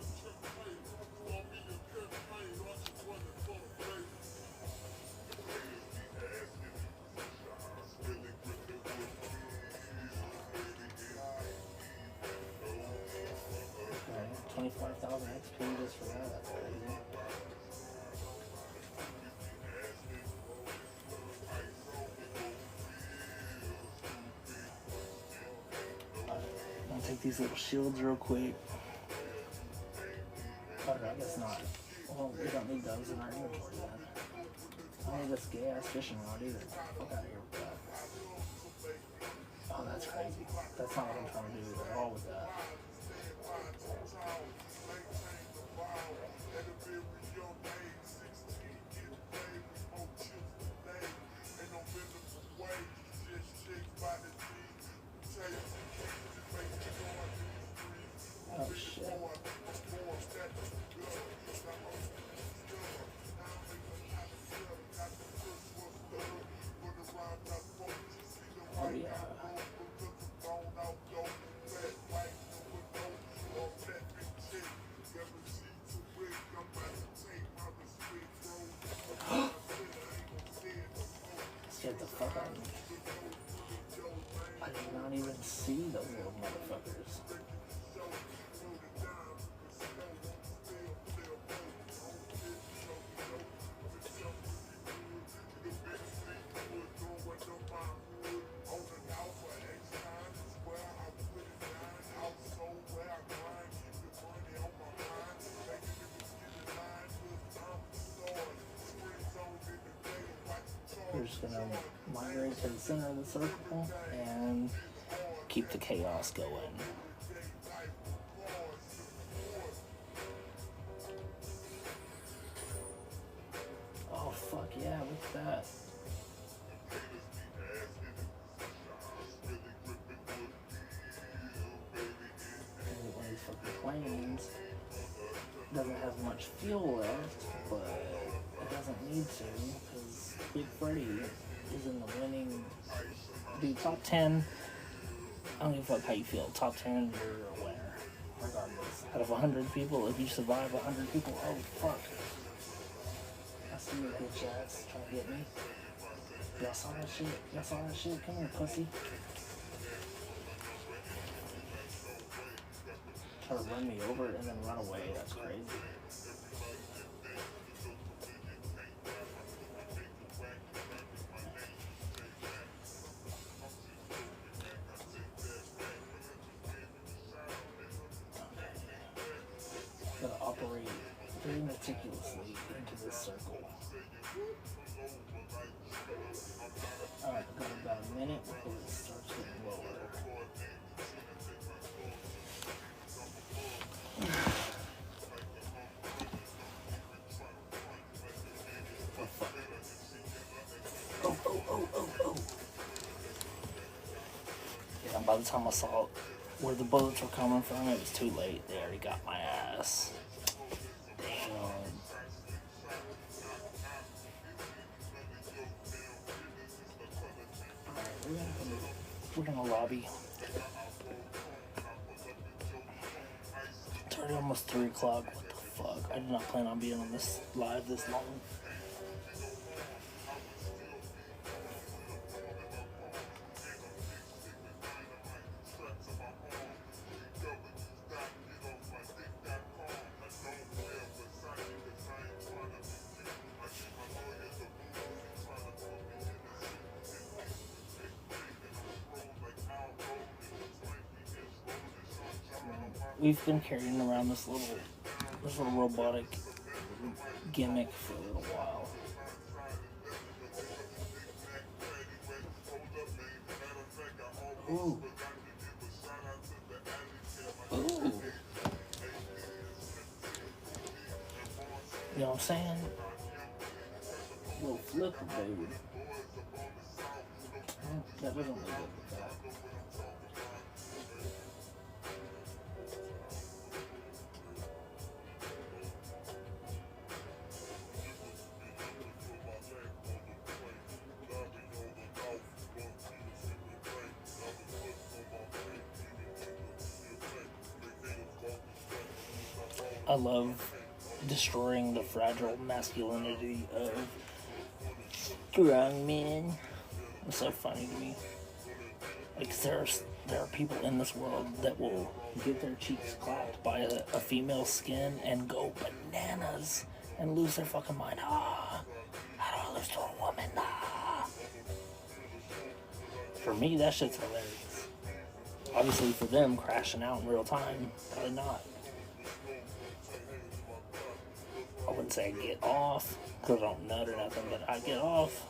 Okay, 25,000 XP just for that, that's crazy. Take these little shields real quick. Okay, I guess not. Well, we don't need those in our inventory then. I don't need this gay ass fishing rod either. Fuck out of here with that. Oh, that's crazy. That's not what I'm trying to do at all with that. Oh shit. Oh yeah. Get the fuck out of me. I did not even see those little motherfuckers. gonna migrate to the center of the circle and keep the chaos going. Oh fuck yeah, look at that. One of these fucking planes doesn't have much fuel left, but it doesn't need to, because Big Freddy is in the winning, dude, top 10. I don't give a fuck how you feel. Top 10, you're a winner. Regardless. Out of 100 people, if you survive 100 people, oh fuck. I see your bitch ass trying to get me. Y'all saw that shit? Y'all saw that shit? Come here, pussy. Try to run me over and then run away. That's crazy. Gotta operate very meticulously into this circle. Alright, got about a minute before it starts getting lower. Oh fuck. Oh. Yeah, by the time I saw where the bullets were coming from, it was too late. They already got my ass. Damn. Alright, we're gonna lobby. It's already almost 3 o'clock. What the fuck? I did not plan on being on this live this long. We've been carrying around this little robotic gimmick for a little while. Ooh. Ooh. You know what I'm saying? Little flipper, baby. That doesn't look good with that. I love destroying the fragile masculinity of strong men. It's so funny to me. Like, there are people in this world that will get their cheeks clapped by a female skin and go bananas and lose their fucking mind. How do I lose to a woman? For me, that shit's hilarious. Obviously, for them, crashing out in real time, probably not. I wouldn't say I get off, because I don't nut or nothing, but I get off.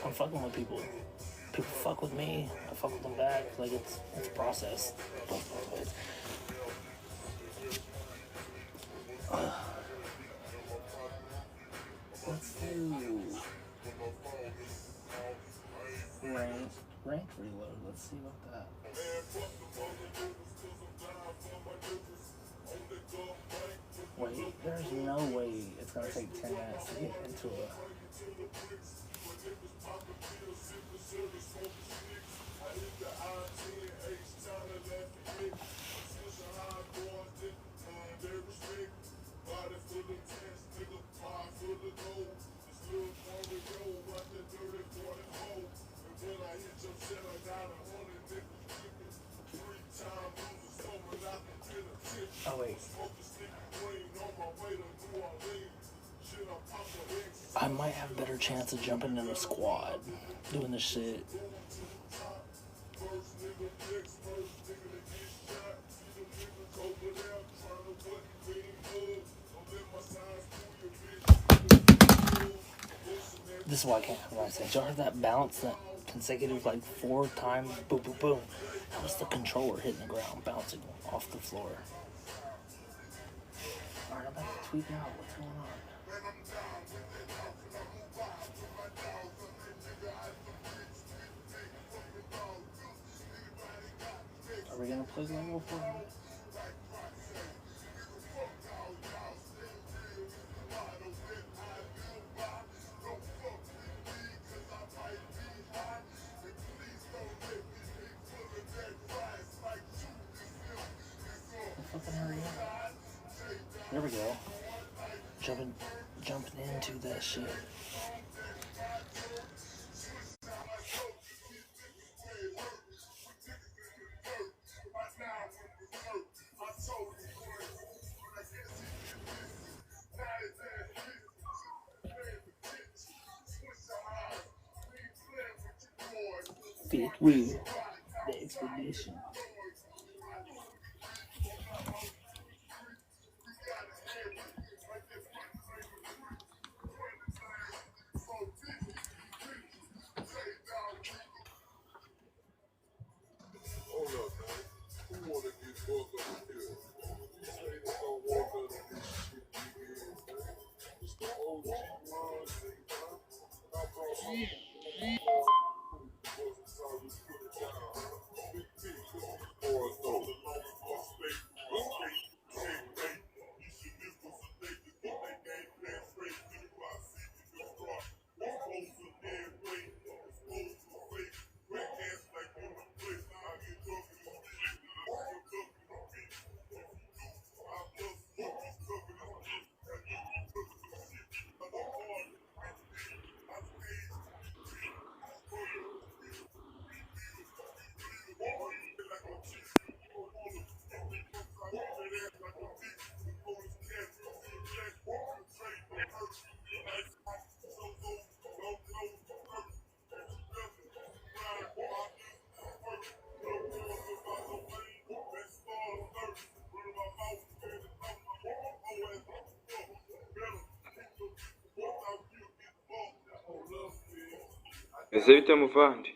I'm fucking with people. People fuck with me, I fuck with them back. Like, it's a process. Both ways. Let's do rank reload. Let's see about that. Wait, there's no way it's gonna take 10 minutes to get into a... Oh wait. I might have a better chance of jumping in a squad doing this shit. The This is why I can't have my sense. Y'all heard that bounce, that consecutive, like 4 times, boom, boom, boom. That was the controller hitting the ground, bouncing off the floor. Alright, I'm about to tweet out. What's going on? Are we gonna play level 4? Fucking hurry up. There we go. Jumping into that shit. Fifth wheel, the expedition. Ese bite muvandi.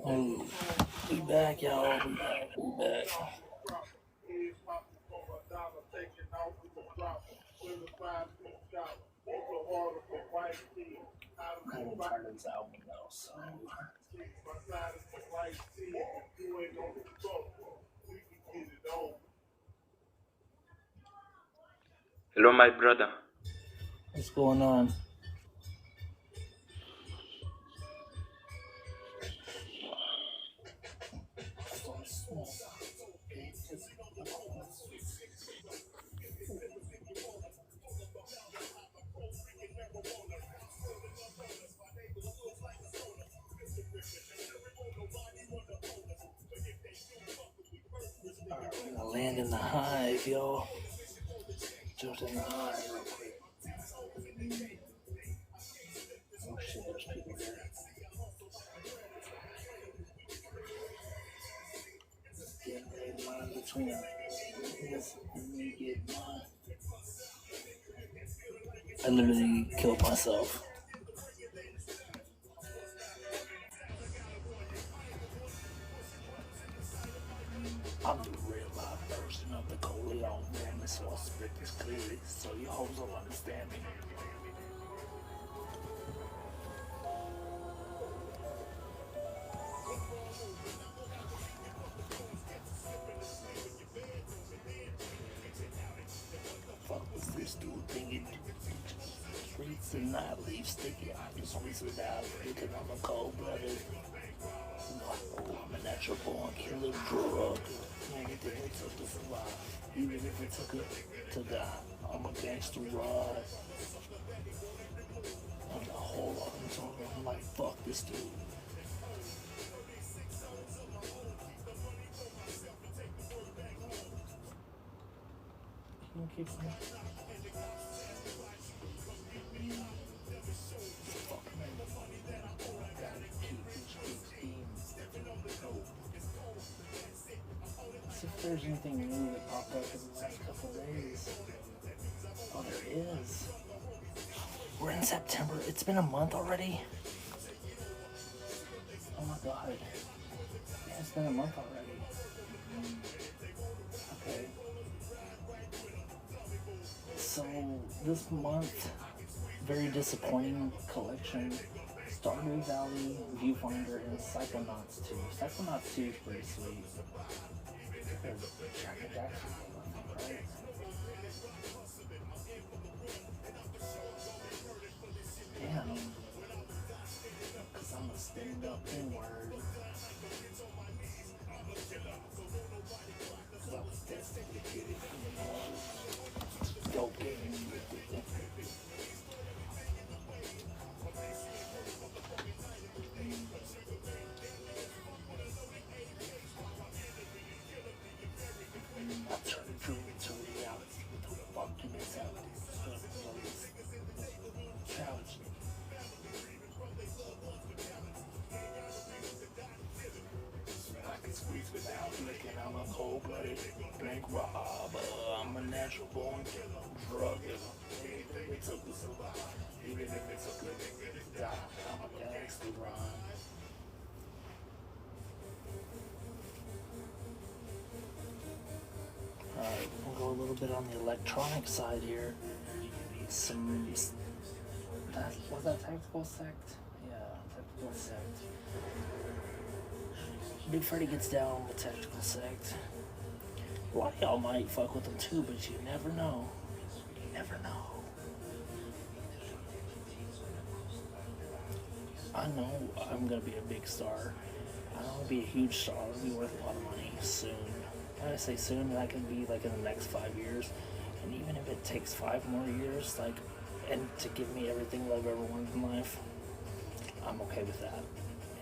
Oh, we back, y'all. We back. I haven't tried this album though, so. Hello, my brother. What's going on? We're gonna land in the hive, y'all. Jump in the hive real quick. Oh shit, there's people there. Get a line between this and me get mine. I literally killed myself. I'm the real life version of the Coleon family, so I'll spit this clearly so you hoes will understand me. Fuck was this dude thinking? Streets and not leave sticky. I just squeeze it out because I'm a cold-blooded. I'm a natural born killer drug. Anything it took to survive, even if it took it to die. I'm a gangster ride. I'm the whole lot of time. I'm like, fuck this dude. Can you keep going? See if there's anything new that popped up in the last couple days. Oh, there is. We're in September. It's been a month already. Oh my god. Yeah, it's been a month already. Okay. So, this month, very disappointing collection. Stardew Valley, Viewfinder, and Psychonauts 2. Psychonauts 2 is pretty sweet. Because Jack and Jackson, I think, right? Damn. Because I'm a stand-up N-word. Because I was destined to get it. Dope game. I turned the dream into reality. What the fuck you miss out? Challenge me. I can squeeze without licking. I'm a cold-blooded bank robber. I'm a natural born drug dealer. Anything it took to survive, even if it took a die. I'm a gangster rhyme. Alright, we'll go a little bit on the electronic side here. Some... was that Tactical Sect? Yeah, Tactical Sect. Big Freddy gets down with Tactical Sect. A lot of y'all might fuck with them too, but you never know. You never know. I know I'm gonna be a big star. I know I'll be a huge star. I'll be worth a lot of money soon. When I say soon, that can be like in the next 5 years. And even if it takes 5 more years, like, and to give me everything that I've ever wanted in life, I'm okay with that.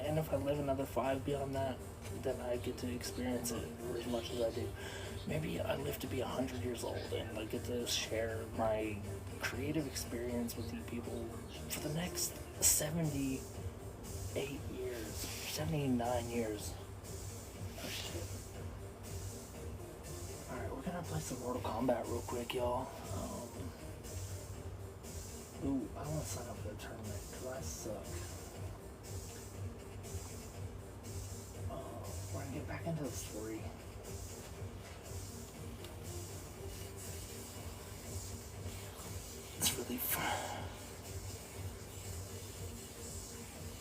And if I live another 5 beyond that, then I get to experience it as much as I do. Maybe I live to be 100 years old and I get to share my creative experience with you people for the next 78 years, 79 years. Oh shit. Alright, we're gonna play some Mortal Kombat real quick, y'all. Ooh, I don't want to sign up for the tournament because I suck. We're gonna get back into the story. It's really fun.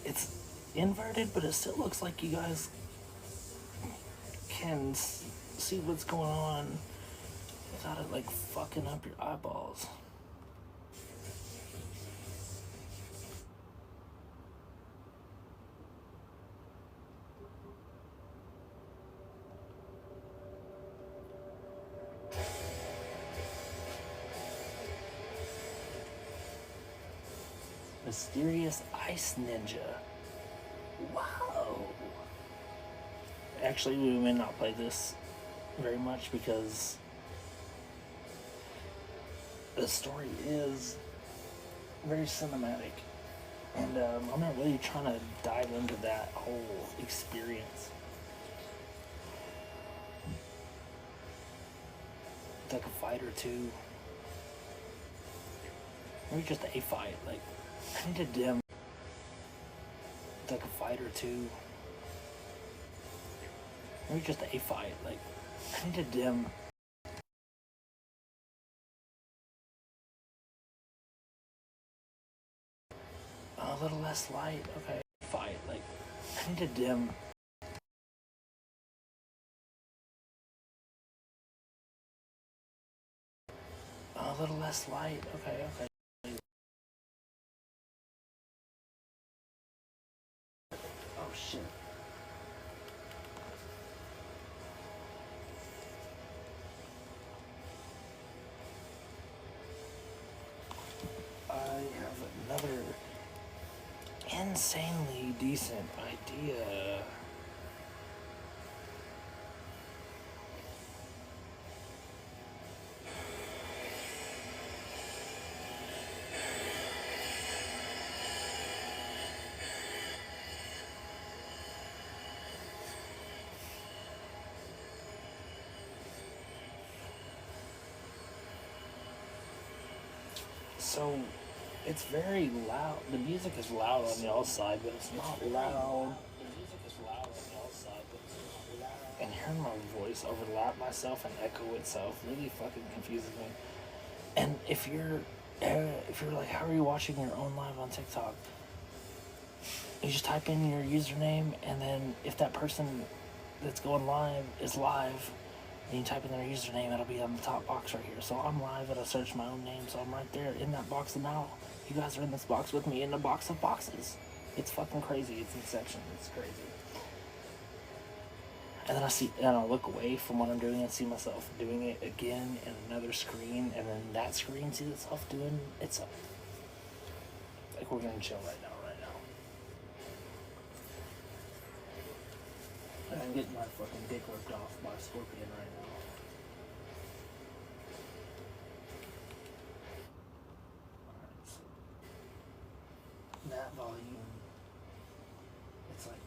It's inverted, but it still looks like you guys can see what's going on without it like fucking up your eyeballs. Mysterious Ice Ninja. Wow. Actually, we may not play this very much because the story is very cinematic. And I'm not really trying to dive into that whole experience. It's like a fight or two. Maybe just a fight, like, I need to dim. It's like a fight or two. Maybe just a fight, like, I need to dim. A little less light. Okay, fine. Like, I need to dim. A little less light. Okay, okay. Oh shit. I have another insanely decent idea. So, it's very loud. The music is loud on y'all's side, but it's not loud. The music is loud on y'all's side, but it's not loud. And hearing my voice overlap myself and echo itself really fucking confuses me. And if you're like, how are you watching your own live on TikTok? You just type in your username, and then if that person that's going live is live, and you type in their username, it'll be on the top box right here. So I'm live, and I search my own name, so I'm right there in that box. And now you guys are in this box with me in the box of boxes. It's fucking crazy. It's Inception. It's crazy. And then I look away from what I'm doing and see myself doing it again in another screen, and then that screen sees itself doing itself. Like, we're gonna chill right now. And I'm getting my fucking dick ripped off by Scorpion right now. Alright, so that volume, it's like,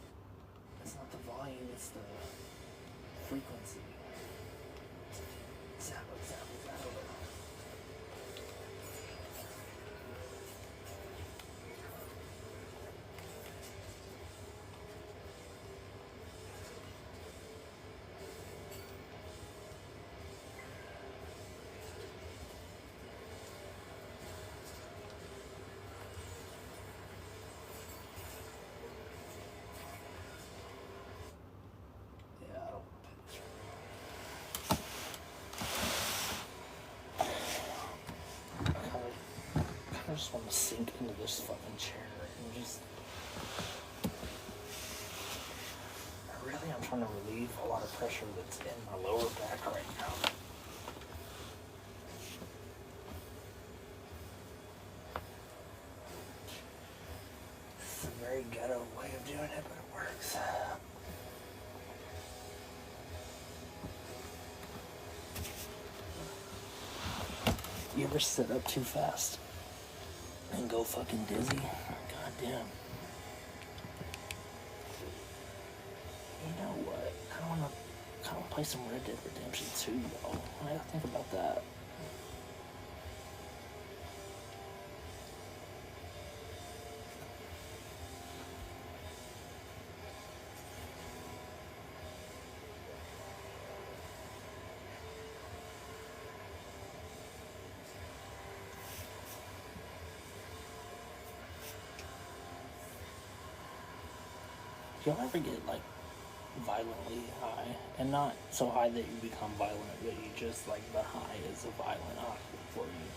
it's not the volume, it's the frequency. Zap. I just want to sink into this fucking chair and just... I'm trying to relieve a lot of pressure that's in my lower back right now. It's a very ghetto way of doing it, but it works. You ever sit up too fast and go fucking dizzy? God damn. You know what? I wanna play some Red Dead Redemption 2, y'all. I gotta think about that. Y'all ever get, like, violently high? And not so high that you become violent, but you just, like, the high is a violent high for you.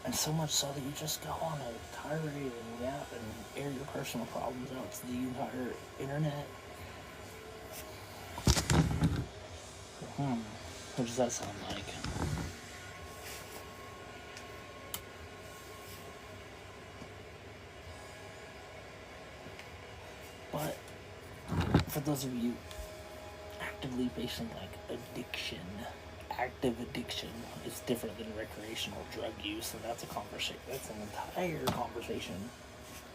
And so much so that you just go on a tirade and yap and air your personal problems out to the entire internet. What does that sound like? But for those of you actively facing like addiction, active addiction is different than recreational drug use, and that's a conversation. That's an entire conversation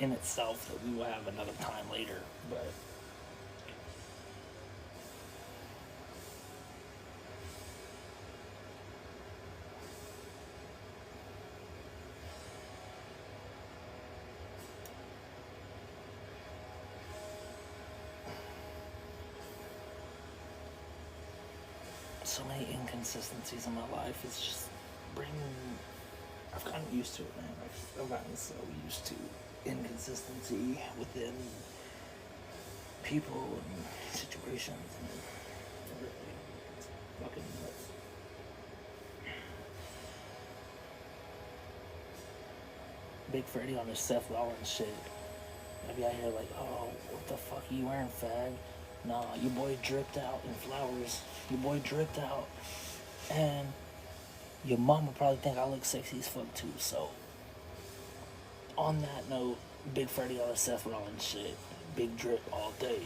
in itself that we will have another time later. But so many inconsistencies in my life. It's just I've gotten used to it, man. I've gotten so used to inconsistency within people and situations, and everything. It's fucking nuts. Big Freddy on his Seth Rollins shit. Maybe I hear like, oh, what the fuck are you wearing, fag? Nah, your boy dripped out in flowers. Your boy dripped out. And your mama probably think I look sexy as fuck too, so. On that note, Big Freddy on his Seth Rollins shit. Big drip all day.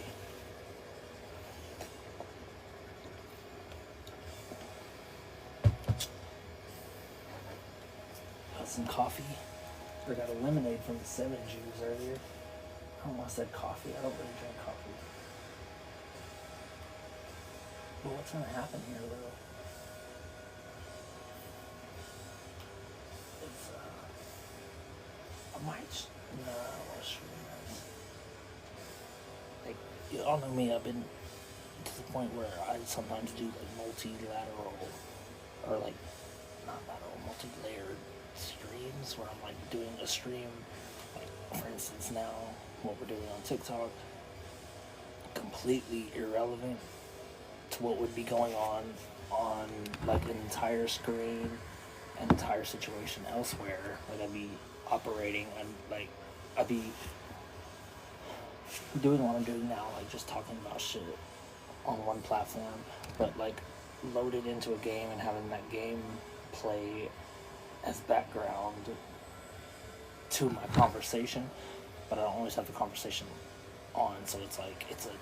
Got some coffee. I got a lemonade from the 7 Jews earlier. I don't know why I said coffee. I don't really drink coffee. But what's gonna happen here, though? It's, I might. No, I don't want to stream this. Like, you all know me. I've been to the point where I sometimes do like multilateral, or like, not lateral, multi-layered streams where I'm like doing a stream, like for instance now what we're doing on TikTok, completely irrelevant to what would be going on like an entire screen, an entire situation elsewhere. Like I'd be operating and like I'd be doing what I'm doing now, like just talking about shit on one platform, but like loaded into a game and having that game play as background to my conversation, but I don't always have the conversation on, so it's like, it's a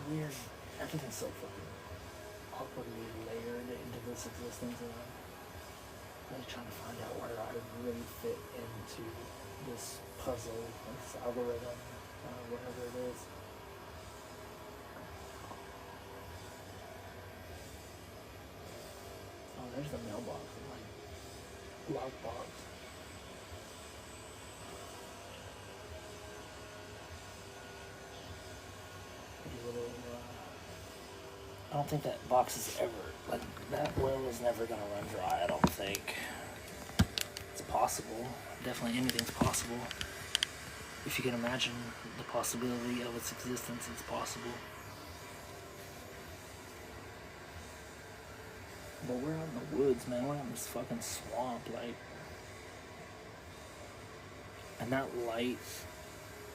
weird, everything's so fucking awkwardly layered into this existence, and I'm really trying to find out where I really fit into this puzzle, this algorithm, whatever it is. Oh, there's the mailbox, like, lockbox. I don't think that box is ever, like, that well is never gonna run dry, I don't think. It's possible. Definitely anything's possible. If you can imagine the possibility of its existence, it's possible. But we're out in the woods, man. We're out in this fucking swamp, like. And that light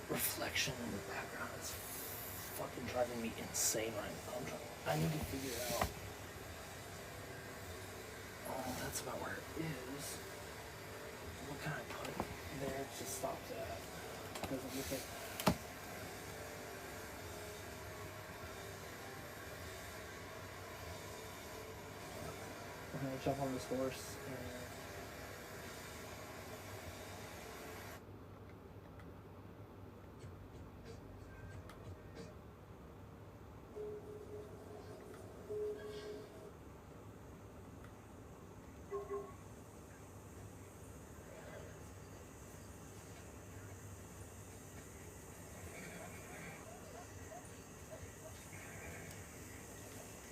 reflection in the background is fucking driving me insane right now. I need to figure out. Oh, that's about where it is. What can I put there to stop that? Doesn't look like. I'm gonna jump on this horse and.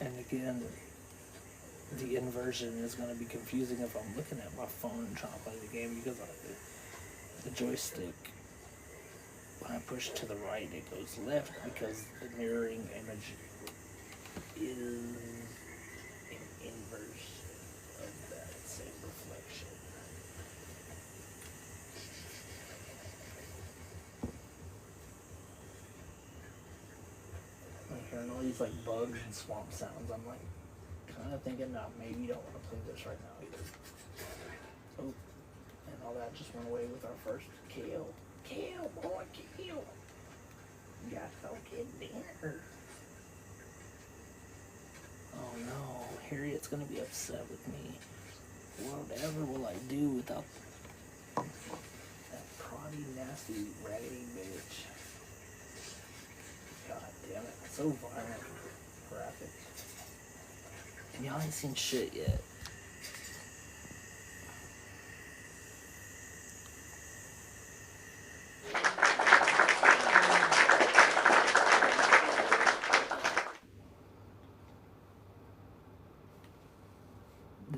And again, the inversion is going to be confusing if I'm looking at my phone and trying to play the game, because the joystick, when I push to the right, it goes left because the mirroring image is an inverse of that same reflection. Like hearing all these like bugs and swamp sounds, I'm like kind of thinking, no, maybe you don't want to play this right now either. Oh, and all that just went away with our first kill. Kill, boy, kill. You got fucking dinner. Oh no, Harriet's gonna be upset with me. Whatever will I do without that proddy, nasty, raggedy bitch? God damn it, it's so violent, graphic. And y'all ain't seen shit yet.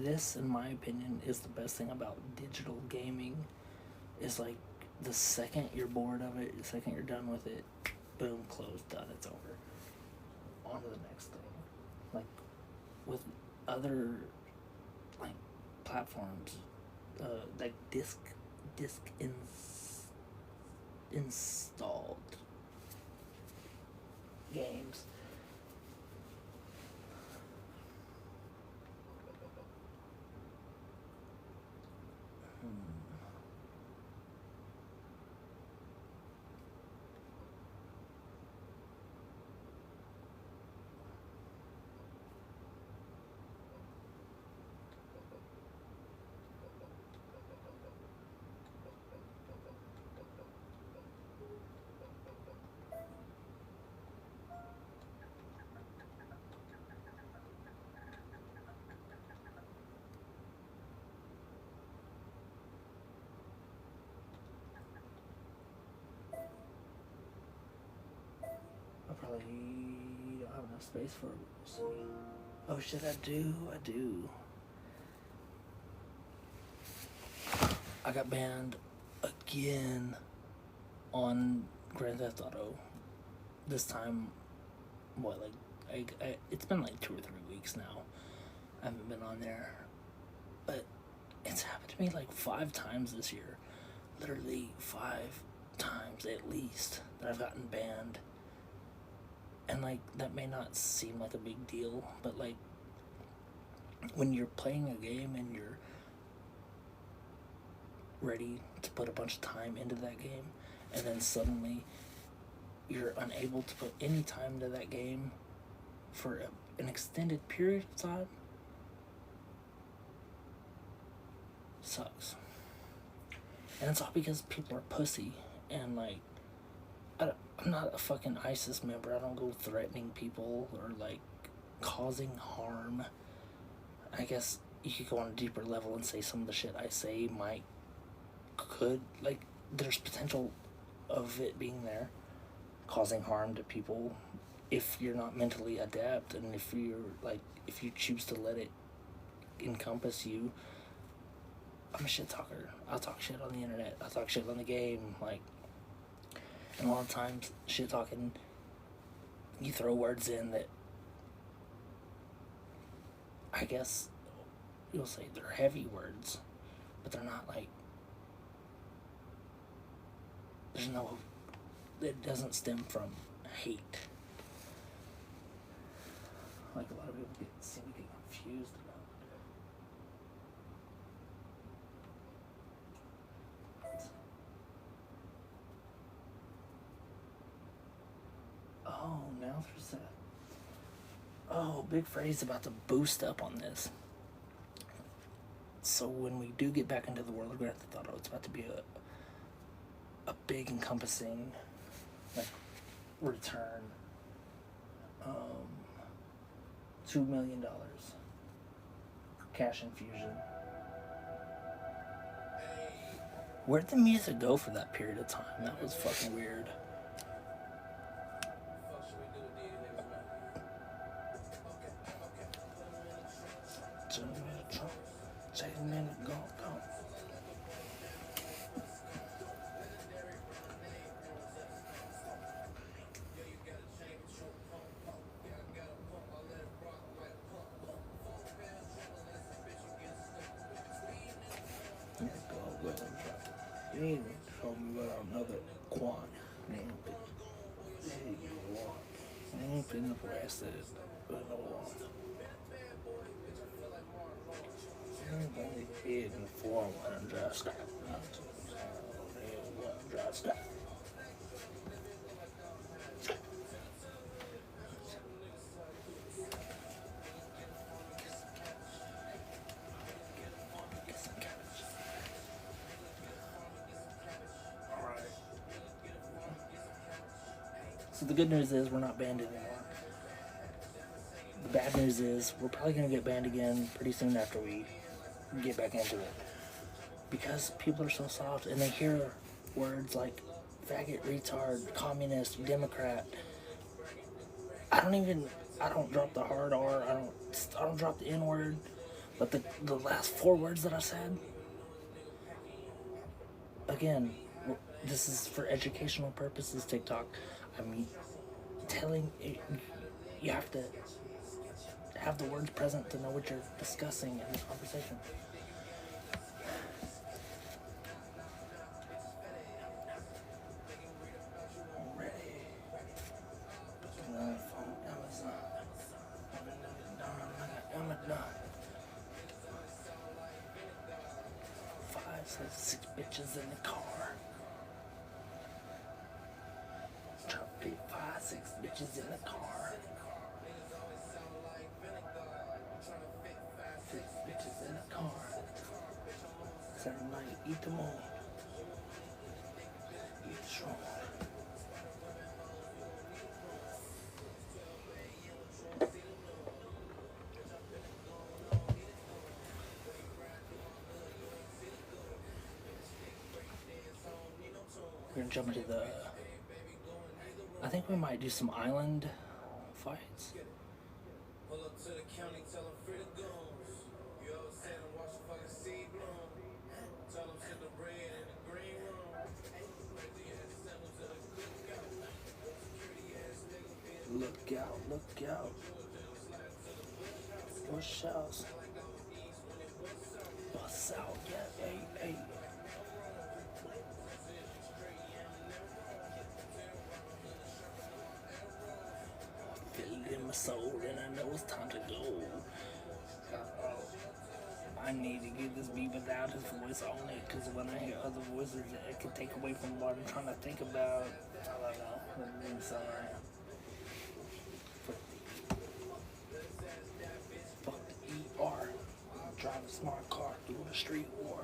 this, in my opinion, is the best thing about digital gaming. Is like the second you're bored of it, the second you're done with it, boom, closed, done, it's over. On to the next thing. Like with other like platforms, like installed games. I probably don't have enough space for it. We'll see. Oh shit, I do. I got banned again on Grand Theft Auto. This time, what, like, it's been like 2 or 3 weeks now. I haven't been on there. But it's happened to me like 5 times this year. Literally 5 times at least that I've gotten banned. And like, that may not seem like a big deal, but like, when you're playing a game and you're ready to put a bunch of time into that game, and then suddenly you're unable to put any time into that game for an extended period of time, sucks. And it's all because people are pussy, and like, I'm not a fucking ISIS member. I don't go threatening people or like causing harm. I guess you could go on a deeper level and say some of the shit I say could, like, there's potential of it being there, causing harm to people if you're not mentally adept, and if you choose to let it encompass you. I'm a shit talker. I'll talk shit on the internet. I'll talk shit on the game, like, and a lot of times, shit talking, you throw words in that, I guess you'll say they're heavy words, but they're not like, it doesn't stem from hate. Like, a lot of people seem to get confused about it. Oh, now there's that. Oh, Big Freddy's about to boost up on this. So when we do get back into the world of Grand Theft Auto, it's about to be a big encompassing, like, return. $2 million cash infusion. Where'd the music go for that period of time? That was fucking weird. Take a minute, go. You need to show me about another quad. I ain't been arrested. Everybody hid in the form when I'm dressed up. So the good news is we're not banned anymore. The bad news is we're probably going to get banned again pretty soon after we get back into it. Because people are so soft and they hear words like faggot, retard, communist, Democrat. I don't drop the hard R, I don't drop the N word. But the last 4 words that I said, again, this is for educational purposes, TikTok. I'm telling you, you have to have the words present to know what you're discussing in the conversation. Six bitches in the car. Trying to 5, 6 bitches in the car. 6 bitches in the car. Saturday night, eat them all. Eat the strong. We're gonna jump into I think we might do some island fights. Pull up to the county, tell them free to go. You always say to watch the fucking seed bloom. Tell them send the bread in the green room. Look out, look out. Push out. Bust out, yeah, hey, hey. In my soul, and I know it's time to go. I need to get this beat without his voice on it, because when I hear other voices, it can take away from what I'm trying to think about. I don't know. That doesn't sound right. Fuck the ER. Drive a smart car through a street war.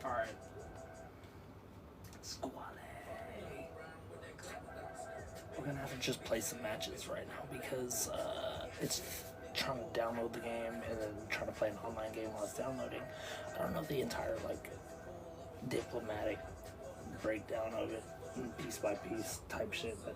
Alright. Squally. We're gonna have to just play some matches right now because it's trying to download the game and then trying to play an online game while it's downloading. I don't know the entire like diplomatic breakdown of it, piece by piece type shit, but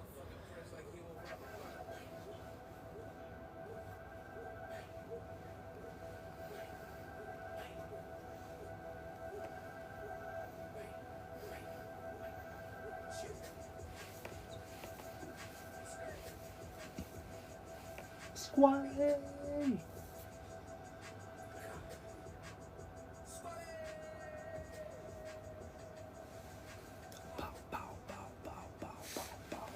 Squally! Pow, pow, pow, pow, pow, pow, pow.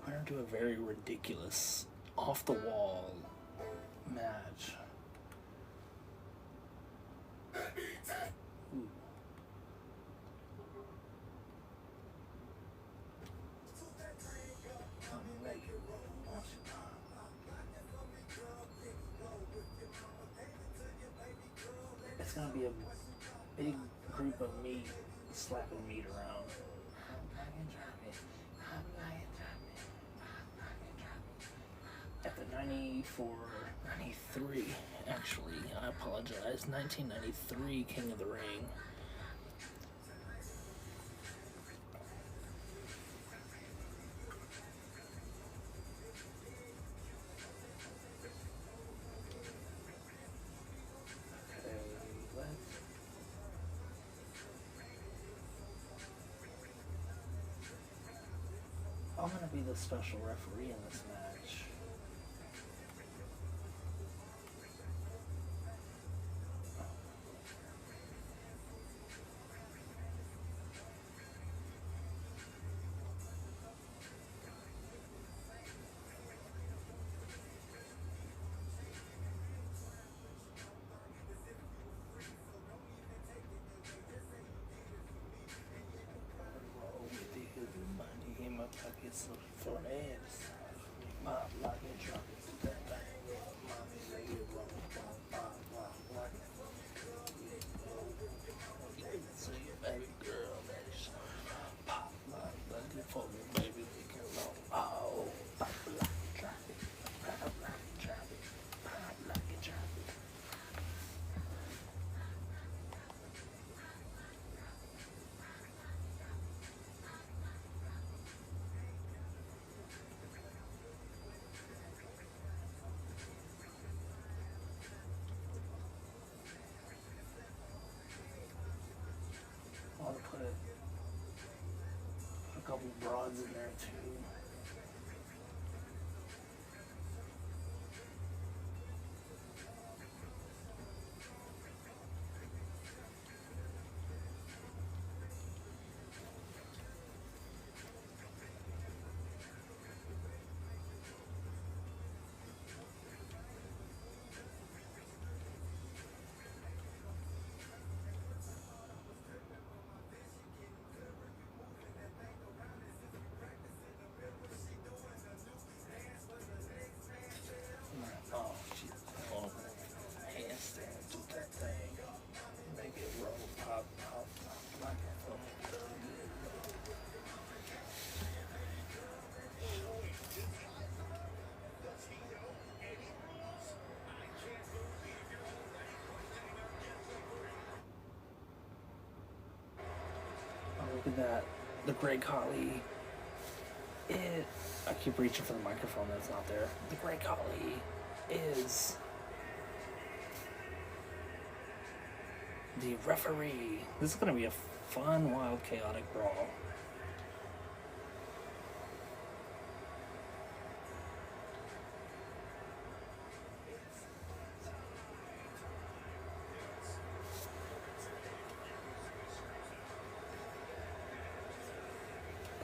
We're gonna do a very ridiculous, off the wall match. Ooh. It's gonna be a big group of meat slapping meat around. At the 93, actually, I apologize, 1993 King of the Ring. I'm gonna be the special referee in this match. Pockets for an ass. Pop like a truck. That thing roll. Mommy lay it roll. Pop, pop, like it. See you, baby girl. That's pop like it for me, baby. We can roll. Oh, pop like traffic. Pop like traffic. broads in there too. Oh, jeez. Oh, handstand, do that thing. Make it roll, pop, pop, pop, like a phone. Oh, look at that. The Grey Collie. I keep reaching for the microphone that's not there. The Grey Collie is the referee. This is going to be a fun, wild, chaotic brawl.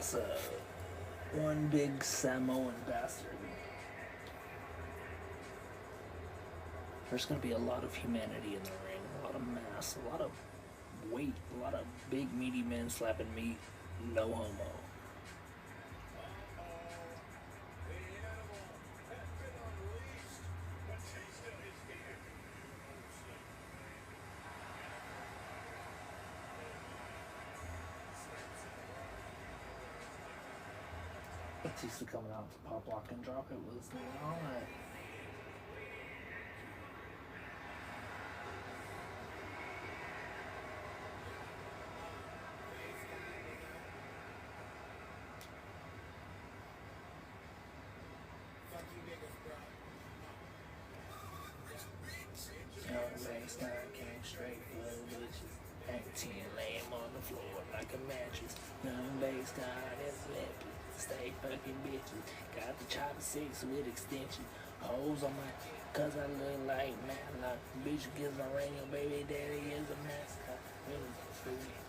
So, one big Samoan bastard. There's going to be a lot of humanity in the ring, a lot of mass, a lot of weight, a lot of big meaty men slapping meat, no homo. Batista coming out to pop, lock, and drop it was not. Young came straight for the bitches. 18 laying on the floor like a mattress. Young Baseline is lippy. Stay fucking bitches. Got the chopper 6 with extension. Hoes on my, cause I look like Matlock. Bitch gives my ring, your baby daddy is a mascot.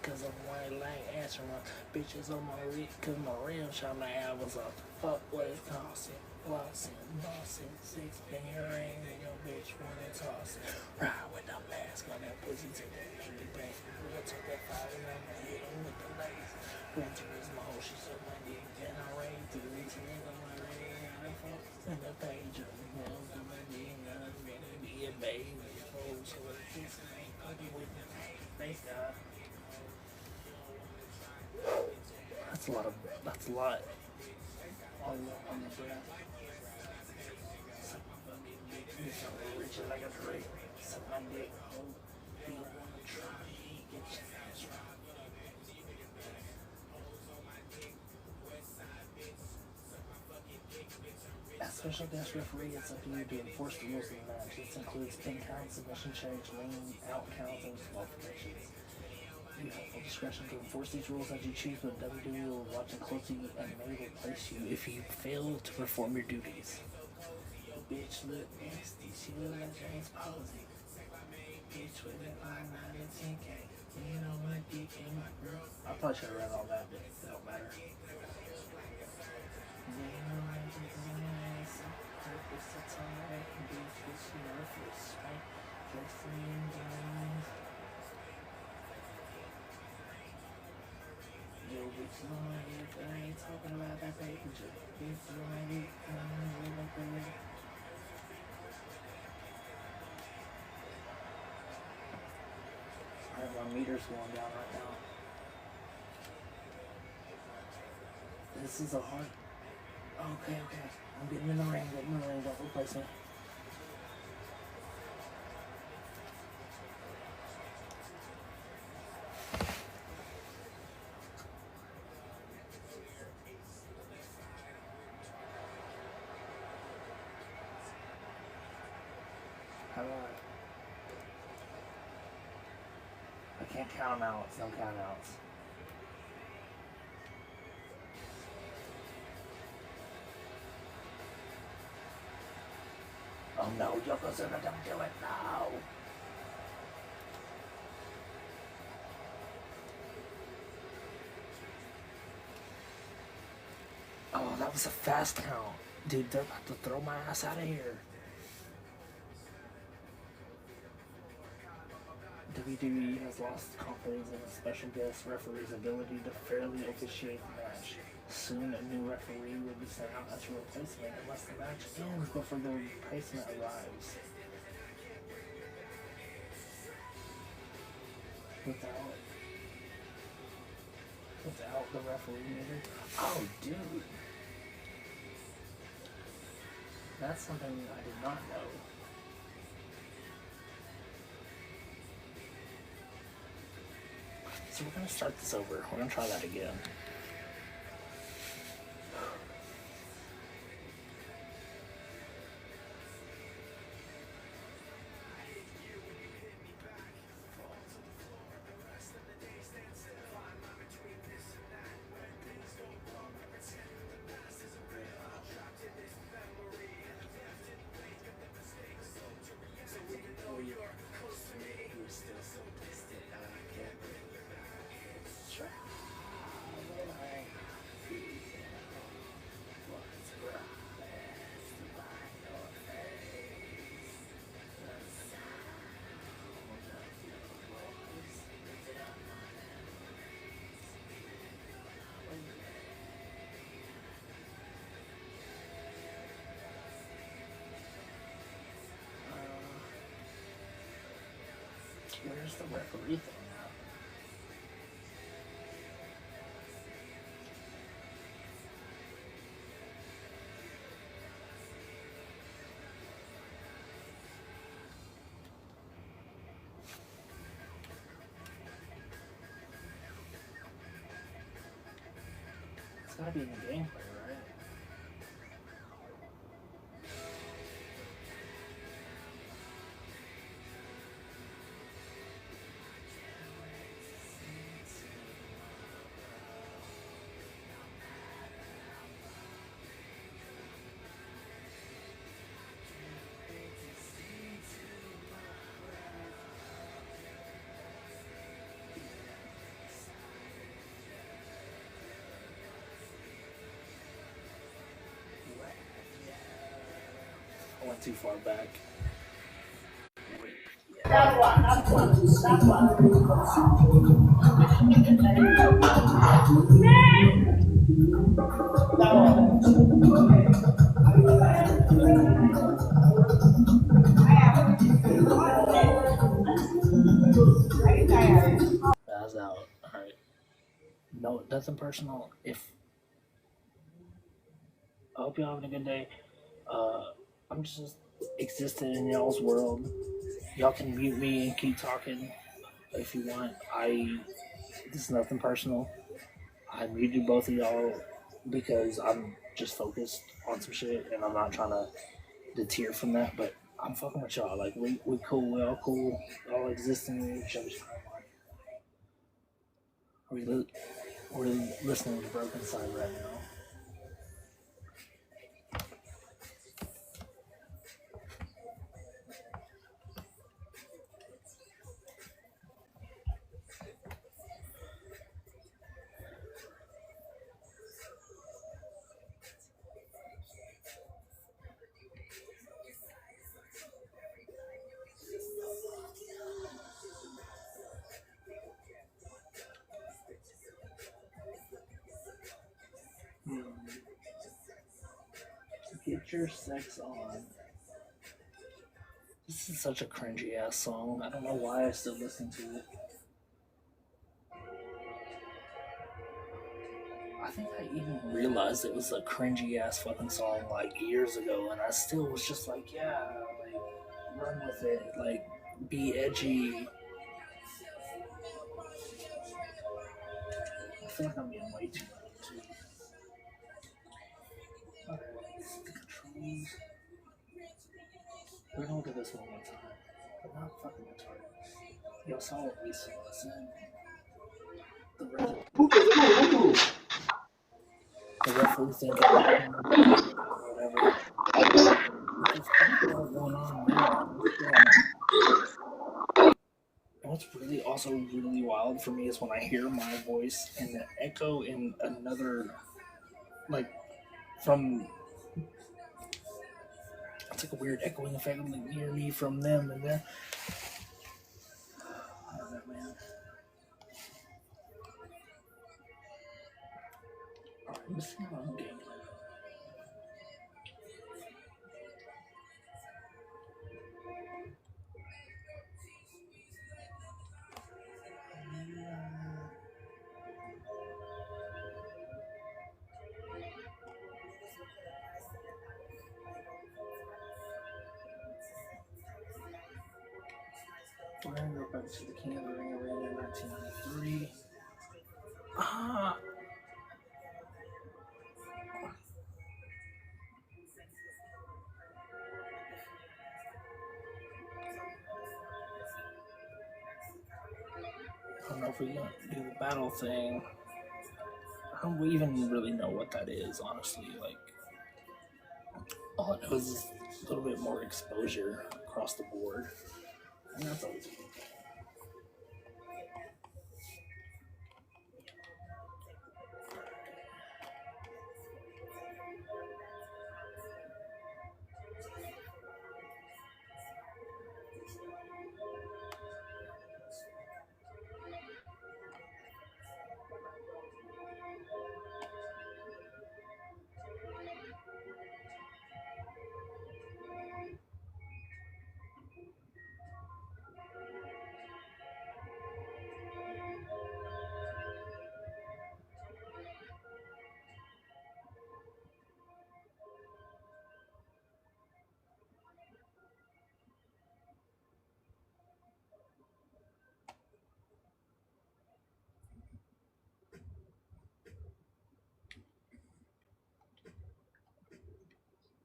Cause I'm white like astronaut. Bitches on my wrist, cause my rim shot my albums off. Fuck what it's costing. Flossing, bossing, 6-finger ring, and your bitch wanna toss it. Ride with the mask on that pussy to that baby bank. We'll take that fire and I'm gonna hit him with the lace. Winter is my hoe, she suck my dick, and I rain through this nigga, my ring, I fuck in the page of the world, do my dick, I'm gonna be a baby. Oh, so this ain't fucking with me. Thank God. That's a lot. All on the breath. Rich like a tree. Suck my dick. You don't wanna try. Get your ass right. As special guest referee, it's up to you to enforce the rules of the match. This includes pin counts, submission checks, lean, out counts, and disqualifications. You have full discretion to enforce these rules as you choose, but WWE will watch it closely and may replace you if you fail to perform your duties. Bitch look nasty, she look like James Posey. Bitch with an eye 9 and 10K. You know my dick and my girl. I probably should have read all that, but it don't matter. You know my dick and my ass. Purpose to tolerate and bitch with she worthless, right? Flexing and diamonds. Yo, bitch, on my head, but I ain't talking about that paper chip. Bitch, on my dick, and I'm gonna look like a alright, my meter's going down right now. This is a hard. Okay. I'm getting in the ring, don't replace me. How do I can't count them out, no count outs. No, Yokozuna, don't do it. No. Oh, that was a fast count. Dude, they're about to throw my ass out of here. WWE has lost confidence in a special guest referee's ability to fairly officiate the match. Soon, a new referee will be sent out as a replacement unless the match ends before the replacement arrives. Without the referee, maybe? Oh, dude. That's something I did not know. So we're gonna start this over. We're gonna try that again. Where's the referee thing now? It's gotta be in the gameplay, right? I went too far back. That's out. Alright. No, nothing personal. I hope y'all having a good day. I'm just existing in y'all's world. Y'all can mute me and keep talking if you want. This is nothing personal. I muted both of y'all because I'm just focused on some shit and I'm not trying to deter from that, but I'm fucking with y'all. Like, we cool, we all cool, all existing in each other's timeline. We're listening to Broken Side right now. Get your sex on. This is such a cringy ass song. I don't know why I still listen to it. I think I even realized it was a cringy ass fucking song like years ago, and I still was just like, yeah, like, run with it, like, be edgy. I feel like I'm getting way too loud too. Controls. We're gonna do this one more time. But not fucking retarded. Y'all saw what we saw. The referee thing. Whatever. It's all going on now. And what's really also really wild for me is when I hear my voice and the echo in another, like, from, it's like a weird echoing effect like near me from them and there. I don't know, man. Alright, let's see how I'm doing. We're gonna go back to the King of the Ring arena in 1993. Ah! I don't know if we can do the battle thing. I don't even really know what that is, honestly. Like, all I know is a little bit more exposure across the board. And that's always good.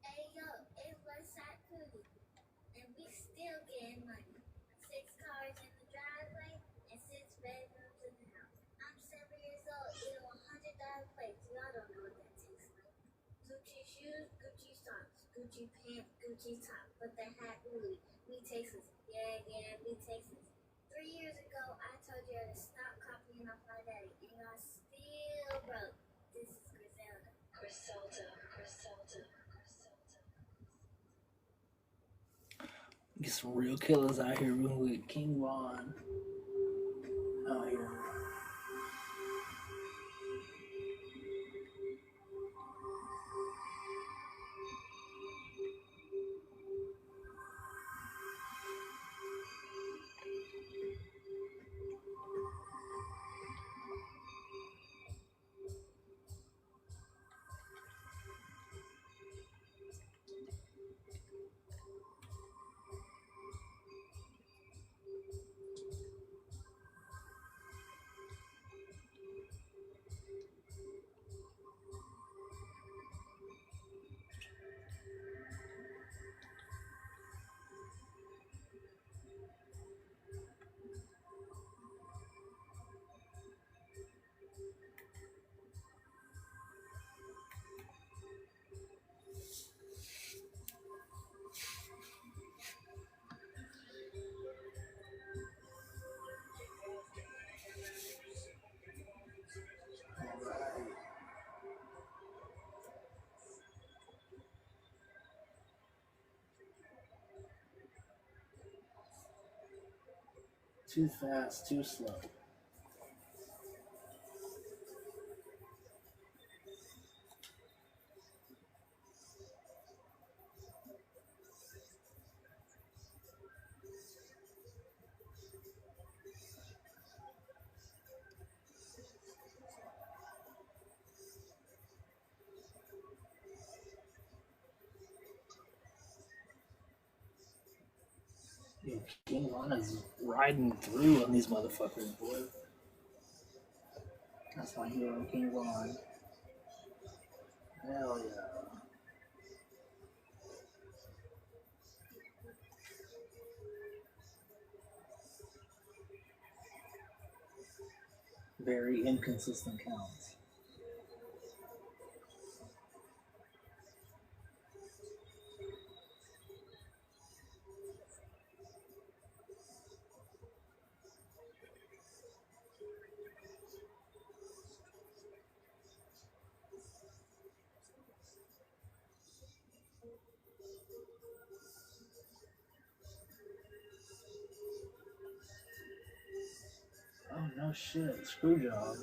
Hey yo, it's Westside Cootie, and we still getting money. 6 cars in the driveway and 6 bedrooms in the house. I'm 7 years old, eating $100 plates. Y'all don't know what that tastes like. Gucci shoes, Gucci socks, Gucci pants, Gucci top. But the hat Louis, we Texas. Yeah, we Texas. 3 years ago, I told you to stop copying off my daddy, and y'all still broke. This is Griselda. Griselda. Get some real killers out here with King Von out here. Too fast, too slow. Yo, King Von is riding through on these motherfuckers, boy. That's my hero, King Von. Hell yeah. Very inconsistent counts. no shit. Screw job.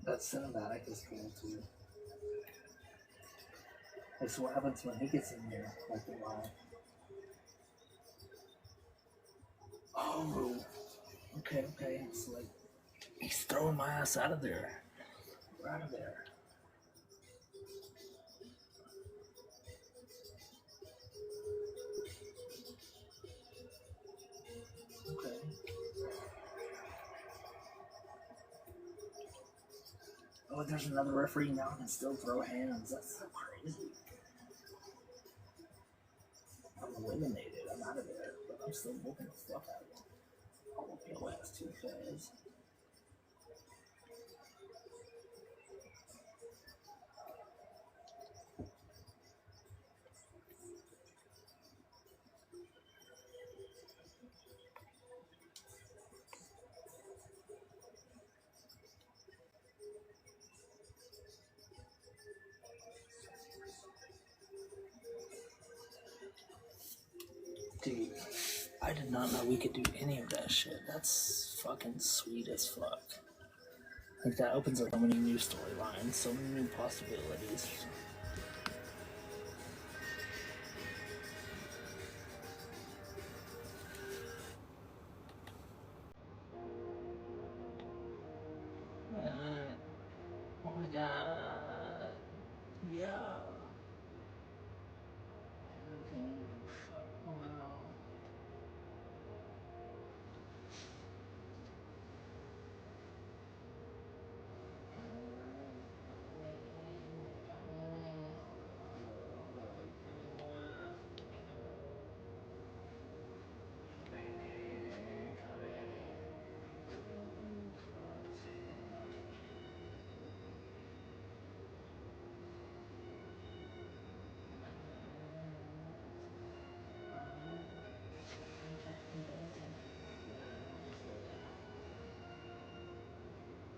That cinematic is cool too. Like, so what happens when he gets in here? Like, wow. Oh, okay, okay. So, like, he's throwing my ass out of there. We're out of there. Okay. Oh, there's another referee now who can still throw hands. That's so crazy. I'm eliminated. I'm out of there, but I'm still whooping the fuck out of him. I'll whoop your ass too fast. Dude, I did not know we could do any of that shit. That's fucking sweet as fuck. Like, that opens up so many new storylines, so many new possibilities. Oh my god. Yeah. Okay. Wow.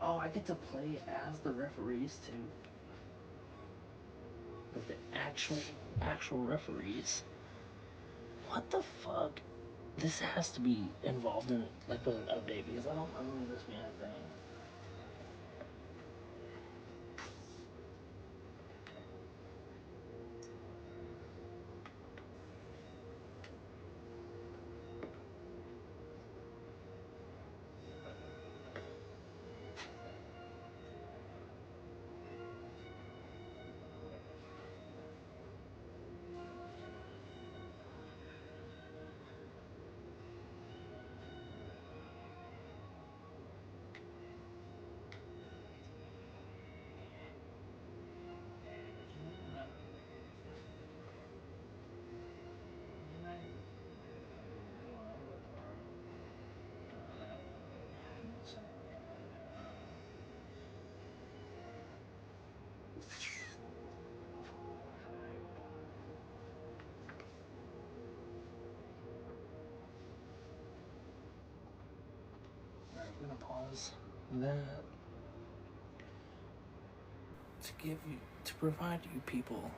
Oh, I get to play as the referees too. Like the actual referees. What the fuck? This has to be involved in like with an update because I don't remember this being a thing. Alright, we're gonna pause that. to provide you people,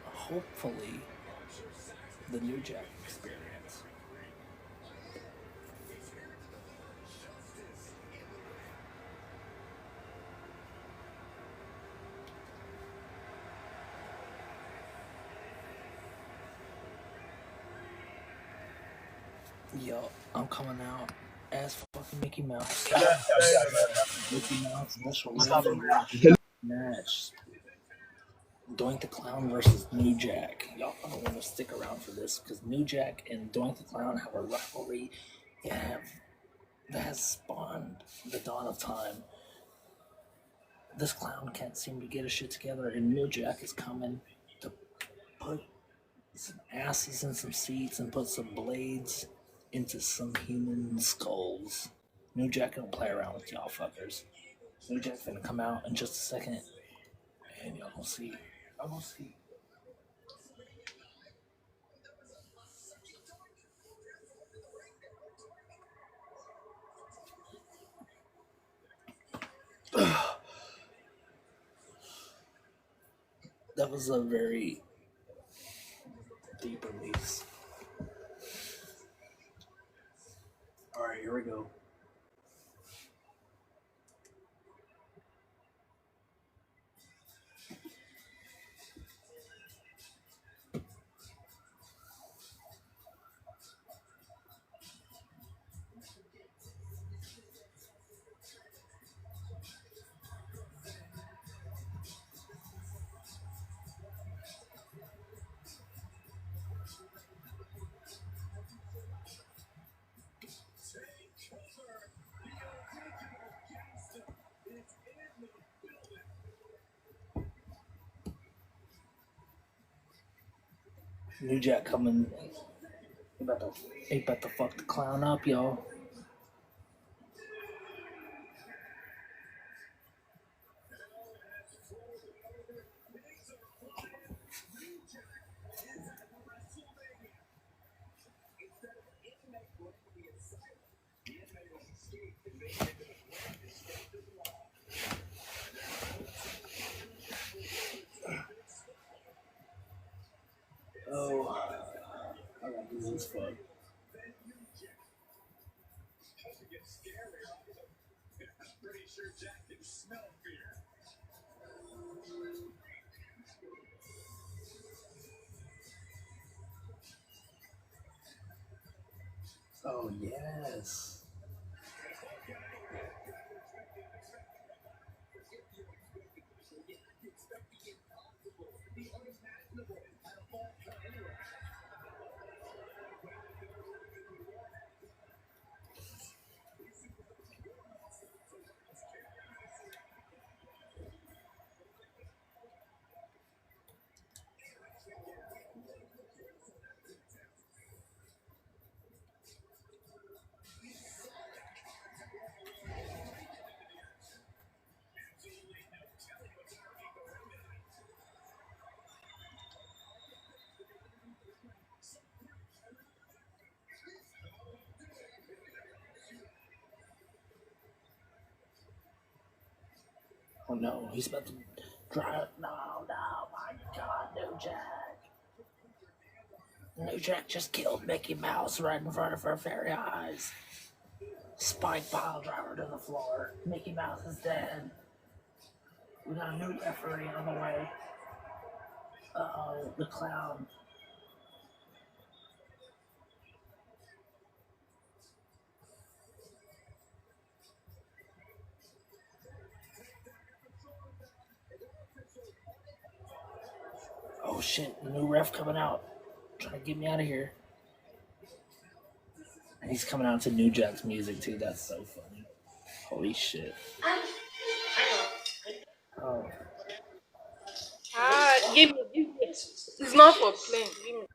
hopefully, the New Jack experience. Yo, I'm coming out as fucking Mickey Mouse. Mickey Mouse match. Doink the Clown versus New Jack. Y'all gonna want to stick around for this because New Jack and Doink the Clown have a rivalry that has spawned the dawn of time. This clown can't seem to get his shit together, and New Jack is coming to put some asses in some seats and put some blades into some human skulls. New Jack gonna play around with y'all fuckers. New Jack's gonna come out in just a second, and y'all gonna see. Y'all gonna see. That was a very deep release. Alright, here we go. New Jack coming. He about to fuck the clown up, y'all. Oh, I got this as fuck. Oh, yes. Oh no, he's about to drive. No, my God, New Jack. New Jack just killed Mickey Mouse right in front of our very eyes. Spike pile driver to the floor. Mickey Mouse is dead. We got a new referee on the way. Uh-oh, the clown. Oh shit, the new ref coming out. Trying to get me out of here. And he's coming out to New Jack's music too. That's so funny. Holy shit. Oh. Give me. It's not for playing. Give me.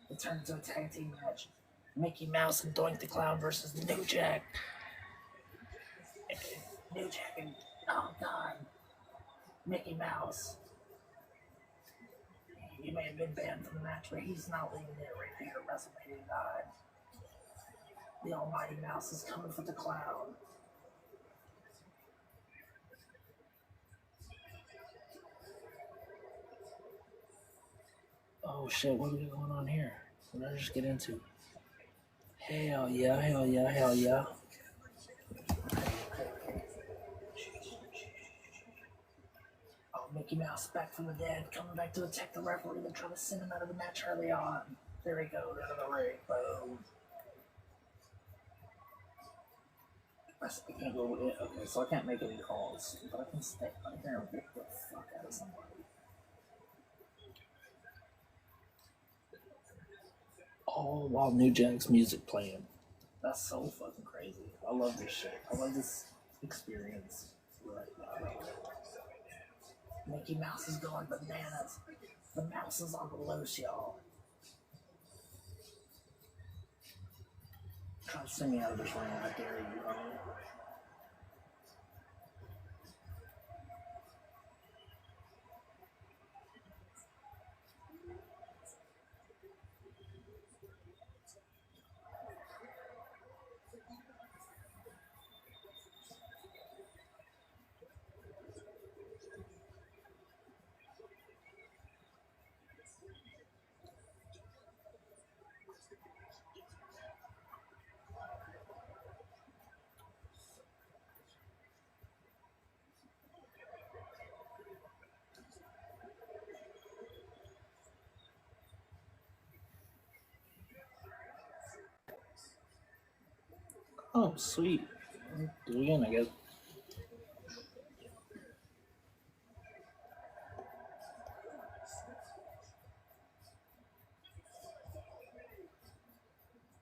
It turns into a tag team match. Mickey Mouse and Doink the Clown versus New Jack. New Jack and, oh God, Mickey Mouse. He may have been banned from the match, but he's not leaving it right here at WrestleMania 9. The almighty mouse is coming for the clown. Oh shit, what are we going on here? What did I just get into? Hell yeah, hell yeah, hell yeah. Oh, Mickey Mouse back from the dead, coming back to attack the referee. They're trying to send him out of the match early on. There he goes, out of the ring. Boom. I can't go with it. Okay, so I can't make any calls, but I can stay right there and whip the fuck out of somebody. All while New Jack's music playing. That's so fucking crazy. I love this shit. I love this experience right now. Mickey Mouse is going bananas. The mouse is on the loose, y'all. Try to send me out of this ring, I dare you, bro. Oh, sweet. Do it again, I guess.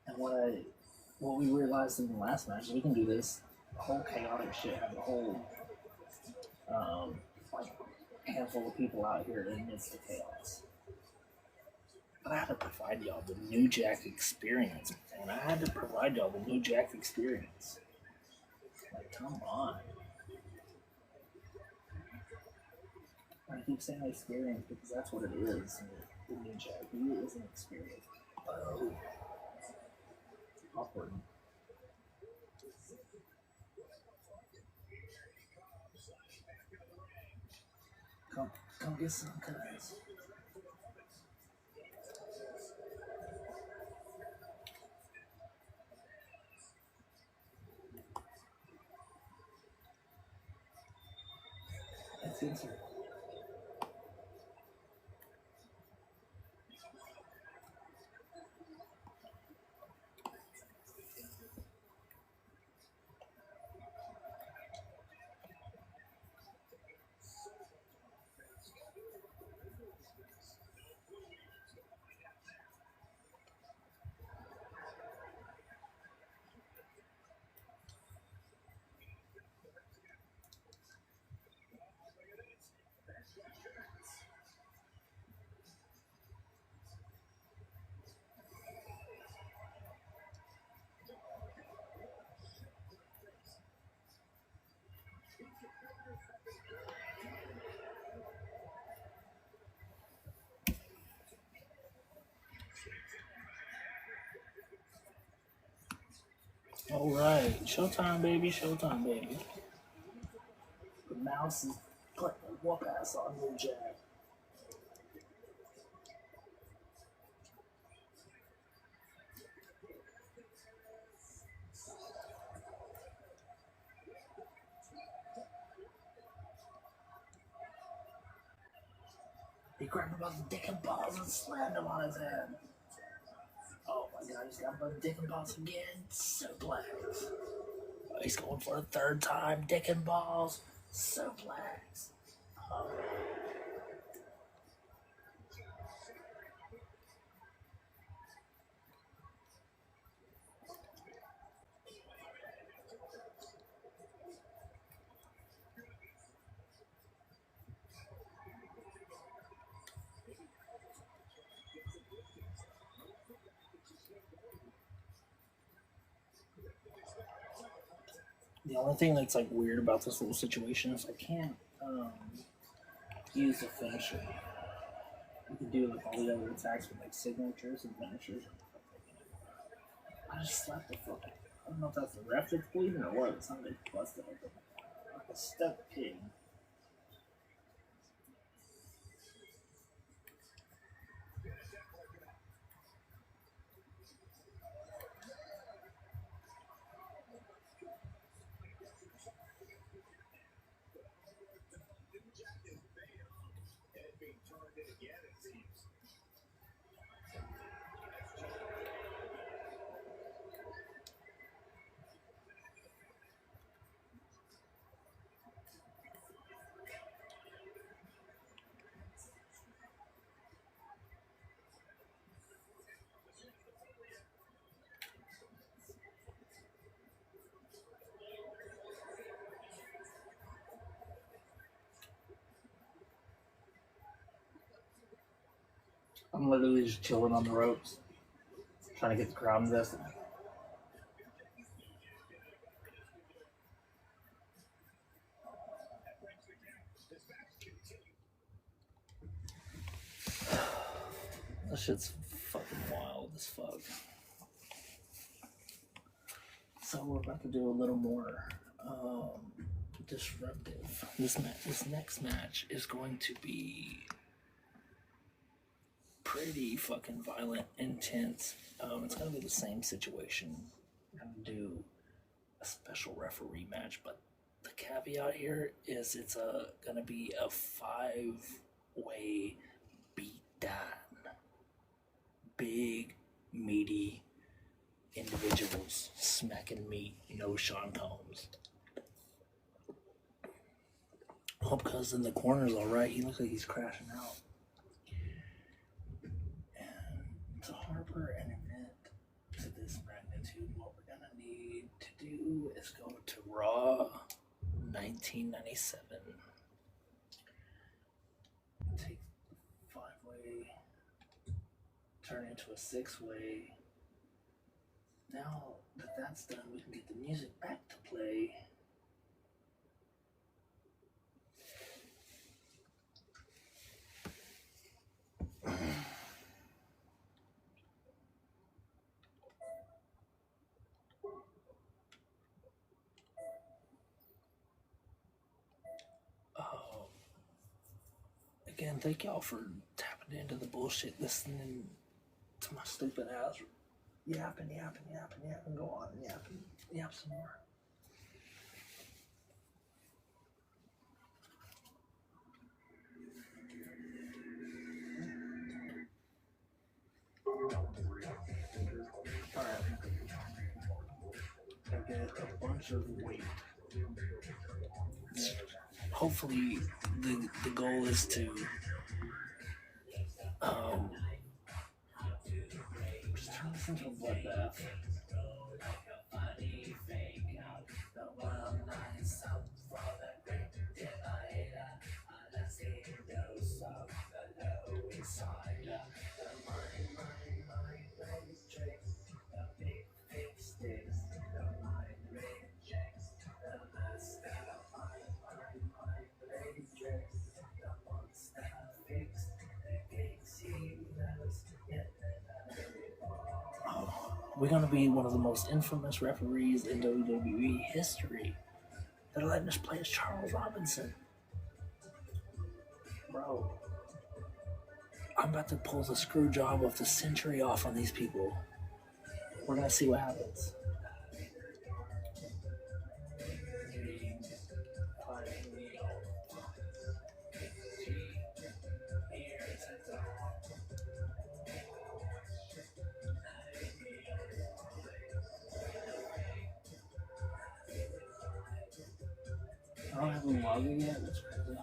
And what we realized in the last match, we can do this whole chaotic shit, have a whole like handful of people out here in the midst of chaos. But I had to provide y'all the New Jack experience, and I had to provide y'all the New Jack experience. Like, come on. I keep saying experience because that's what it is. The New Jack, it is an experience. Oh. Awkward. Come get some cuz. That's easy. All right, showtime, baby, showtime, baby. The mouse is putting a whoop ass on New Jack. He grabbed him by the dick and balls and slammed him on his head. Oh my god, he's got him by the dick and balls again. Suplex. He's going for a third time. Dick and balls. Suplex. Oh. The only thing that's like weird about this little situation is I can't use the finisher. You can do like all the other attacks with like signatures and finishers. I just slapped the fuck. I don't know if that's the ref that's bleeding or what. It sounded like busted open. Like a stuck pig. I'm literally just chilling on the ropes, trying to get the crowd invested. That shit's fucking wild as fuck. So we're about to do a little more disruptive. This next match is going to be pretty fucking violent, intense. It's gonna be the same situation. We're gonna do a special referee match, but the caveat here is it's gonna be a 5-way beatdown. Big, meaty individuals smacking meat. No Sean Combs. Hope cuz in the corner's alright. He looks like he's crashing out. To harbor an event to this magnitude, what we're gonna need to do is go to Raw 1997. Take the 5-way, turn into a 6-way. Now that that's done, we can get the music back to play. Again, thank y'all for tapping into the bullshit, listening to my stupid ass yapping. Go on, yap some more. Alright. I get a bunch of weight. Hopefully, the goal is to just turn this into a bloodbath. We're going to be one of the most infamous referees in WWE history. They're letting us play as Charles Robinson. Bro, I'm about to pull the screw job of the century off on these people. We're going to see what happens. I don't have a login yet. That's crazy.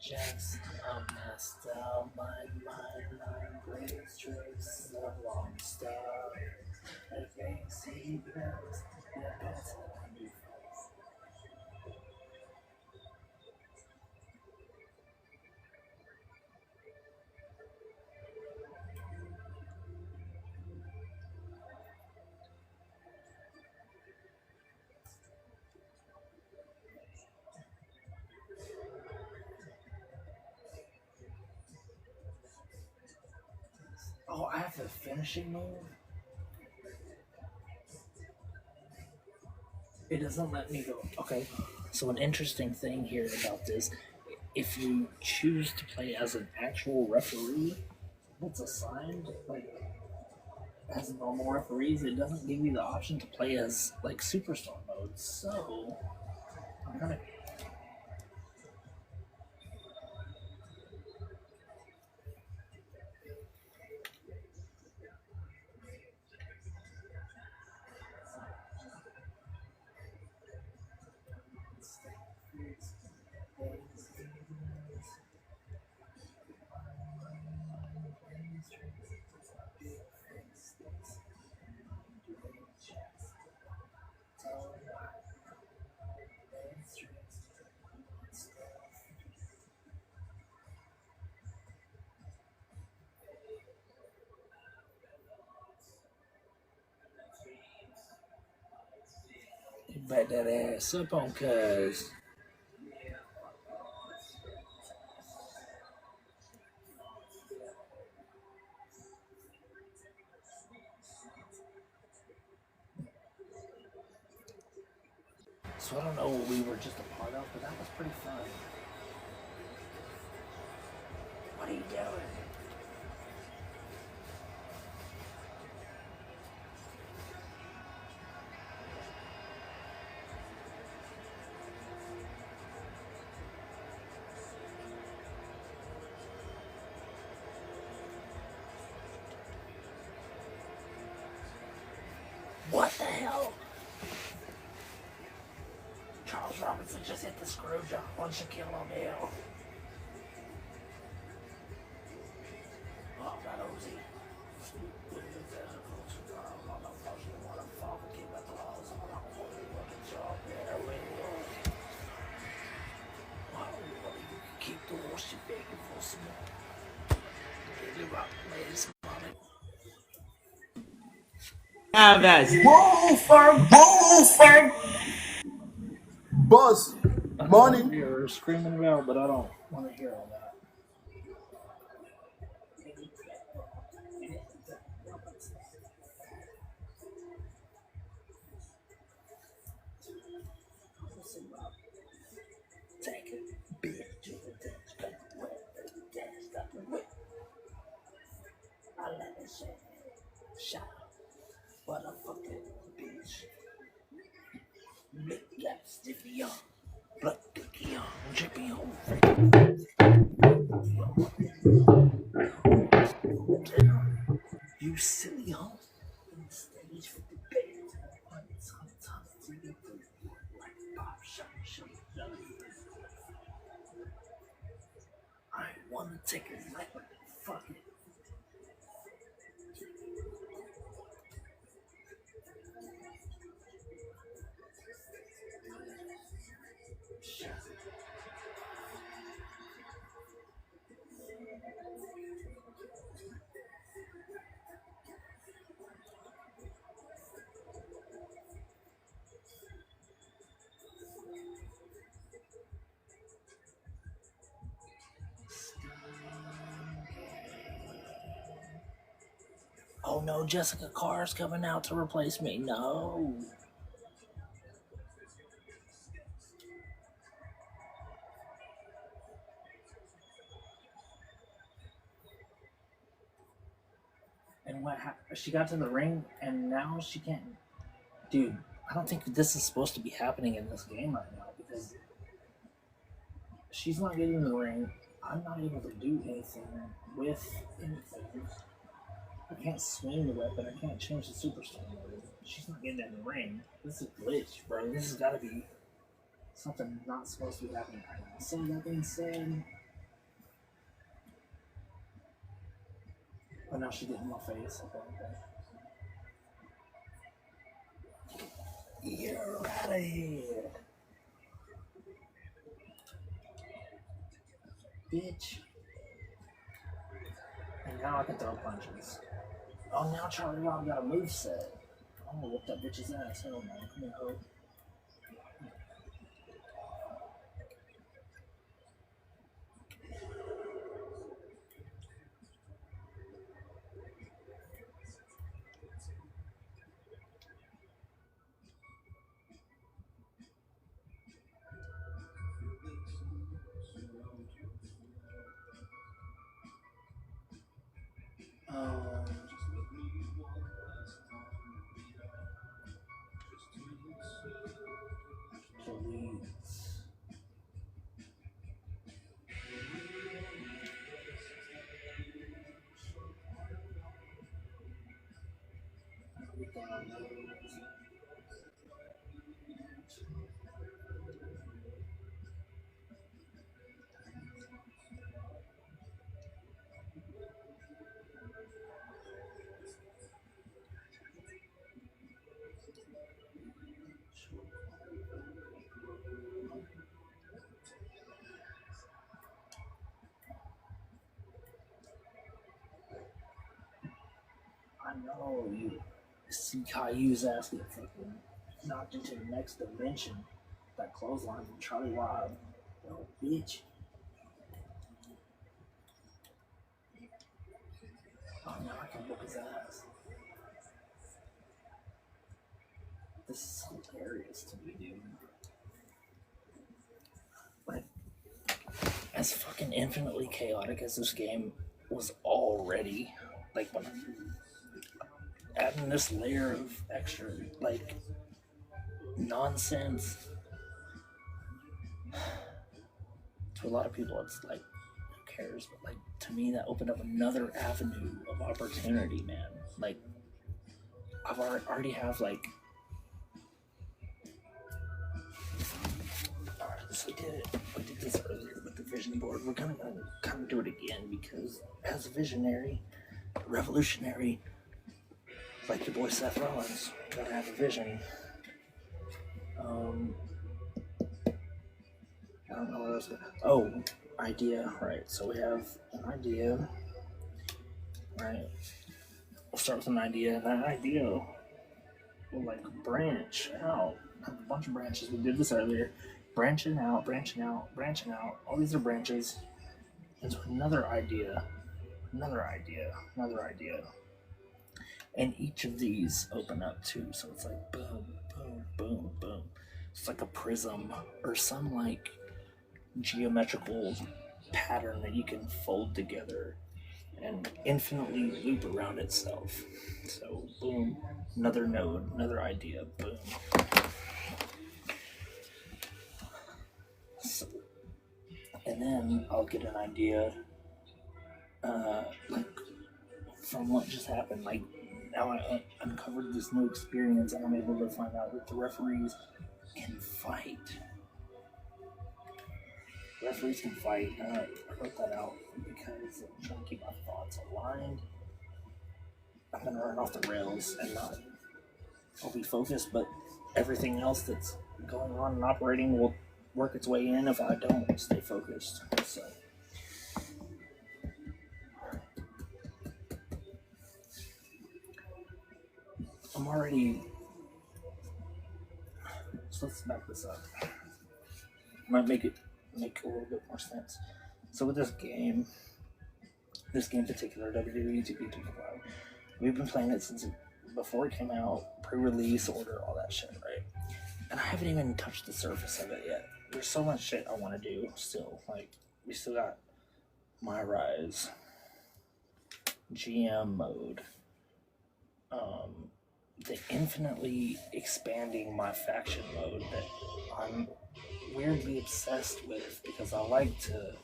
just a messed up mind, plays tricks of long stuff. It makes he best, yeah, that's what I do. Oh, I have the finishing move? It doesn't let me go. Okay, so an interesting thing here about this, if you choose to play as an actual referee that's assigned, like, as normal referees, it doesn't give you the option to play as, like, Superstar mode. So, I'm kind of... Bet that ass up on cuz. So I don't know what we were just a part of, but that was pretty fun. What are you doing? What the hell? Charles Robinson just hit the screw job on Shaquille O'Neal. Oh, that Uzi. Keep the horse begging for some more. Have us. Wolford! Buzz! Morning! You're screaming about, but I don't want to hear all that. Take it, bitch. I let it shit. Shout out. What a fucking bitch. Big gap, stiffy on. Blood cookie on. Drippy on. You silly hoe. On stage for the band. Sometimes to get through. Like Bob Shop. I wanna take it like fuck it. Oh no, Jessica Carr's coming out to replace me. No. And what happened? She got to the ring and now she can't. Dude, I don't think this is supposed to be happening in this game right now because she's not getting in the ring. I'm not able to do anything with anything. I can't swing the weapon. I can't change the superstar mode. She's not getting in the ring. This is a glitch, bro. This has got to be something not supposed to be happening right now. So that being said, Oh, now she's getting in my face. Okay. You're out of here. Bitch. And now I can throw punches. Oh, now Charlie Rob got a moveset. I'm gonna whip that bitch's ass. Hell no. Come here, ho. Please. I know you see Caillou's ass get fucking knocked into the next dimension. That clothesline from Charlie Wild. Yo, bitch. Oh, now I can book his ass. This is hilarious to me, dude. Like, as fucking infinitely chaotic as this game was already, like, when adding this layer of extra, like, nonsense, to a lot of people it's like, who cares? But, like, to me, that opened up another avenue of opportunity, man. Like, I've already have, like, so we did this earlier with the vision board. We're gonna kind of do it again because as a visionary, revolutionary, like your boy Seth Rollins, gotta have a vision. I don't know what else. Oh, idea. Right. So we have an idea. Right. We'll start with an idea. That idea will like branch out. Have a bunch of branches. We did this earlier. Branching out, branching out, branching out. All these are branches into another idea, another idea, another idea. And each of these open up too. So it's like boom, boom, boom, boom. It's like a prism or some like geometrical pattern that you can fold together and infinitely loop around itself. So boom, another node, another idea, boom. So, and then I'll get an idea like from what just happened. Like now I uncovered this new experience and I'm able to find out that the referees can fight. Referees can fight. I wrote that out because I'm trying to keep my thoughts aligned. I'm gonna run off the rails and not. I'll be focused, but everything else that's going on and operating will work its way in if I don't stay focused. So. I'm already. So let's back this up. Might make a little bit more sense. So with this game in particular, WWE 2K25, we've been playing it since before it came out, pre-release, order, all that shit, right? And I haven't even touched the surface of it yet. There's so much shit I want to do still. Like, we still got My Rise, GM mode, the infinitely expanding My Faction mode that I'm weirdly obsessed with because I like to,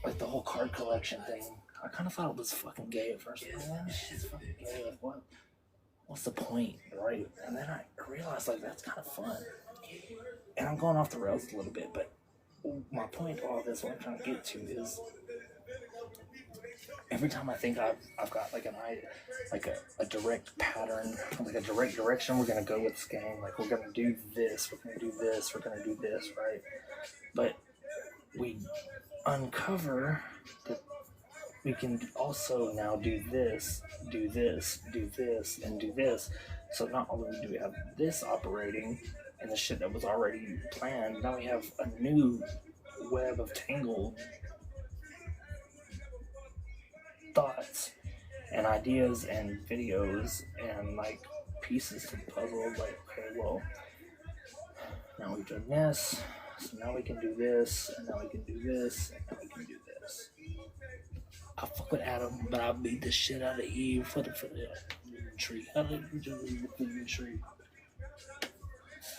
like the whole card collection thing. I kind of thought it was fucking gay at first. Like, man, this shit's fucking gay. Like, what's the point, right? And then I realized, like, that's kind of fun. And I'm going off the rails a little bit, but my point to all this, what I'm trying to get to is every time I think I've got like a direct pattern, like a direct direction, we're gonna go with this game. Like we're gonna do this, we're gonna do this, we're gonna do this, right? But we uncover that we can also now do this, do this, do this, and do this. So not only do we have this operating and the shit that was already planned, now we have a new web of tangled thoughts and ideas and videos and like pieces to the puzzle. Like, okay, well, now we've done this, so now we can do this, and now we can do this, and now we can do this. I fuck with Adam, but I beat the shit out of Eve for the tree. I like the tree.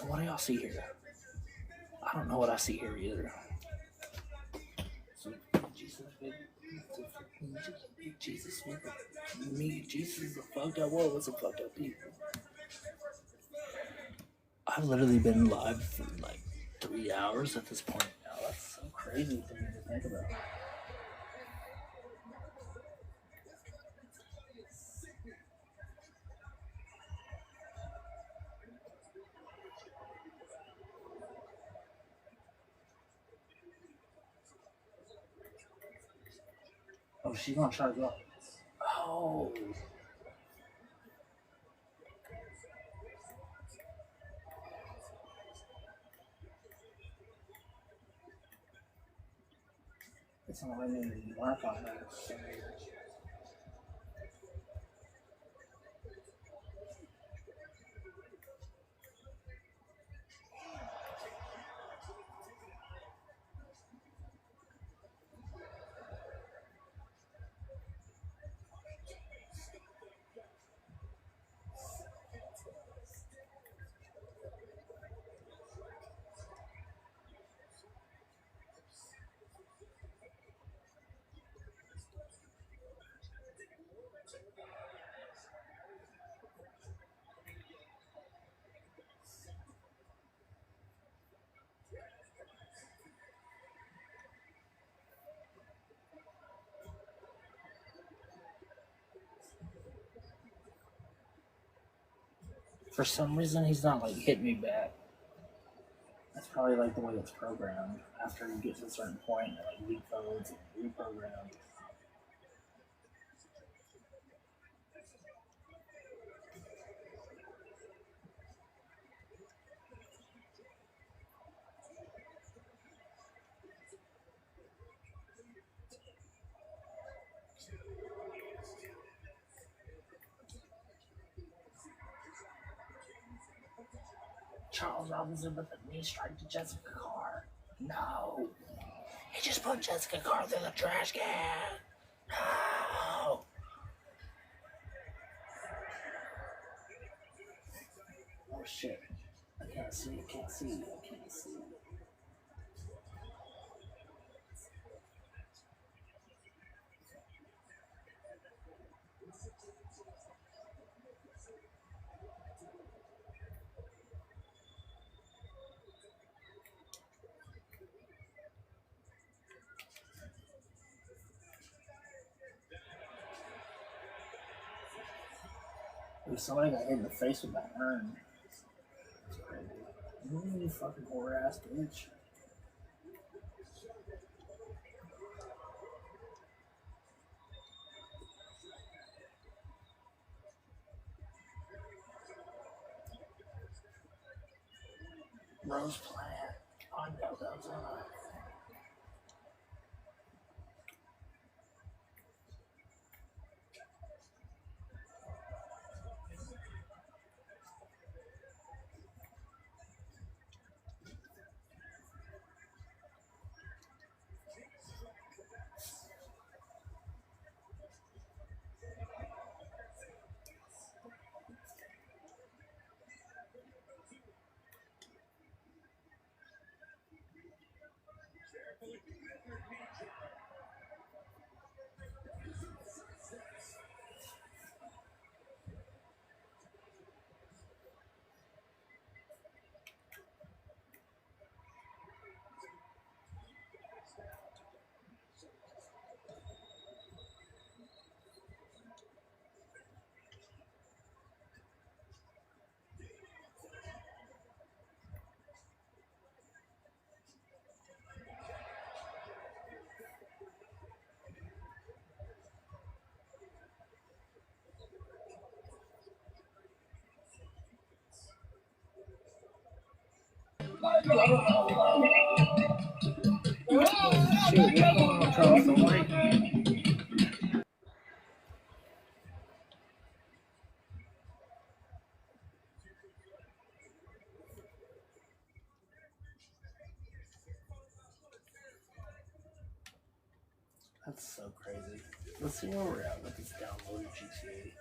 And what do y'all see here? I don't know what I see here either. So Jesus, Jesus, me, Jesus is a fucked up world. What's a fucked up people? I've literally been live for like 3 hours at this point now. That's so crazy for me to think about. Oh, she's gonna try to go. Oh. It's not letting me mark on that. For some reason, he's not like hitting me back. That's probably like the way it's programmed. After you get to a certain point, it like recodes and reprograms. Charles Robinson with a knee strike to Jessica Carr. No. He just put Jessica Carr through the trash can. No. Oh shit. I can't see. I can't see. I can't see. Somebody got hit in the face with that urn. You fucking whore ass bitch. Rose plant. I know those are. Shit, what's going on, Charleston White? That's so crazy. Let's see where we're at with this downloaded GTA.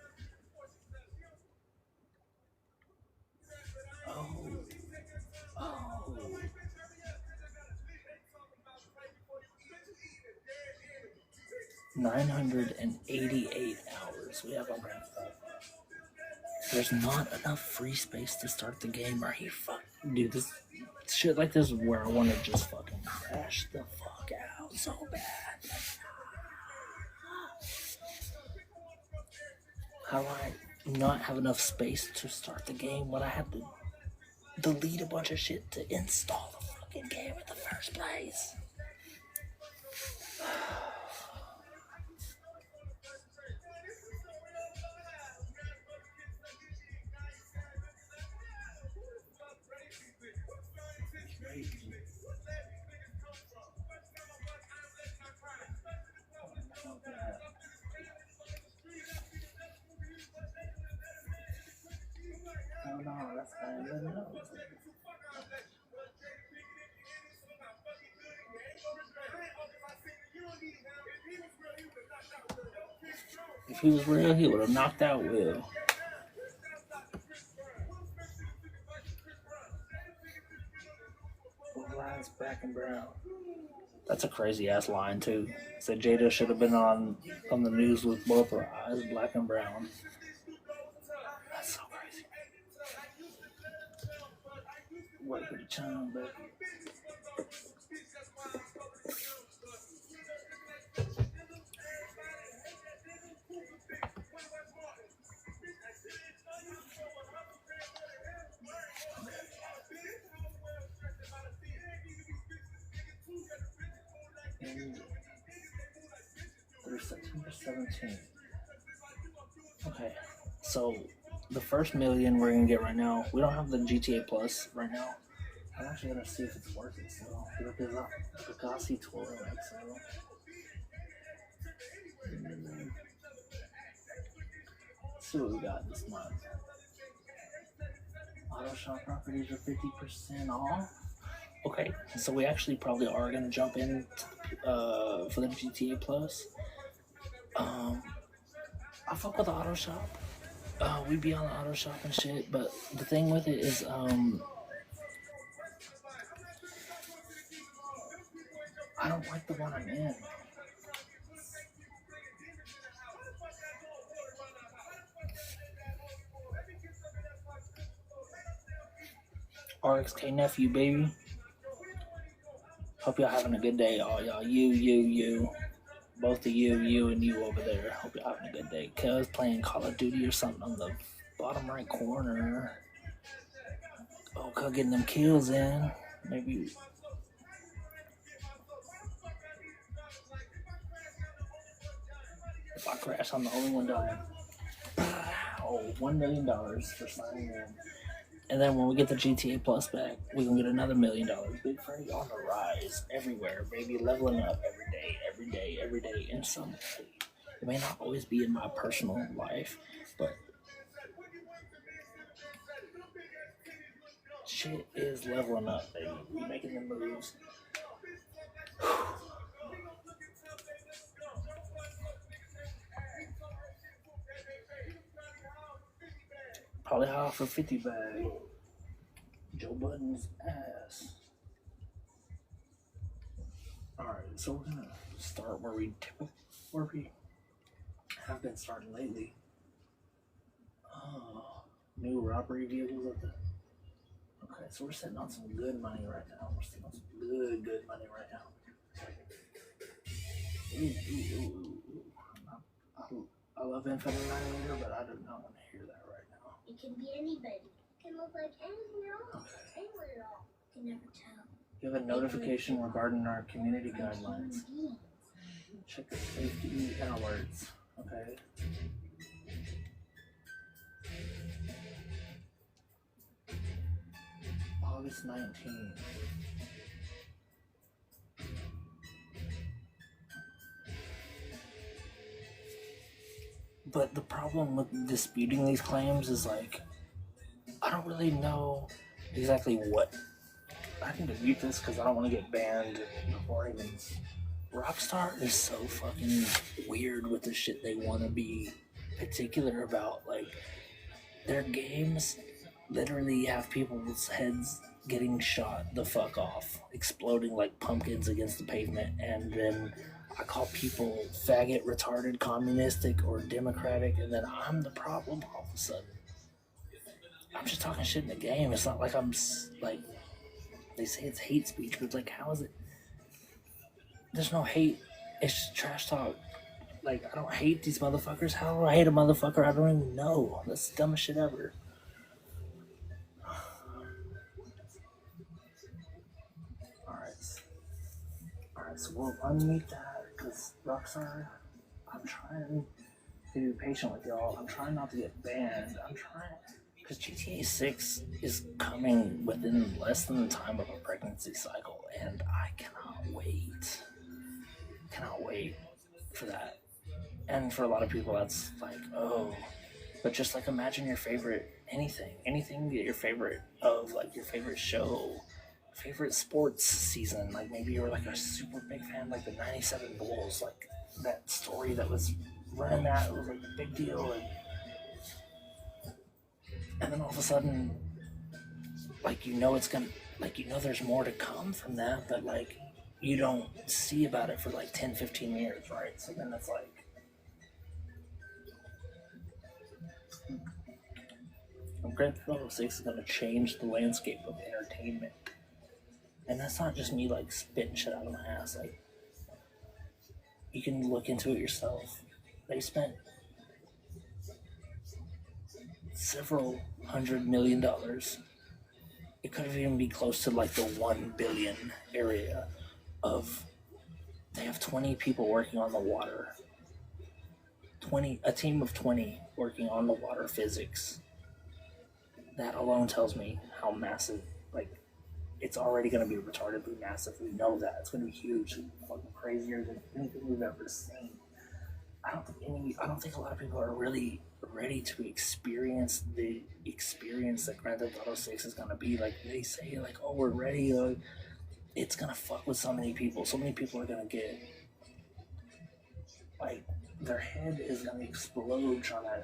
Oh. 988 hours we have on Grand Theft Auto. There's not enough free space to start the game. Are you fucking... Dude, this shit like this is where I want to just fucking crash the fuck out so bad. How do I not have enough space to start the game when I have to delete a bunch of shit to install the fucking game in the first place? Oh no, that's bad. If he was real, he would have knocked out Will. Line's black and brown. That's a crazy ass line too. Said Jada should have been on the news with both her eyes black and brown. That's so crazy. What a good time, baby. September 17th. Okay, so the first million we're gonna get right now, we don't have the GTA Plus right now. I'm actually gonna see if it's worth it still. Because the Picassi tour, like, so. Let's see what we got this month. Auto shop properties are 50% off. Okay, so we actually probably are gonna jump in for the GTA Plus. I fuck with the auto shop. We be on the auto shop and shit, but the thing with it is, I don't like the one I'm in. RXK nephew, baby. Hope y'all having a good day, all y'all. You. Both of you and you over there. Hope you're having a good day. Cuz playing Call of Duty or something on the bottom right corner. Oh, cuz getting them kills in. Maybe. If I crash, I'm the only one dying. Oh, $1 million for signing in. And then when we get the GTA Plus back, we gonna get another $1 million. Big Freddy on the rise everywhere, baby, leveling up every day in some way. It may not always be in my personal life, but shit is leveling up, baby. We making the moves. Probably high for 50 bag. Joe Budden's ass. Alright, so we're gonna start where we have been starting lately. Oh, new robbery vehicles at the... Okay, so we're sitting on some good money right now. We're sitting on some good money right now. Ooh. I love Infinite Annihilator, but I do not want to hear that right now. It can be anybody. It can look like anything else. Okay. Anywhere at all. You can never tell. You have a notification regarding our community guidelines. Check the safety and alerts. Okay. August 19th. But the problem with disputing these claims is like, I don't really know exactly what. I can mute this because I don't want to get banned before even. Rockstar is so fucking weird with the shit they want to be particular about. Like, their games literally have people's heads getting shot the fuck off, exploding like pumpkins against the pavement, and then I call people faggot, retarded, communistic, or democratic, and then I'm the problem all of a sudden. I'm just talking shit in the game. It's not like I'm like, they say it's hate speech, but it's like, how is it? There's no hate. It's just trash talk. Like, I don't hate these motherfuckers. How do I hate a motherfucker I don't even know? That's the dumbest shit ever. Alright, so we'll unmute that, because Rockstar, I'm trying to be patient with y'all. I'm trying not to get banned. I'm trying, because GTA 6 is coming within less than the time of a pregnancy cycle, and I cannot wait. Cannot wait for that. And for a lot of people, that's like, oh, but just like imagine your favorite anything that your favorite of, like your favorite show, favorite sports season, like maybe you were like a super big fan, like the '97 Bulls, like that story that was running that, it was like a big deal, and then all of a sudden, like, it's gonna, like, there's more to come from that, but like, you don't see about it for like 10-15 years, right? So then it's like, Grand Theft Auto 6 is going to change the landscape of entertainment. And that's not just me like spitting shit out of my ass. Like, you can look into it yourself. They spent several $100 million. It could have even be close to like the 1 billion area of. They have 20 people working on the water. A team of 20 working on the water physics. That alone tells me how massive, like, it's already going to be retardedly massive. We know that. It's going to be huge, fucking crazier than anything we've ever seen. I don't think a lot of people are really ready to experience the experience that Grand Theft Auto 6 is going to be. Like, they say, like, oh, we're ready. Like, it's going to fuck with so many people. So many people are going to get, like, their head is going to explode trying to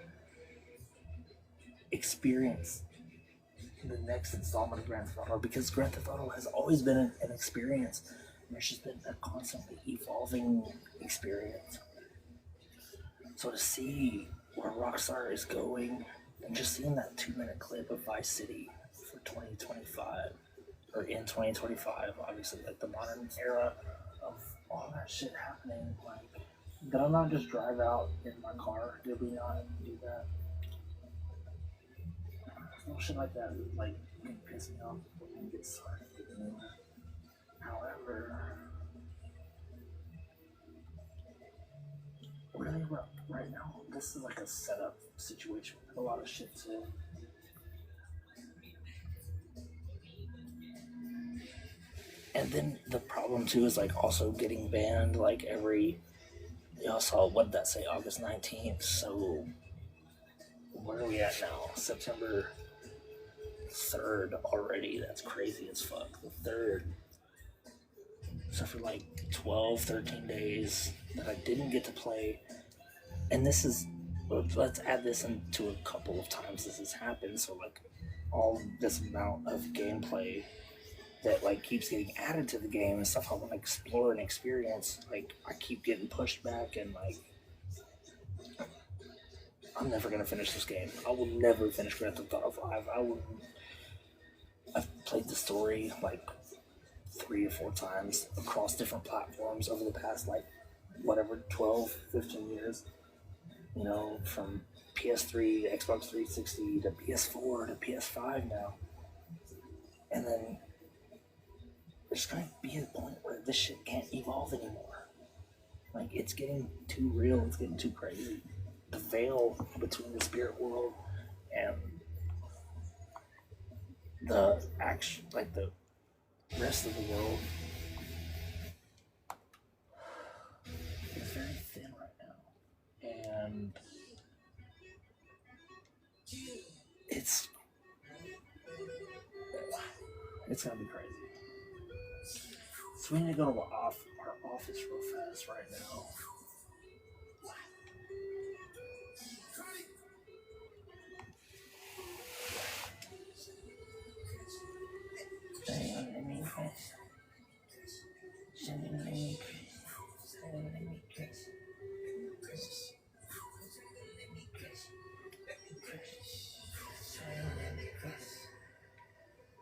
experience the next installment of Grand Theft Auto, because Grand Theft Auto has always been an experience, and it's just been a constantly evolving experience. So to see where Rockstar is going, and just seeing that 2-minute clip of Vice City for 2025, or in 2025, obviously, like the modern era of all that shit happening, like, did I not just drive out in my car? Did we not do that? No shit like that, like, can piss me off when we get started. However, really, right now, this is like a setup situation with a lot of shit too. And then the problem too is like also getting banned like y'all saw, what did that say, August 19th, so where are we at now? September 3rd already. That's crazy as fuck. The 3rd. So for like 12-13 days that I didn't get to play, and this is, let's add this into a couple of times this has happened, so like all this amount of gameplay that like keeps getting added to the game and stuff I want to explore and experience, like I keep getting pushed back, and like I'm never gonna finish this game. I will never finish Grand Theft Auto 5. I've played the story like 3 or 4 times across different platforms over the past like whatever 12-15 years, you know, from PS3 to Xbox 360 to PS4 to PS5 now. And then there's going to be a point where this shit can't evolve anymore. Like, it's getting too real, it's getting too crazy. The veil between the spirit world and the action, like the rest of the world is very thin right now, and it's gonna be crazy. So we need to go to our office real fast right now.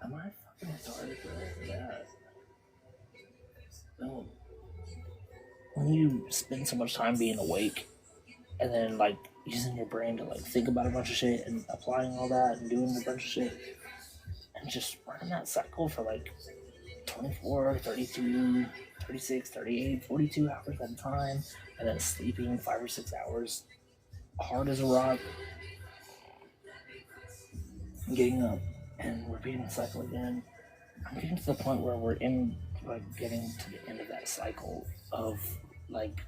Am I fucking retarded for that? No. When you spend so much time being awake and then like using your brain to like think about a bunch of shit and applying all that and doing a bunch of shit and just running that cycle for like 24, 32, 36, 38, 42 hours at a time, and then sleeping 5 or 6 hours hard as a rock, and getting up and repeating the cycle again. I'm getting to the point where we're in like getting to the end of that cycle of like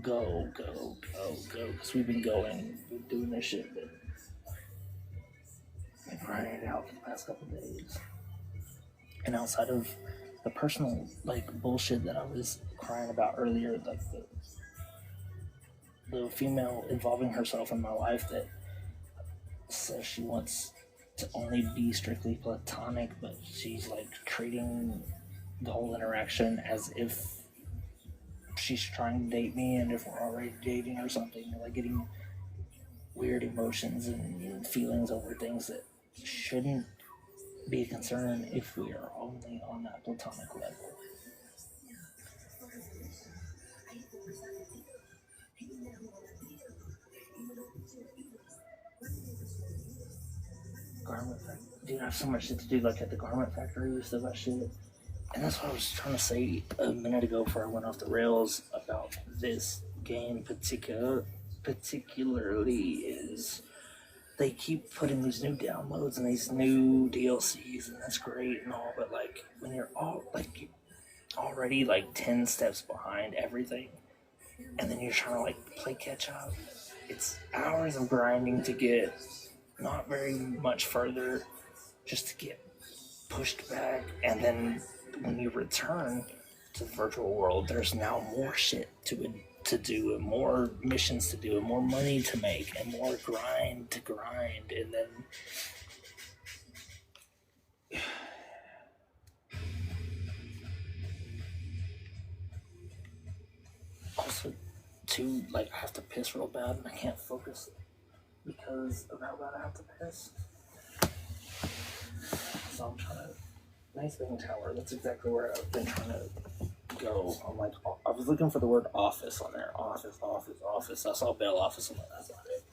go, because we've been doing this shit, but been grinding it out for the past couple days. And outside of the personal like bullshit that I was crying about earlier, like the female involving herself in my life that says she wants to only be strictly platonic, but she's like treating the whole interaction as if she's trying to date me and if we're already dating or something, like getting weird emotions and feelings over things that shouldn't be a concern if we are only on that platonic level. Garment factory. Dude, I have so much shit to do, like at the garment factory, we still got shit. And that's what I was trying to say a minute ago before I went off the rails about this game particularly is they keep putting these new downloads and these new DLCs, and that's great and all, but like when you're all like already like 10 steps behind everything, and then you're trying to like play catch up, it's hours of grinding to get not very much further, just to get pushed back, and then when you return to the virtual world, there's now more shit to do, and more missions to do, and more money to make, and more grind to grind, and then also too, like I have to piss real bad and I can't focus because of how bad I have to piss. So I'm trying to nice big tower. That's exactly where I've been trying to go. I'm like, I was looking for the word office on there. Office. I saw Bell Office. I'm like, that's not it.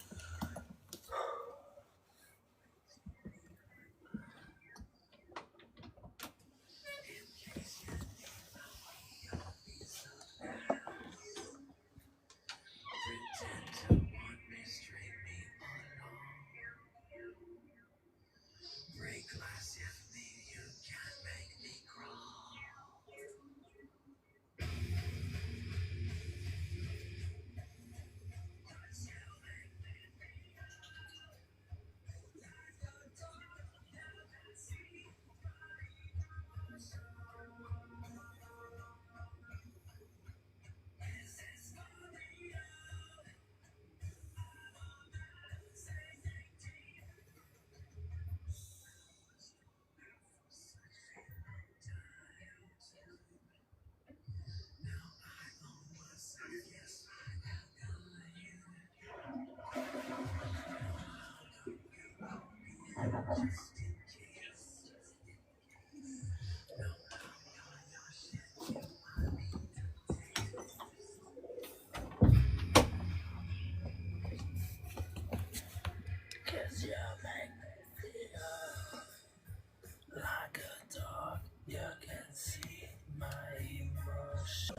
Like a dog, you can see my emotion.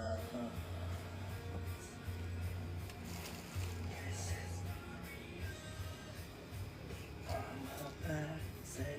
On the back, say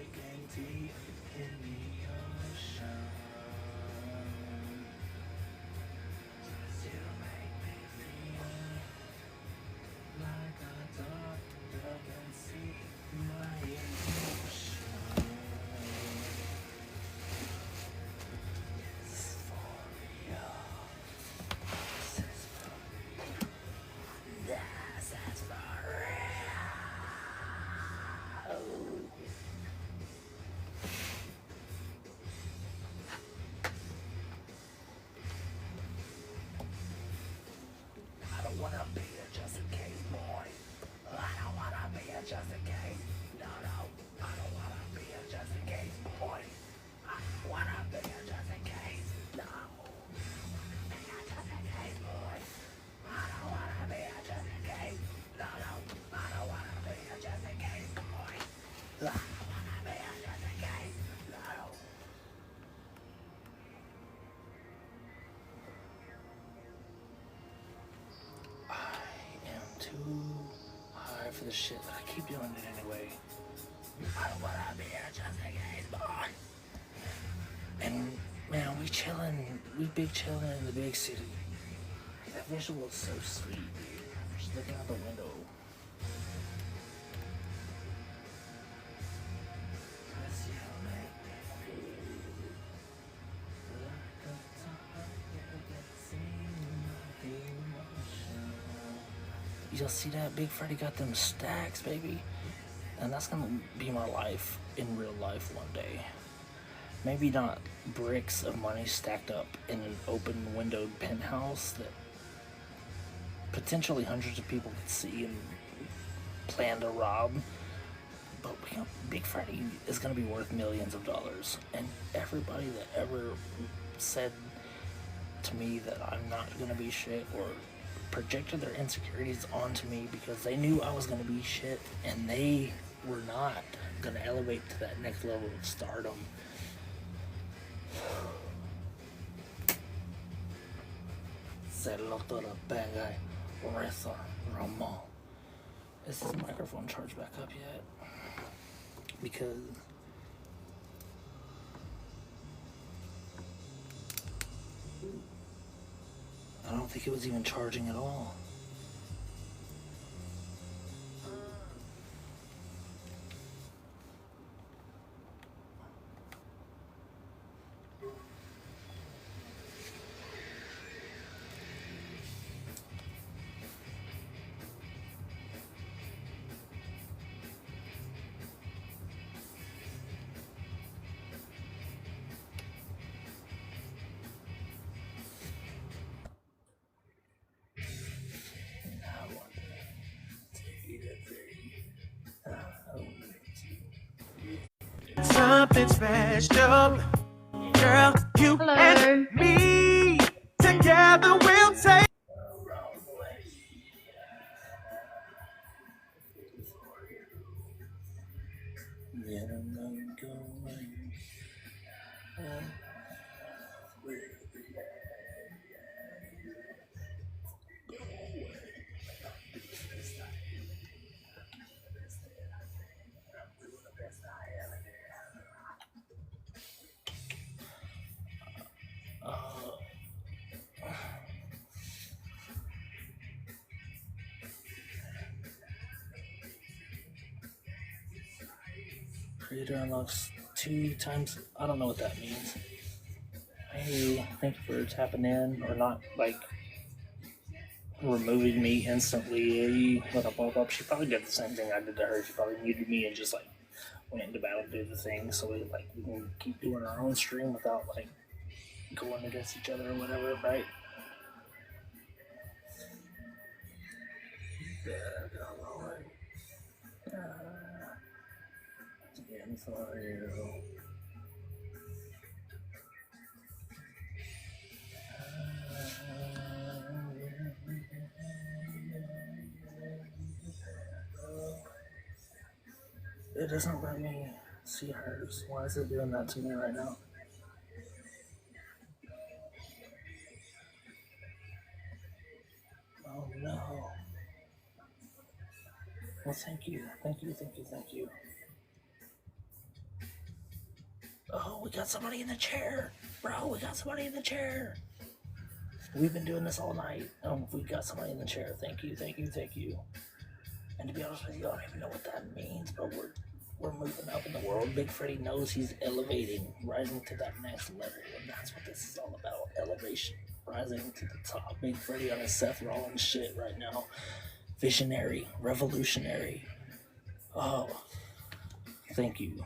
this shit, but I keep doing it anyway. I don't wanna be here just a gay boy. And man, we big chilling in the big city. That visual is so sweet, dude. Just looking out the window. You'll see that Big Freddy got them stacks, baby. And that's gonna be my life in real life one day. Maybe not bricks of money stacked up in an open windowed penthouse that potentially hundreds of people could see and plan to rob. But Big Freddy is gonna be worth millions of dollars. And everybody that ever said to me that I'm not gonna be shit or projected their insecurities onto me because they knew I was gonna be shit and they were not gonna elevate to that next level of stardom. Saludo to the bad guy, Reza Ramon. Is this microphone charged back up yet? Because I don't think it was even charging at all. Something special, girl, you and me together we'll take. Creator unlocks 2 times. I don't know what that means. Hey, thank you for tapping in or not like removing me instantly. What up? She probably did the same thing I did to her. She probably muted me and just like went into battle to do the thing so we can keep doing our own stream without like going against each other or whatever, right? Again for you. It doesn't let me see hers. Why is it doing that to me right now? Oh no. Well, thank you. Oh, we got somebody in the chair. Bro, we got somebody in the chair. We've been doing this all night. We got somebody in the chair. Thank you. And to be honest with you, I don't even know what that means, but we're moving up in the world. Big Freddy knows he's elevating, rising to that next level, and that's what this is all about, elevation, rising to the top. Big Freddy on his Seth Rollins shit right now. Visionary, revolutionary. Oh, thank you.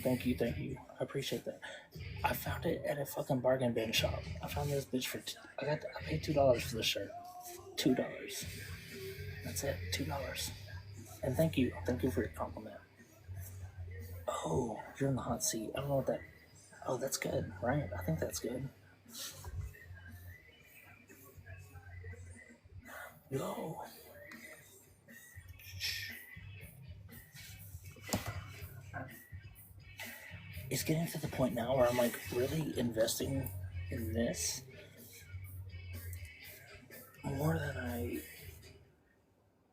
I appreciate that. I found it at a fucking bargain bin shop. I found this bitch for, I paid $2 for this shirt. $2. That's it, $2. And thank you for your compliment. Oh, you're in the hot seat. I don't know what that, oh, that's good, right? I think that's good. Yo. It's getting to the point now where I'm like really investing in this more than I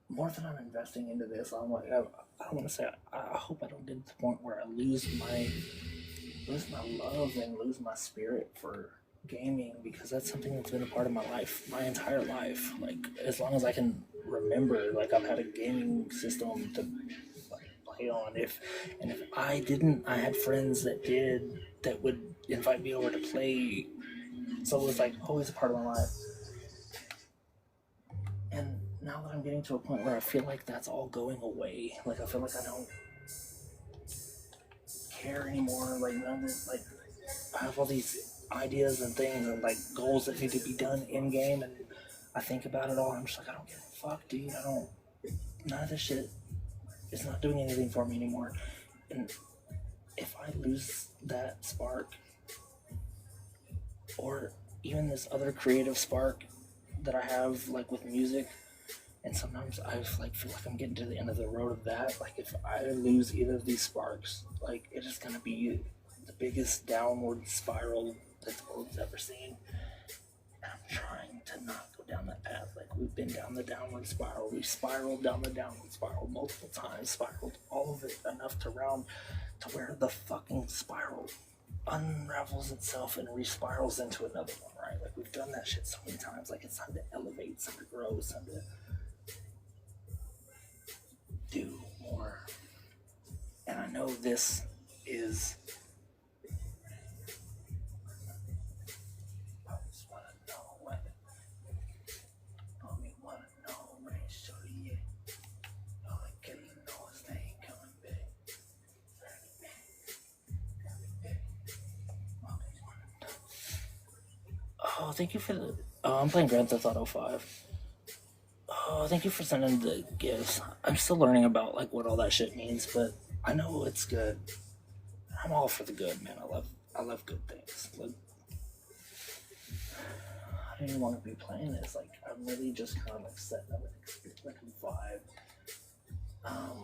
more than I'm investing into this, I'm like, I don't want to say, I hope I don't get to the point where I lose my love and lose my spirit for gaming, because that's something that's been a part of my life, my entire life. Like, as long as I can remember, like, I've had a gaming system to like play on. If I didn't, I had friends that did, that would invite me over to play. So it was like always a part of my life. And now that I'm getting to a point where I feel like that's all going away, like I feel like I don't care anymore. Like, like I have all these ideas and things and like goals that need to be done in game, and I think about it all. And I'm just like, I don't give a fuck, dude. None of this shit is not doing anything for me anymore. And if I lose that spark, or even this other creative spark that I have, like with music, and sometimes I like feel like I'm getting to the end of the road of that. Like, if I lose either of these sparks, like, it is gonna be the biggest downward spiral that the world's ever seen. And I'm trying to not go down that path. Like, we've been down the downward spiral. We've spiraled down the downward spiral multiple times, spiraled all of it enough to where the fucking spiral unravels itself and respirals into another one, right? Like, we've done that shit so many times. Like, it's time to elevate, it's time to grow, it's time to do more. And I know this is, I just wanna know when, only wanna know when it's shorty yet. All I can know is they ain't coming back. Oh, thank you for the, I'm playing Grand Theft Auto 5. Oh, thank you for sending the gifts. I'm still learning about like what all that shit means, but I know it's good. I'm all for the good, man. I love good things. Like, I didn't even want to be playing this. Like, I'm really just kind of like setting up like a vibe,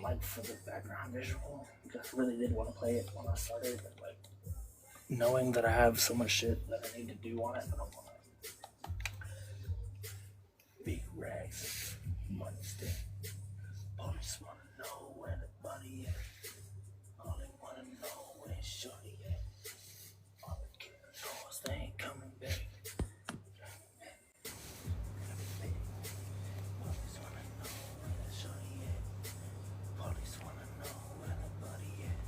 like for the background visual. Because I really did want to play it when I started, but like knowing that I have so much shit that I need to do on it, I don't want to. Big racks, money stick. Police wanna know where the body is. All they wanna know where shorty at. All the killer knows they ain't coming back. Police wanna know where the shorty at. Police wanna know where the body at.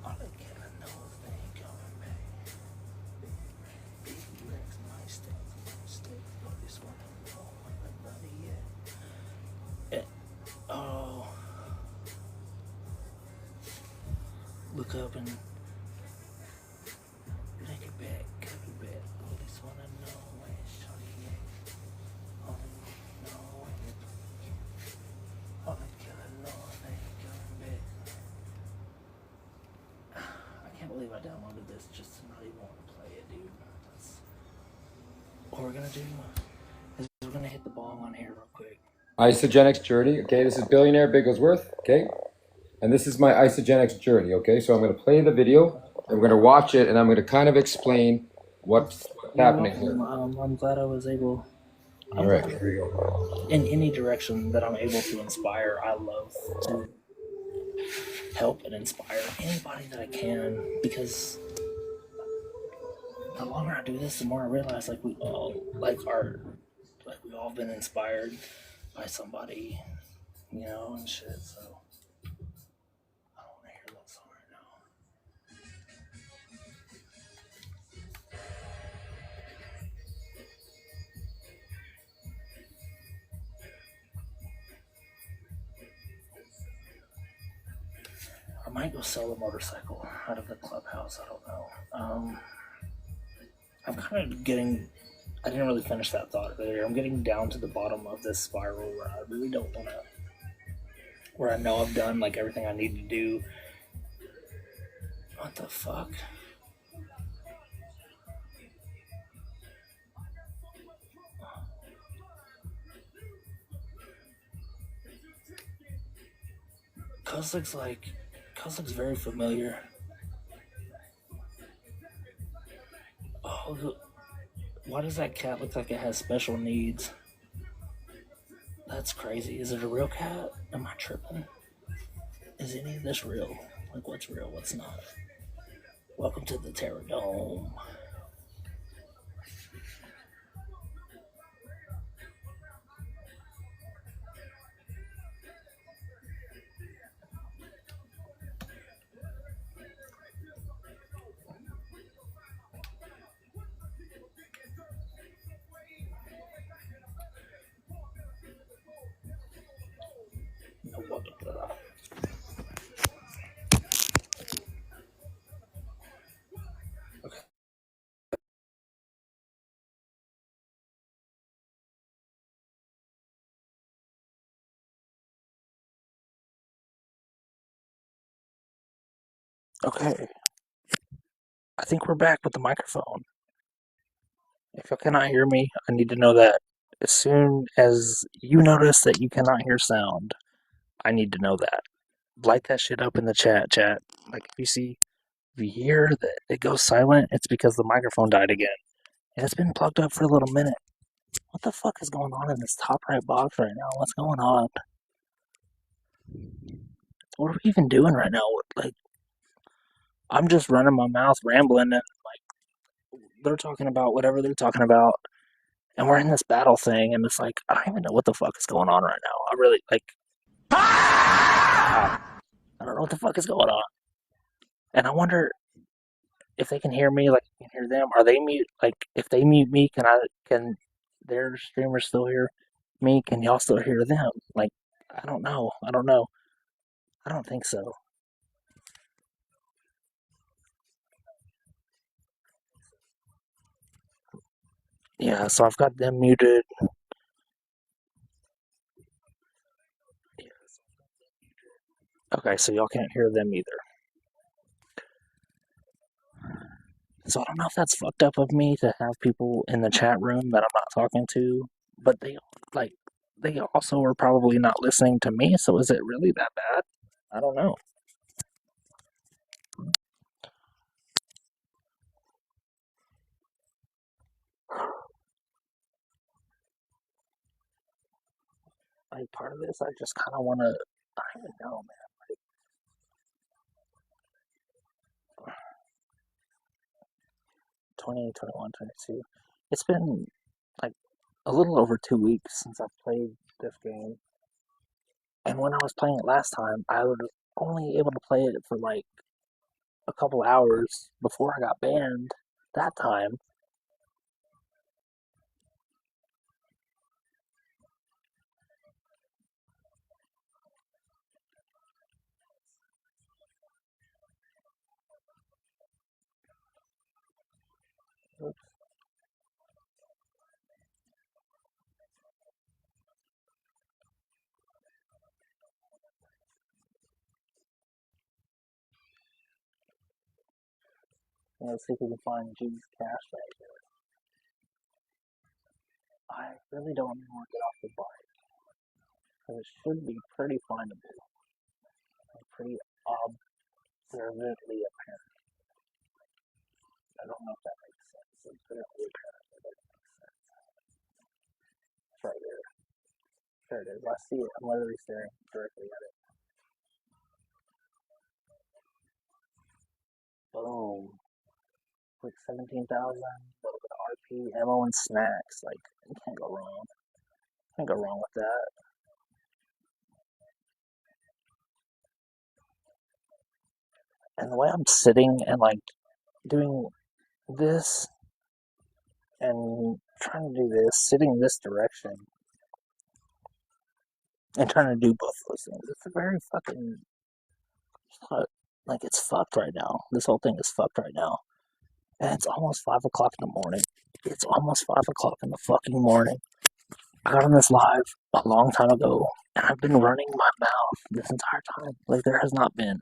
All the killer knows they ain't coming back. Big racks, money stick. Police wanna know where the body at. Oh, look up and take it back, cut it back. Police wanna know where shorty at. All they wanna know where the body at. All the killer knows they ain't coming back. I can't believe I downloaded this just to not even want to play it, dude. That's what we're gonna do. Is we're gonna hit the bong on here real quick. Isogenics journey. Okay, this is Billionaire Bigglesworth. Okay, and this is my Isogenics journey. Okay, so I'm going to play the video. I'm going to watch it, and I'm going to kind of explain what's happening here. I'm glad I was able. All right, here we go. In any direction that I'm able to inspire, I love to help and inspire anybody that I can, because the longer I do this, the more I realize like we all we've all been inspired by somebody, you know, and shit. So I don't want to hear that song right now. I might go sell a motorcycle out of the clubhouse. I don't know. I'm kind of getting. I didn't really finish that thought earlier. I'm getting down to the bottom of this spiral where I really don't want to. Where I know I've done like everything I need to do. What the fuck? Cuz looks very familiar. Oh, why does that cat look like it has special needs? That's crazy. Is it a real cat? Am I tripping? Is any of this real? Like, what's real, what's not? Welcome to the Terror Dome. No, welcome to the Okay. I think we're back with the microphone. If you cannot hear me, I need to know that. As soon as you notice that you cannot hear sound, I need to know that. Light that shit up in the chat. Like, if you hear that it goes silent, it's because the microphone died again. And it's been plugged up for a little minute. What the fuck is going on in this top right box right now? What's going on? What are we even doing right now? Like, I'm just running my mouth, rambling, and like they're talking about whatever they're talking about, and we're in this battle thing, and it's like I don't even know what the fuck is going on right now. I really like. I don't know what the fuck is going on, and I wonder if they can hear me, like I can hear them. Are they mute? Like, if they mute me, can their streamers still hear me? Can y'all still hear them? Like, I don't know. I don't think so. Yeah, so I've got them muted. Okay, so y'all can't hear them either. So I don't know if that's fucked up of me to have people in the chat room that I'm not talking to, but they also are probably not listening to me, so is it really that bad? I don't know. Like, part of this, I just kind of want to, I don't even know, man. 20, 21, 22. It's been like a little over 2 weeks since I've played this game. And when I was playing it last time, I was only able to play it for like a couple hours before I got banned that time. Oops. Let's see if we can find G's cash right here. I really don't want to get off the bike, because it should be pretty findable. Pretty observantly apparent. I don't know if that makes sense. It's apparently apparent, but it doesn't make sense. It's right there. There it is. I see it. I'm literally staring directly at it. Boom. Like 17,000, a little bit of RP, ammo, and snacks. Like, you can't go wrong. Can't go wrong with that. And the way I'm sitting and like doing this and trying to do this, sitting this direction and trying to do both those things, it's a very fucking, like, it's fucked right now. This whole thing is fucked right now. And it's almost 5 o'clock in the morning. It's almost 5 o'clock in the fucking morning. I got on this live a long time ago, and I've been running my mouth this entire time. Like, there has not been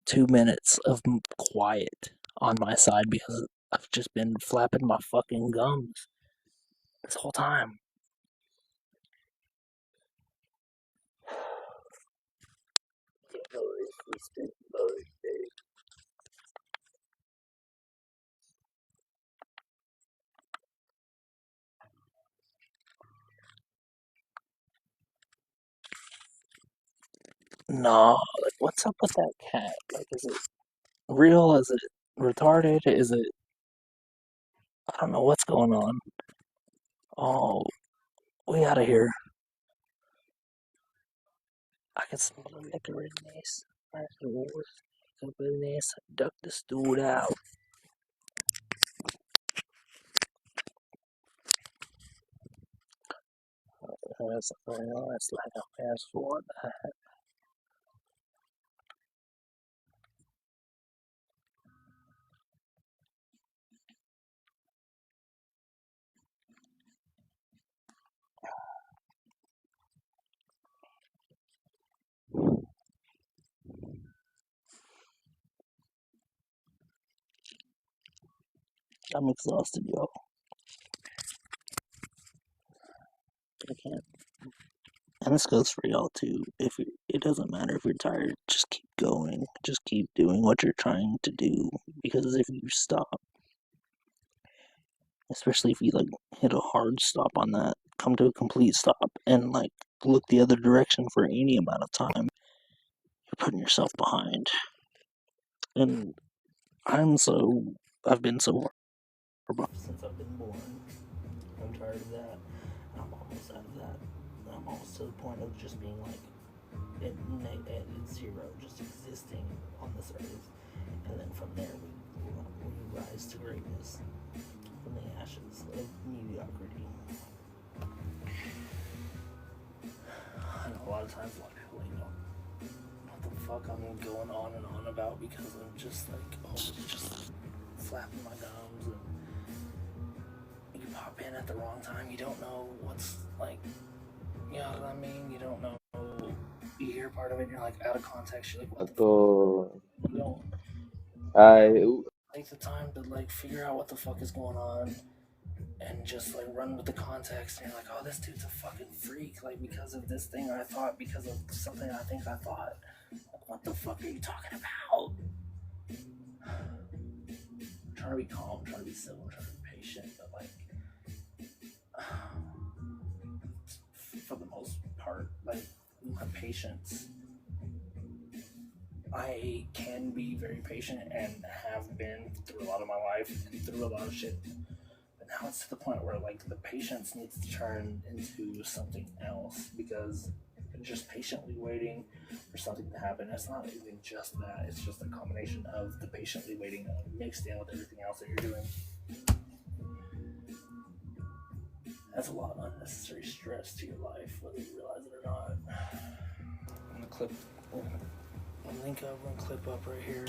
2 minutes of quiet on my side because I've just been flapping my fucking gums this whole time. No, like, what's up with that cat? Like, is it real? Is it retarded? Is it? I don't know what's going on. Oh, we out of here. I can smell the liquor in this. I can up in this. Duck this dude out. That's like a fast forward. I'm exhausted, yo. I can't. And this goes for y'all too. If you, it doesn't matter if you're tired, just keep going. Just keep doing what you're trying to do. Because if you stop, especially if you like hit a hard stop on that, come to a complete stop, and like look the other direction for any amount of time, you're putting yourself behind. And I've been so hard since I've been born. I'm tired of that. I'm almost out of that. I'm almost to the point of just being like at zero, just existing on this earth. And then from there, we rise to greatness from the ashes of mediocrity. I know a lot of times a lot of people, what the fuck I'm going on and on about because I'm just like, just flapping my gums, and you pop in at the wrong time. You don't know what's like, you know what I mean? You don't know. You hear part of it and you're like out of context. You're like, what the fuck? You don't take the time to like figure out what the fuck is going on and just like run with the context. And you're like, oh, this dude's a fucking freak. Like because of this thing I thought, because of something I think I thought. Like, what the fuck are you talking about? I'm trying to be calm, I'm trying to be civil, I'm trying to be patient, but like for the most part, like my patience, I can be very patient and have been through a lot of my life and through a lot of shit, but now it's to the point where like the patience needs to turn into something else, because just patiently waiting for something to happen, it's not even just that, it's just a combination of the patiently waiting mixed in with everything else that you're doing. That's a lot of unnecessary stress to your life, whether you realize it or not. I'm gonna link up, I'm gonna clip up right here.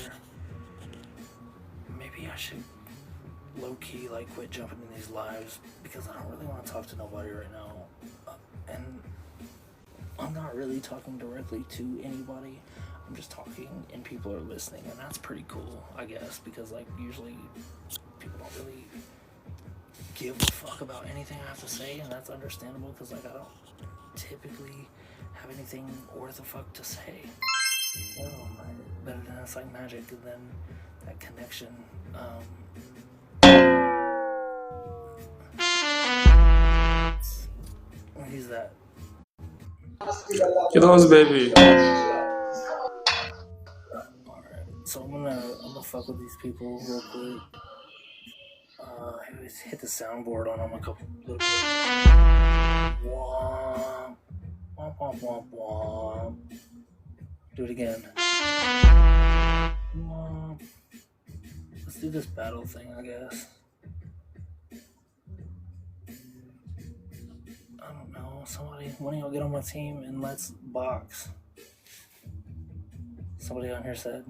Maybe I should low-key like quit jumping in these lives because I don't really want to talk to nobody right now. And I'm not really talking directly to anybody. I'm just talking and people are listening, and that's pretty cool, I guess, because like usually people don't really give a fuck about anything I have to say, and that's understandable because like I don't typically have anything worth a fuck to say. But then it's like magic, and then that connection. Who's that? Kilos, baby. Alright, so I'm gonna fuck with these people real quick. Hit the soundboard on them a couple little bit. Womp, womp, womp, womp, womp. Do it again. Womp. Let's do this battle thing, I guess. I don't know. Somebody, one of y'all get on my team and let's box. Somebody on here said,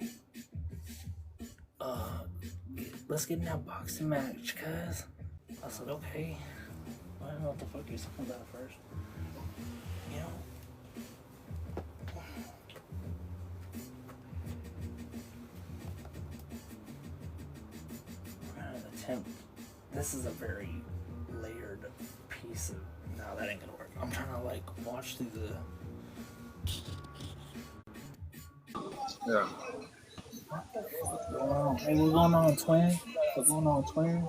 let's get in that boxing match, cuz. I said, okay. I don't know what the fuck you're talking about first. You know? We're gonna attempt. This is a very layered piece of. No, that ain't gonna work. I'm trying to like watch through the. Yeah. Hey, what's going on, twin? What's going on, twin?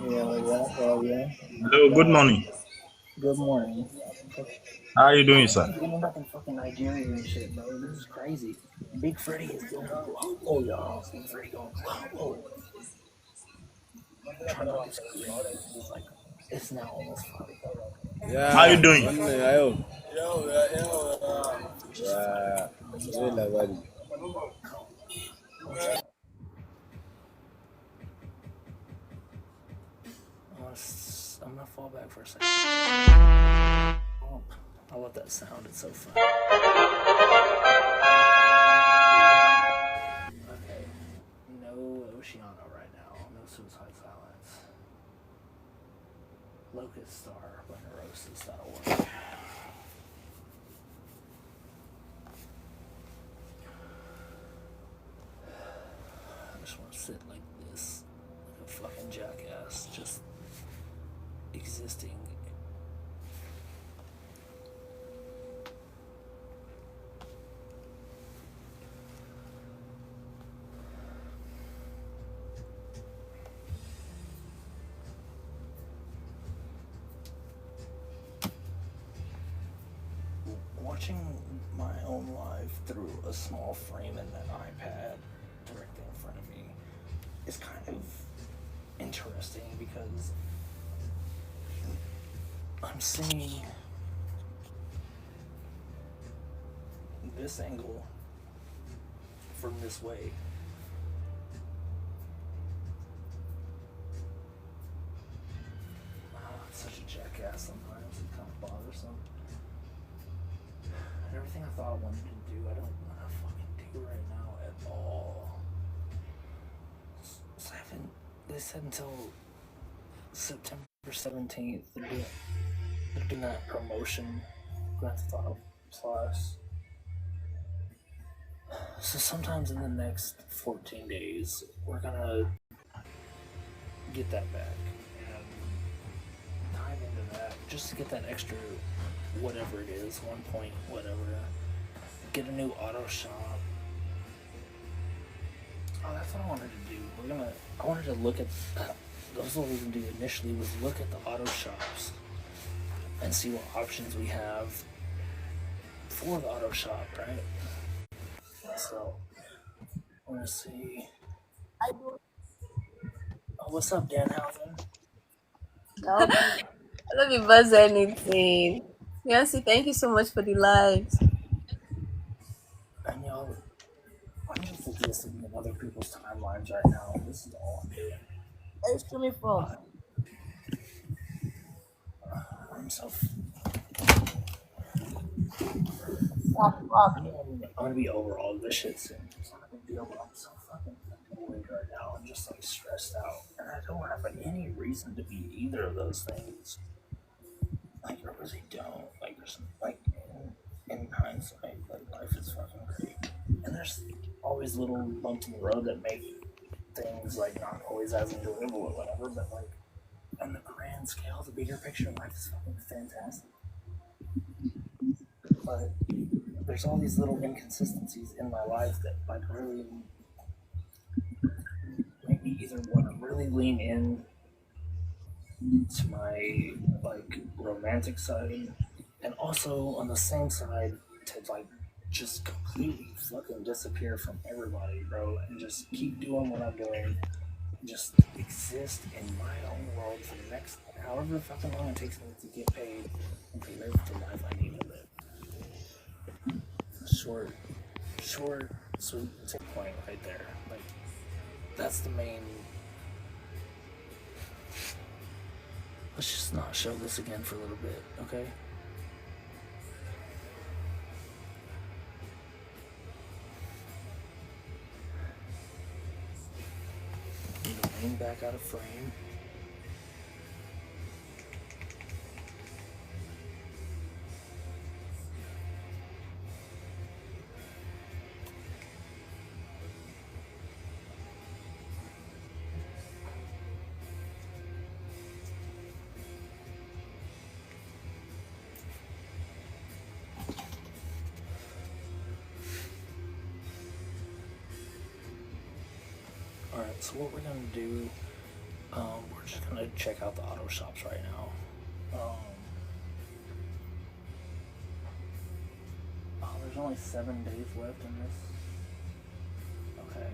Yeah. Hello, good morning. Good morning. How you doing, sir? He's ending up in fucking Nigeria and shit, bro. This is crazy. Big Freddy is going, oh, y'all. Big Freddy going, oh. Trying to get it's like, it's now almost 5. Yeah. How you doing? I'm gonna fall back for a second. Oh, I love that sound. It's so fun. Okay. No Oceano right now. No Suicide Silence. Locust Star by Neurosis. That'll work. I just want to sit like this, like a fucking jackass, just existing. Watching my own life through a small frame in an iPad directly in front of me is kind of interesting because I'm seeing this angle from this way. It's such a jackass sometimes. It's kind of bothersome. Everything I thought I wanted to do, I don't want to fucking do right now at all. So they said until September 17th, they're doing that promotion, Grand Theft Auto Plus. So sometimes in the next 14 days, we're gonna get that back and dive into that just to get that extra whatever it is, 1 point whatever, get a new auto shop. Oh, that's what I wanted to do. I wanted to look at, that's what we were going to do initially, was look at the auto shops and see what options we have for the auto shop, right? So, I want to see. Oh, what's up, Danhausen? I don't be buzz anything. Yancy, thank you so much for the likes. And y'all, I'm just existing in other people's timelines right now. This is all I'm doing. Where is coming from? I'm so. I'm gonna be over all this shit soon. It's not a big deal, but I'm so fucking annoyed right now. I'm just like stressed out, and I don't have any reason to be either of those things. Like I really don't. Like there's like in hindsight, like life is fucking great, and there's always little bumps in the road that make things like not always as enjoyable or whatever. But like on the grand scale, the bigger picture, life is fucking fantastic. But there's all these little inconsistencies in my life that like really make me either want to really lean in to my like romantic side, and also on the same side to like just completely fucking disappear from everybody, bro, and just keep doing what I'm doing, just exist in my own world for the next however fucking long it takes me to get paid and to live the life I need to live. Short, sweet, to the point right there. Like, that's the main. Let's just not show this again for a little bit, okay? Need to lean back out of frame. Alright, so what we're gonna do, we're just gonna check out the auto shops right now. only 7 days left in this. Okay.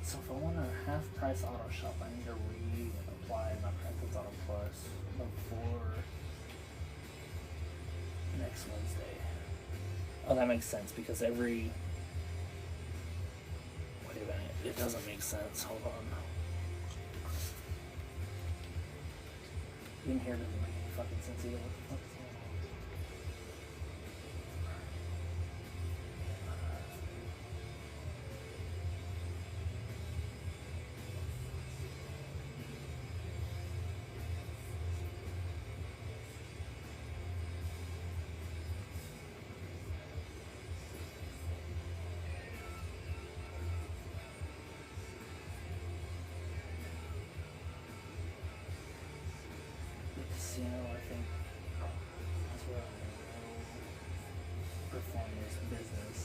So if I want a half price auto shop, I need to reapply my Practice Auto Plus before next Wednesday. Oh, that makes sense because every. Wait a minute. It doesn't make sense. Hold on. In here doesn't make any fucking sense either. What the fuck is going on? Casino, I think that's where I'm gonna perform this business.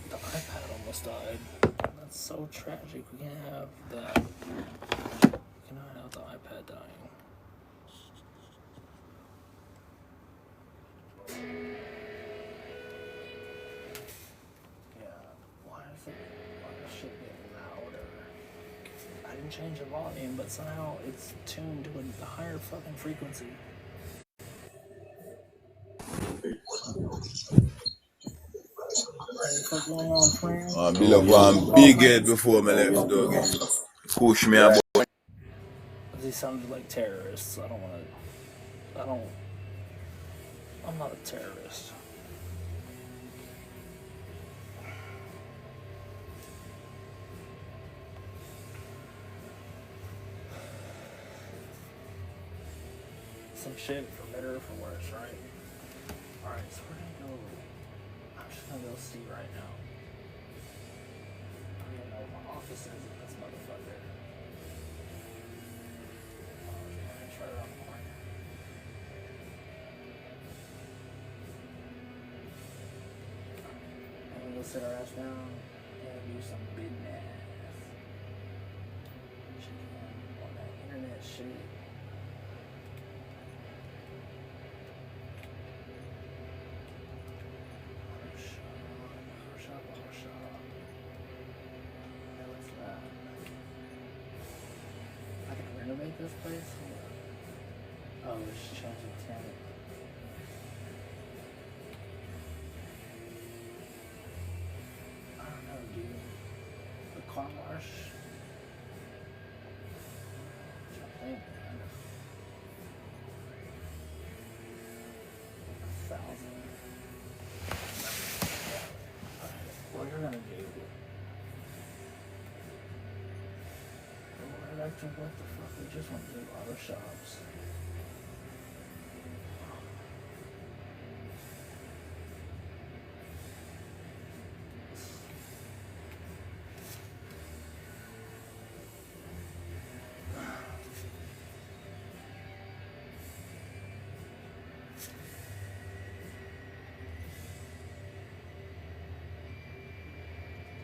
The iPad almost died. That's so tragic. We can't have that. We cannot have the iPad dying. I didn't change the volume, but somehow it's tuned to a higher fucking frequency. What's going on, friend? Me love one big head before me left, dog. Push me about. They sounded like terrorists. I'm not a terrorist. Some shit for better or for worse, right? Alright, so we're gonna go. I'm just gonna go see right now. I don't even know what my office is in this motherfucker. It's right around the corner. I'm gonna go sit our ass down and do some business. Check on that internet shit. Renovate this place? Oh, let's change the tenant. I don't know, dude. The car wash. What you think, man? 1,000. What you're gonna do? What the fuck? We just went to auto shops.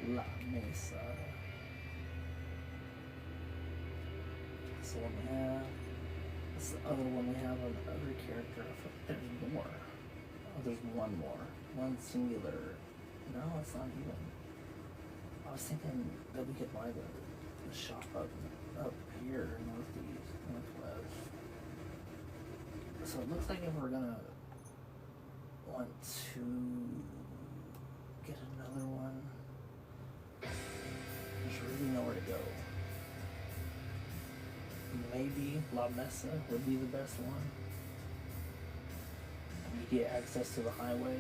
La Mesa. That's the one we have. That's the other one we have on the other character. I feel like there's more. Oh, there's one more. One singular. No, it's not even. I was thinking that we could buy the shop up here, northwest. So it looks like if we're gonna want to get another one, there's really nowhere to go. Maybe La Mesa would be the best one. You get access to the highway.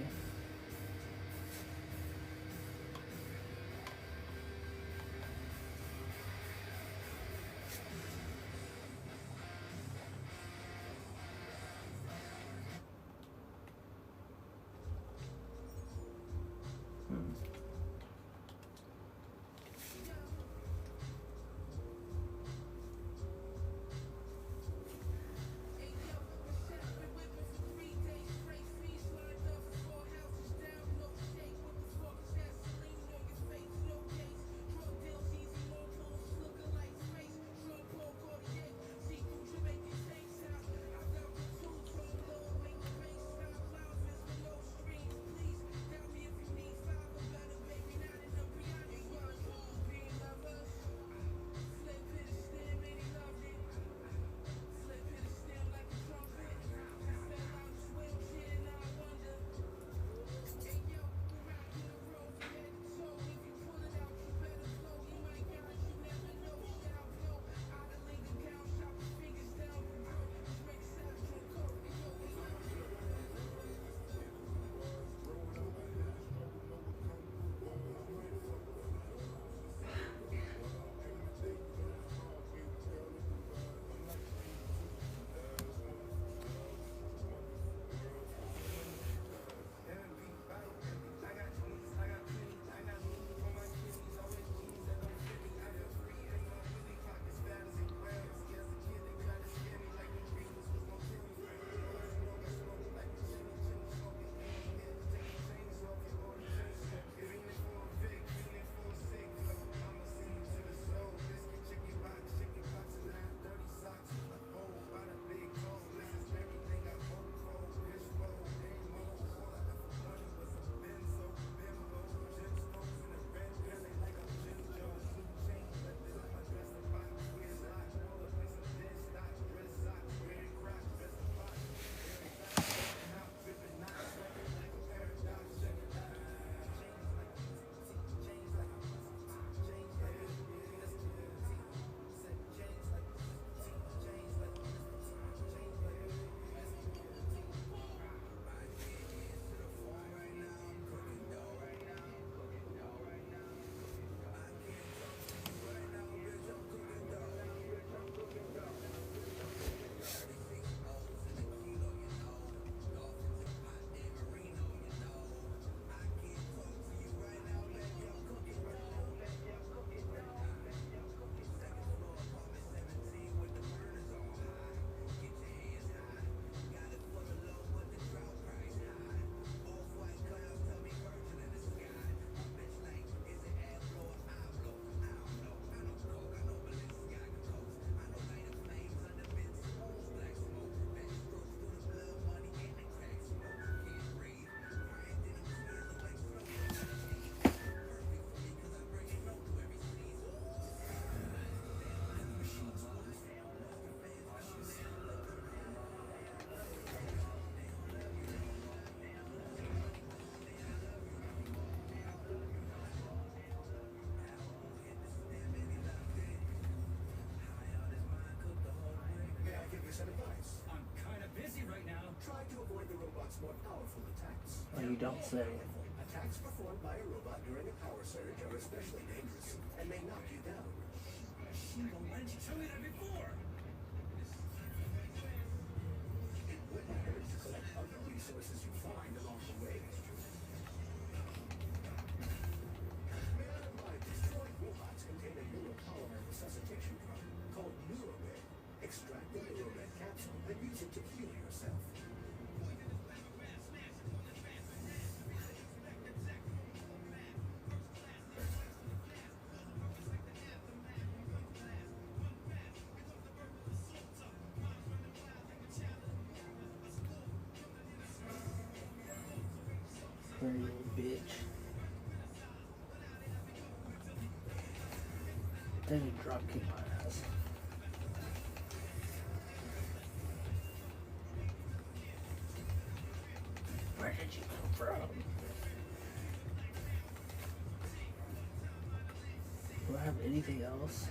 Oh, you don't say. Attacks performed by a robot during a power surge are especially dangerous and may knock you down. Why didn't you tell me that before? It wouldn't hurt to collect other resources you find along the way. My destroyed robots contain a neuropolymer resuscitation drug called NeuroRed. Extract the NeuroRed capsule and use it to heal yourself. Pretty little bitch. Then you drop kick my ass. Where did you come from? Do I have anything else?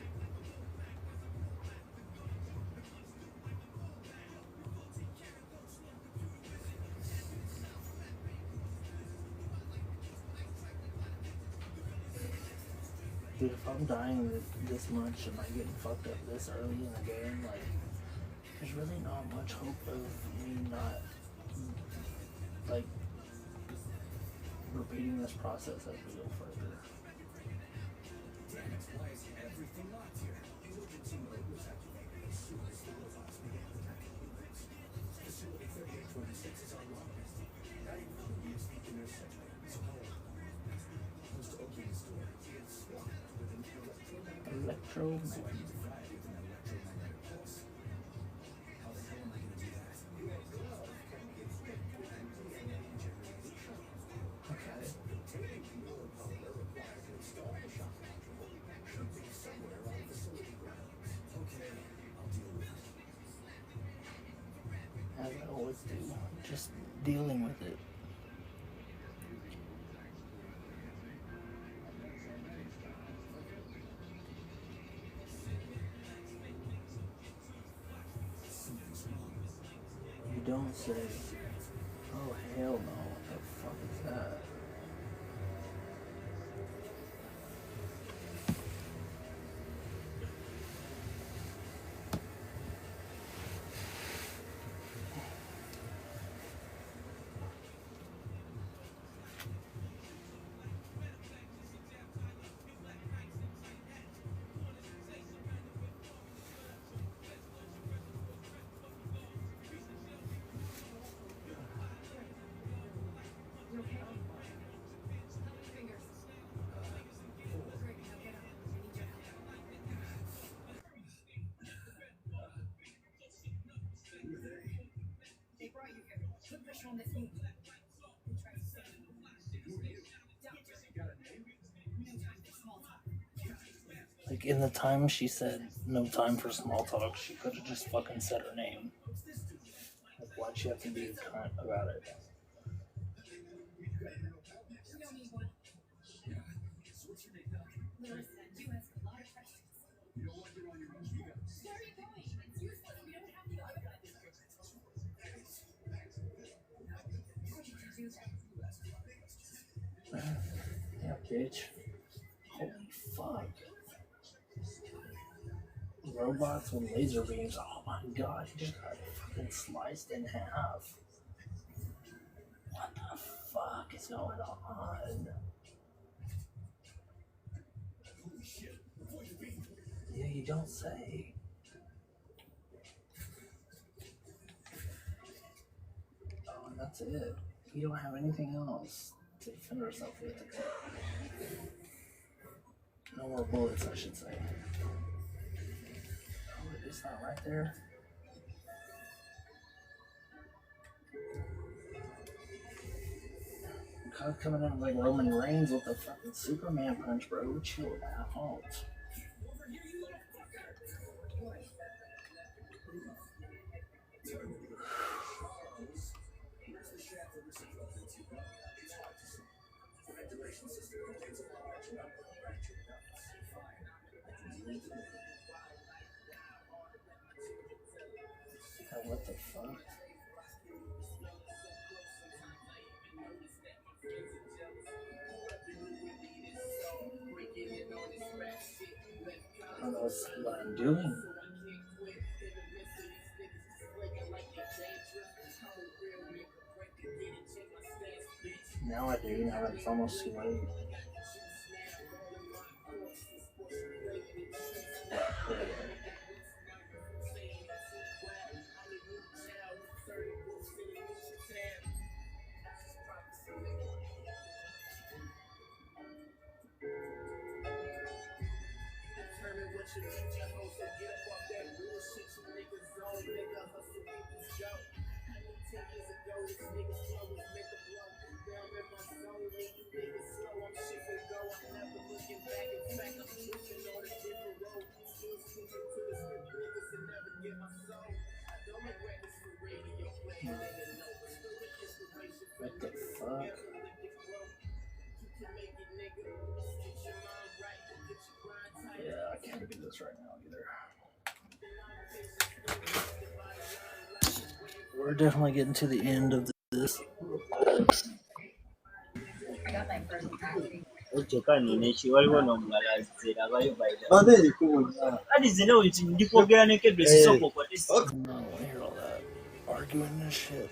Dude, if I'm dying this much, am I getting fucked up this early in the game? Like, there's really not much hope of me not, like, repeating this process as we go further. Damn it, why is everything locked here? Emergency mode was activated as soon as the robots began attacking humans. Facility 3826 is online. Now you know we is the inner segment. So how close to opening this door, it's swamped with an electromagnetic pulse. How the hell am I gonna do that? Your glove can give quick and DNA generation. Okay. Containing neuropolymer required to install the shock control should be somewhere on facility grounds. Okay, I'll deal with it. As I always do. Just dealing with it. You don't say. Oh, hell no. What the fuck is that? They brought you here. Put pressure on this move. They tried to save you. Doctor, no time for small talk. Like, in the time she said no time for small talk, she could have just fucking said her name. Like, why'd she have to be a cunt about it? You don't need one. Lewis said you ask a lot of questions. Where are you going? It's useless. We don't have the other one. How did you do that? Yeah, bitch. Holy fuck. Robots with laser beams. Oh my god, he just got fucking sliced in half. What the fuck is going on? Yeah, you don't say. Oh, and that's it. You don't have anything else to defend yourself with. No more bullets, I should say. Oh, it's not right there. Kind of coming in like Roman Reigns with the fucking Superman punch, bro. Chill out. What the fuck? don't know what I'm doing. Now I do. Now it's almost too late. What the fuck? Yeah, I can't do this right now either. We're definitely getting to the end of this. No, I hear all that arguing and shit.